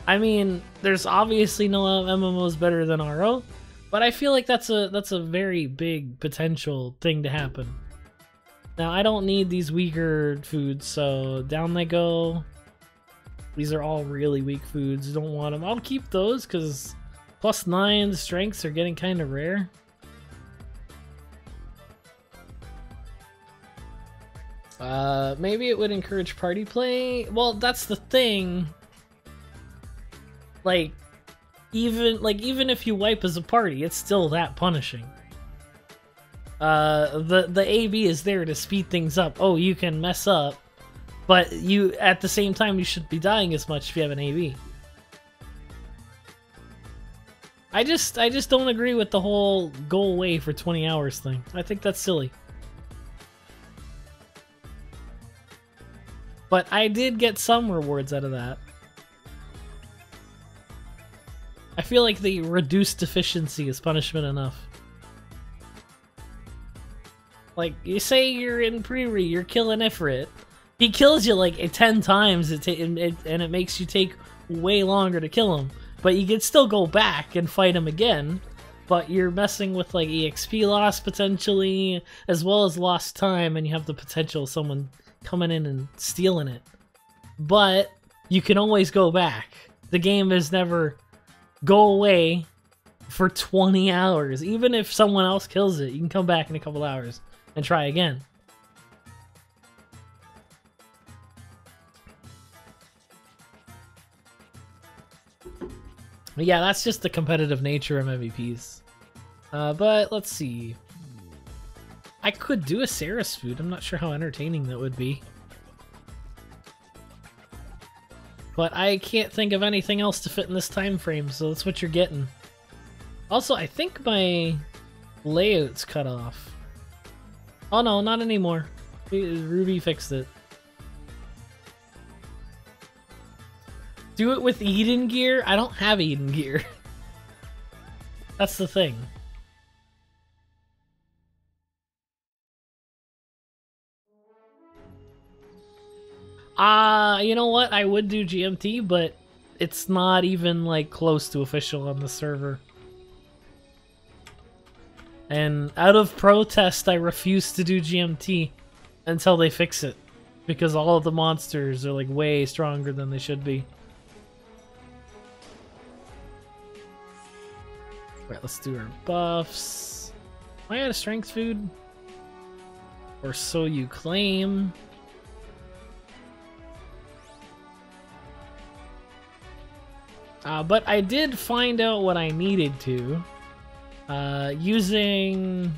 I mean, there's obviously no MMOs better than RO, but I feel like that's a very big potential thing to happen. Now, I don't need these weaker foods, so down they go. These are all really weak foods. Don't want them. I'll keep those because +9 strengths are getting kind of rare. Maybe it would encourage party play. Well, that's the thing. Like, even if you wipe as a party, it's still that punishing. The AB is there to speed things up. Oh, you can mess up, but you at the same time you should be dying as much if you have an AB. I just don't agree with the whole go away for 20 hours thing. I think that's silly. But I did get some rewards out of that. I feel like the reduced efficiency is punishment enough. Like, you say you're in pre-re, you're killing Ifrit. He kills you like 10 times, and it makes you take way longer to kill him. But you can still go back and fight him again. But you're messing with like EXP loss potentially, as well as lost time, and you have the potential of someone coming in and stealing it. But you can always go back. The game is never go away for 20 hours. Even if someone else kills it, you can come back in a couple hours and try again. But yeah, that's just the competitive nature of MVPs. But let's see. I could do a Saris food. I'm not sure how entertaining that would be. But I can't think of anything else to fit in this time frame, so that's what you're getting. Also, I think my layout's cut off. Oh no, not anymore. Ruby fixed it. Do it with Eden gear? I don't have Eden gear. That's the thing. You know what? I would do GMT, but it's not even like close to official on the server. And out of protest, I refuse to do GMT until they fix it, because all of the monsters are like way stronger than they should be. Right, let's do our buffs. Am I out of strength food? Or so you claim. But I did find out what I needed to. Using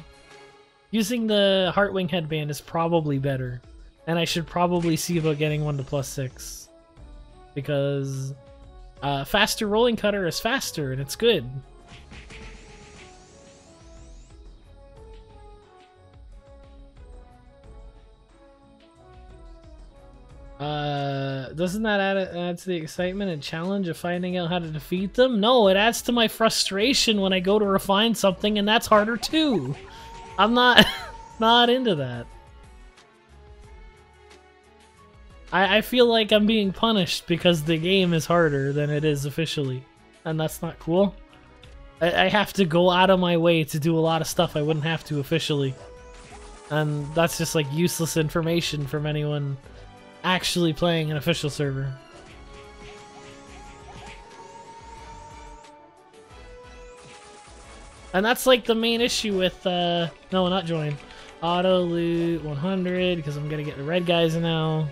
the Wing Headband is probably better. And I should probably see about getting one to +6. Because faster rolling cutter is faster and it's good. Doesn't that add to the excitement and challenge of finding out how to defeat them? No, it adds to my frustration when I go to refine something, and that's harder too. I'm not not into that. I feel like I'm being punished because the game is harder than it is officially, and that's not cool. I have to go out of my way to do a lot of stuff I wouldn't have to officially, and that's just like useless information from anyone actually playing an official server. And that's like the main issue with no, not join. Auto loot 100 because I'm gonna get the red guys now.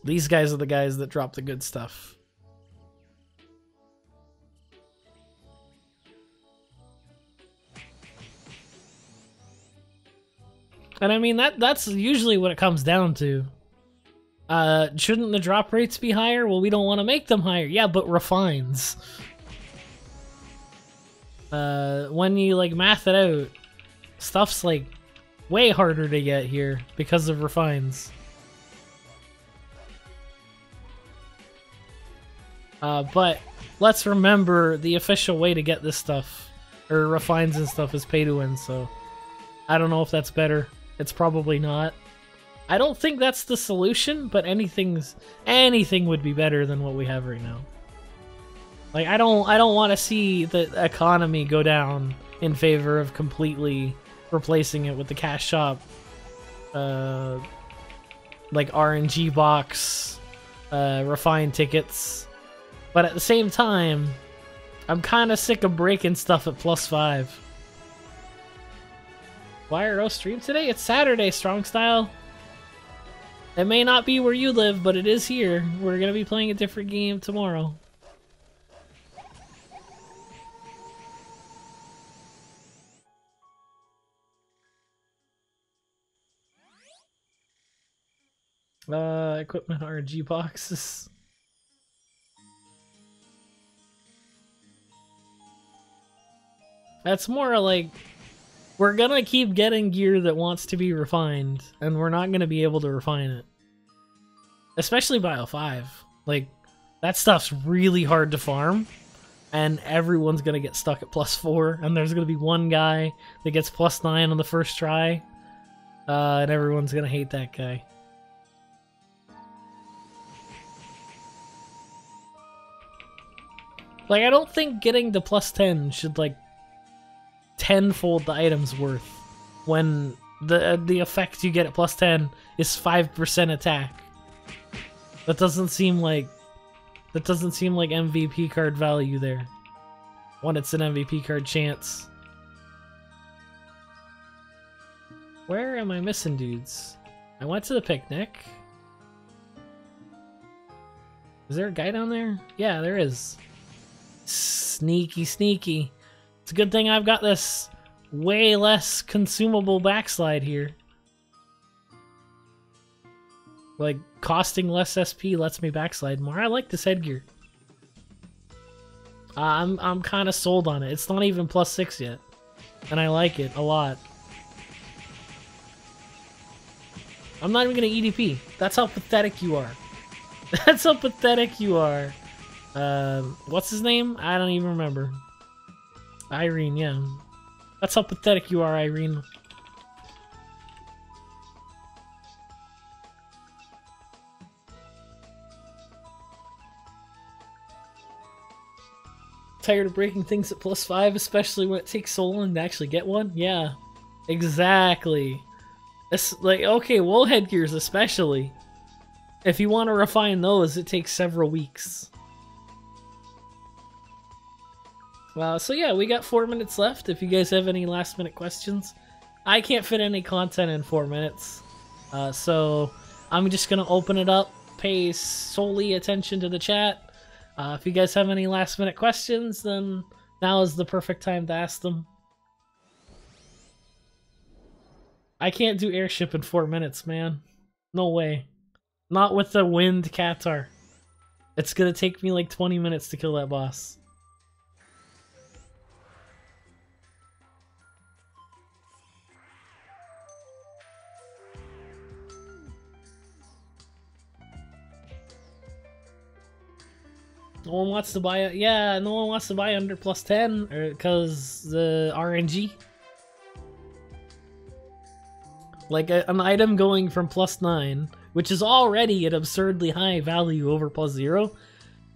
These guys are the guys that drop the good stuff. And I mean, that's usually what it comes down to. Shouldn't the drop rates be higher? Well, we don't want to make them higher. Yeah, but refines. When you like math it out, stuff's like way harder to get here because of refines. But let's remember the official way to get this stuff, or refines and stuff, is pay to win, so I don't know if that's better. It's probably not. I don't think that's the solution, but anything would be better than what we have right now. Like I don't want to see the economy go down in favor of completely replacing it with the cash shop, like RNG box, refined tickets. But at the same time, I'm kind of sick of breaking stuff at +5. NovaRO stream today? It's Saturday, Strong Style. It may not be where you live, but it is here. We're gonna be playing a different game tomorrow. Equipment RNG boxes. That's more like, we're gonna keep getting gear that wants to be refined, and we're not gonna be able to refine it. Especially Bio 5. Like, that stuff's really hard to farm, and everyone's gonna get stuck at +4, and there's gonna be one guy that gets +9 on the first try, and everyone's gonna hate that guy. Like, I don't think getting the +10 should, like, tenfold the item's worth when the effect you get at +10 is 5% attack. That doesn't seem like MVP card value there when it's an MVP card chance. Where am I missing dudes? I went to the picnic. Is there a guy down there? Yeah, there is. Sneaky, sneaky. It's a good thing I've got this way less consumable backslide here. Like, costing less SP lets me backslide more. I like this headgear. I'm kind of sold on it. It's not even +6 yet, and I like it a lot. I'm not even gonna EDP. That's how pathetic you are. That's how pathetic you are. What's his name? I don't even remember. Irene, yeah. That's how pathetic you are, Irene. Tired of breaking things at +5, especially when it takes so long to actually get one? Yeah, exactly. It's like, okay, wool headgears especially. If you want to refine those, it takes several weeks. So yeah, we got 4 minutes left. If you guys have any last minute questions, I can't fit any content in 4 minutes. So I'm just gonna open it up, pay solely attention to the chat. If you guys have any last minute questions, then now is the perfect time to ask them. I can't do airship in 4 minutes, man. No way. Not with the wind Qatar. It's gonna take me like 20 minutes to kill that boss. No one wants to buy it. Yeah, no one wants to buy under +10 because the RNG. Like an item going from +9, which is already an absurdly high value over +0,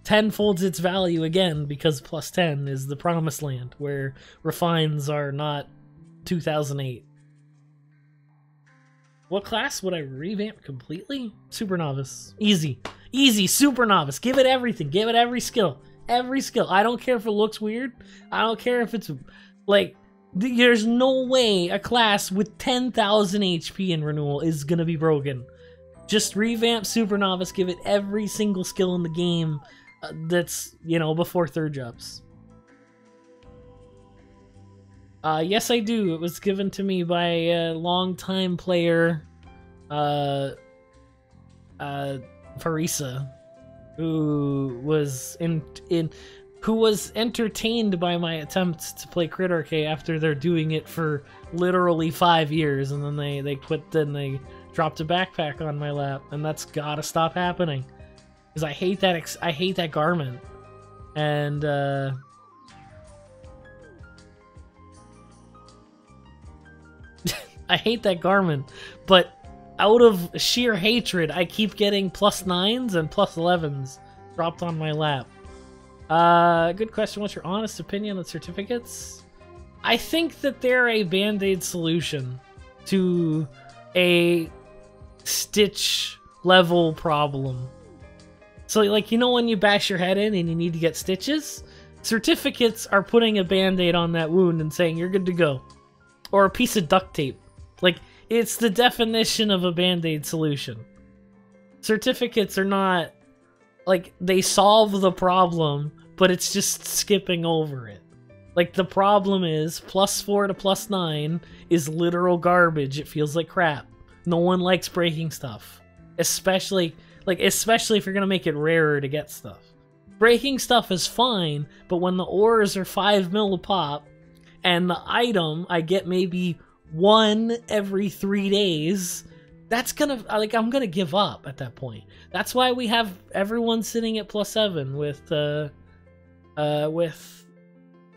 tenfolds its value again because +10 is the promised land where refines are not 2008. What class would I revamp completely? Super Novice. Easy. Easy, Super Novice. Give it everything. Give it every skill. Every skill. I don't care if it looks weird. I don't care if it's... Like, there's no way a class with 10,000 HP in renewal is gonna be broken. Just revamp Super Novice. Give it every single skill in the game that's, you know, before 3rd jobs. Yes, I do. It was given to me by a longtime player, Farisa, who was who was entertained by my attempts to play Crit Arcade after they're doing it for literally 5 years, and then they quit. Then they dropped a backpack on my lap, and that's gotta stop happening because I hate that garment, and I hate that garment, but out of sheer hatred, I keep getting +9s and +11s dropped on my lap. Good question. What's your honest opinion on certificates? I think that they're a band-aid solution to a stitch level problem. So, like, you know when you bash your head in and you need to get stitches? Certificates are putting a band-aid on that wound and saying you're good to go. Or a piece of duct tape. Like, it's the definition of a band-aid solution. Certificates are not, like, they solve the problem, but it's just skipping over it. Like, the problem is, +4 to +9 is literal garbage. It feels like crap. No one likes breaking stuff. Especially if you're gonna make it rarer to get stuff. Breaking stuff is fine, but when the ores are 5 mil a pop, and the item I get maybe 1 every 3 days, that's gonna, like, I'm gonna give up at that point. That's why we have everyone sitting at +7 with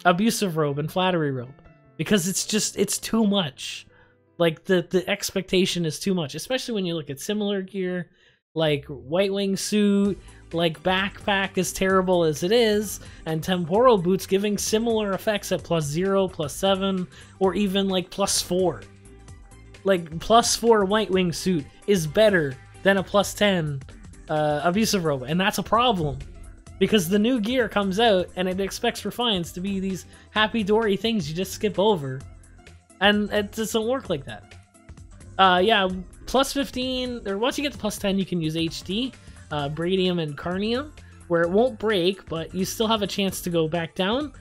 Abusive Robe and Flattery Robe. Because it's too much. Like, the expectation is too much, especially when you look at similar gear, like White Wing Suit, like Backpack, as terrible as it is, and Temporal Boots giving similar effects at +0, +7, or even like +4. Like, +4 White Wing Suit is better than a +10 Abusive Robe, and that's a problem. Because the new gear comes out, and it expects refines to be these happy-dory things you just skip over. And it doesn't work like that. Yeah, +15, or once you get to +10, you can use HD, Bradium and Carnium, where it won't break, but you still have a chance to go back down.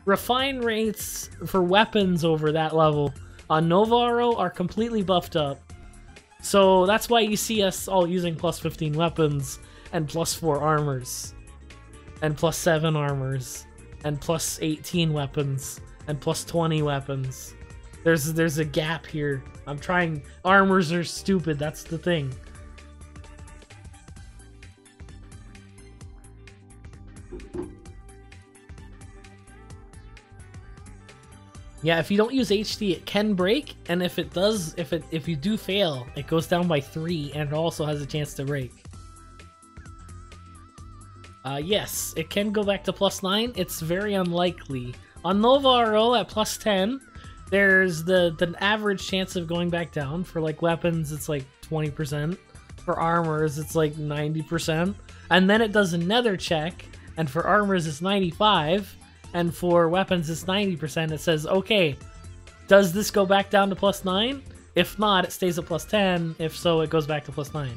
Refine rates for weapons over that level on NovaRO are completely buffed up. So that's why you see us all using +15 weapons, and +4 armors, and +7 armors, and +18 weapons, and +20 weapons. There's a gap here. I'm trying. Armors are stupid, that's the thing. Yeah, if you don't use HD, it can break, and if it does, if you do fail, it goes down by 3, and it also has a chance to break. Yes, it can go back to +9. It's very unlikely. On NovaRO at +10, there's the average chance of going back down. For like weapons, it's like 20%. For armors, it's like 90%. And then it does another check, and for armors, it's 95%. And for weapons, it's 90%. It says, okay, does this go back down to +9? If not, it stays at +10. If so, it goes back to +9.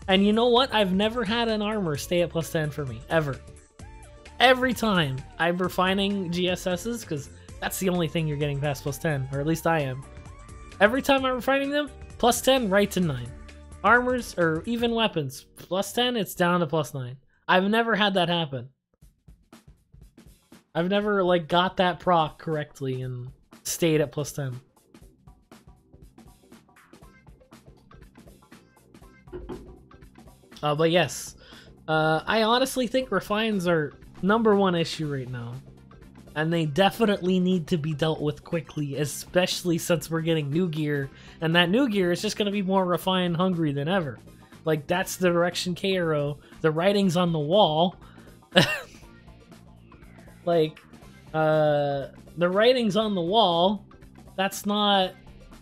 And you know what? I've never had an armor stay at +10 for me, ever. Every time I'm refining GSSs, because that's the only thing you're getting past +10, or at least I am. Every time I'm refining them, +10 right to 9. Armors, or even weapons, +10, it's down to +9. I've never had that happen. I've never, like, got that proc correctly and stayed at +10. But yes, I honestly think refines are #1 issue right now. And they definitely need to be dealt with quickly, especially since we're getting new gear. And that new gear is just going to be more refine hungry than ever. Like, that's the direction KRO. The writing's on the wall. Like, the writing's on the wall. That's not...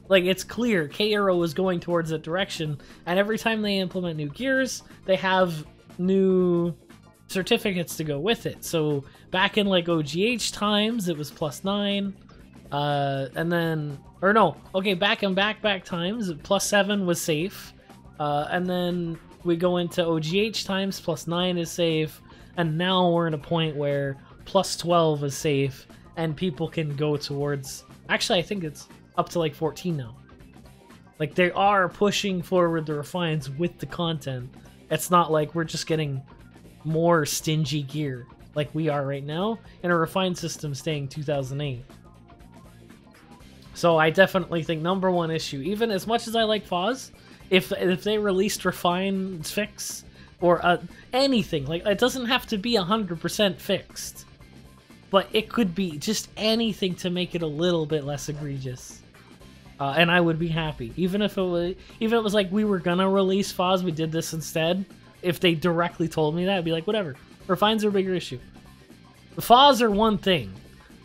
Like, it's clear. KRO is going towards that direction. And every time they implement new gears, they have new certificates to go with it. So back in like OGH times it was +9, and then, or no, okay, back in back times +7 was safe, and then we go into OGH times +9 is safe, and now we're in a point where +12 is safe and people can go towards, actually I think it's up to like 14 now. Like, they are pushing forward the refines with the content. It's not like we're just getting more stingy gear like we are right now in a refined system staying 2008. So I definitely think #1 issue, even as much as I like Foz, if they released refined fix or anything, like, it doesn't have to be 100% fixed, but it could be just anything to make it a little bit less egregious, and I would be happy. Even if it was like we were gonna release Foz, we did this instead. If they directly told me that, I'd be like, whatever. Refines are a bigger issue. The Foz are one thing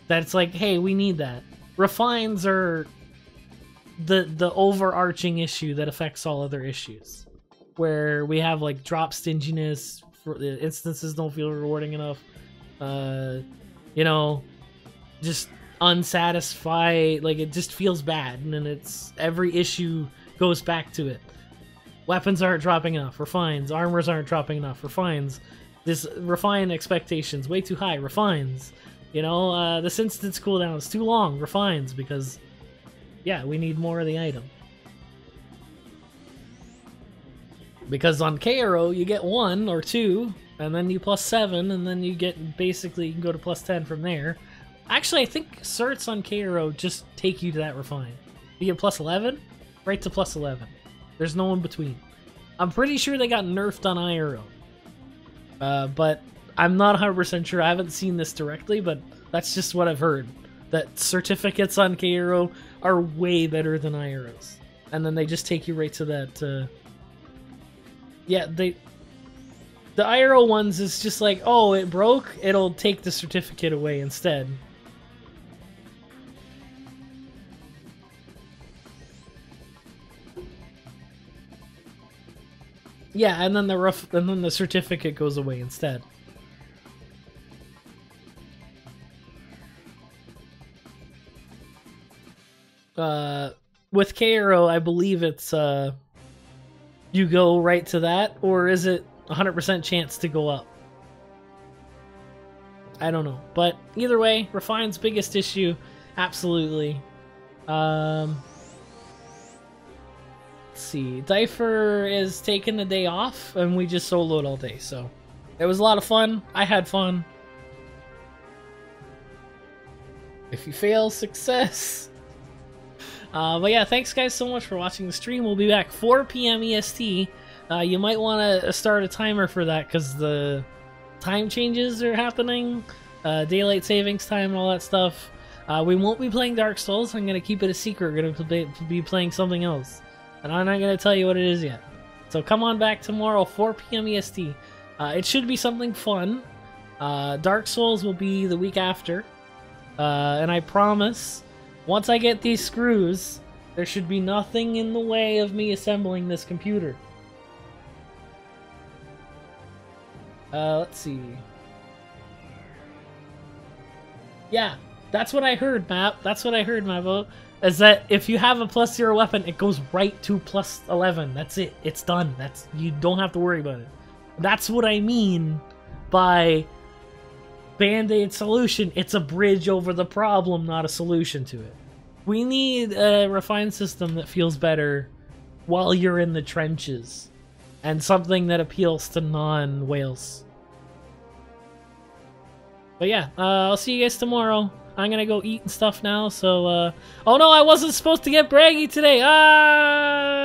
that's like, hey, we need that. Refines are the overarching issue that affects all other issues, where we have like drop stinginess, for the instances don't feel rewarding enough, you know, just unsatisfied, like it just feels bad, and then it's every issue goes back to it. Weapons aren't dropping enough, refines. Armors aren't dropping enough, refines. This refine expectations way too high, refines. You know, this instance cooldown is too long, refines, because yeah, we need more of the item. Because on KRO you get 1 or 2, and then you +7, and then you get, basically you can go to +10 from there. Actually, I think certs on KRO just take you to that refine. You get +11, right to +11. There's no in between. I'm pretty sure they got nerfed on IRO. But I'm not 100% sure. I haven't seen this directly, but that's just what I've heard. That certificates on KRO are way better than IROs. And then they just take you right to that... Yeah, the IRO ones is just like, oh, it broke, it'll take the certificate away instead. Yeah, and then the certificate goes away instead. With KRO, I believe it's you go right to that, or is it 100% chance to go up? I don't know, but either way, Refine's biggest issue, absolutely. Let's see, Difer is taking the day off, and we just soloed all day, so it was a lot of fun. I had fun. If you fail, success. But yeah, thanks guys so much for watching the stream. We'll be back 4 p.m. EST. You might want to start a timer for that, because the time changes are happening. Daylight savings time and all that stuff. We won't be playing Dark Souls. I'm going to keep it a secret. We're going to be playing something else. And I'm not going to tell you what it is yet. So come on back tomorrow, 4 p.m. EST. It should be something fun. Dark Souls will be the week after. And I promise, once I get these screws, there should be nothing in the way of me assembling this computer. Let's see. Yeah, that's what I heard, Map. That's what I heard, Mavo. Is that if you have a +0 weapon, it goes right to +11. That's it. It's done. You don't have to worry about it. That's what I mean by Band-Aid solution. It's a bridge over the problem, not a solution to it. We need a refined system that feels better while you're in the trenches, and something that appeals to non-whales. But yeah, I'll see you guys tomorrow. I'm gonna go eat and stuff now, so, oh no, I wasn't supposed to get braggy today! Ah!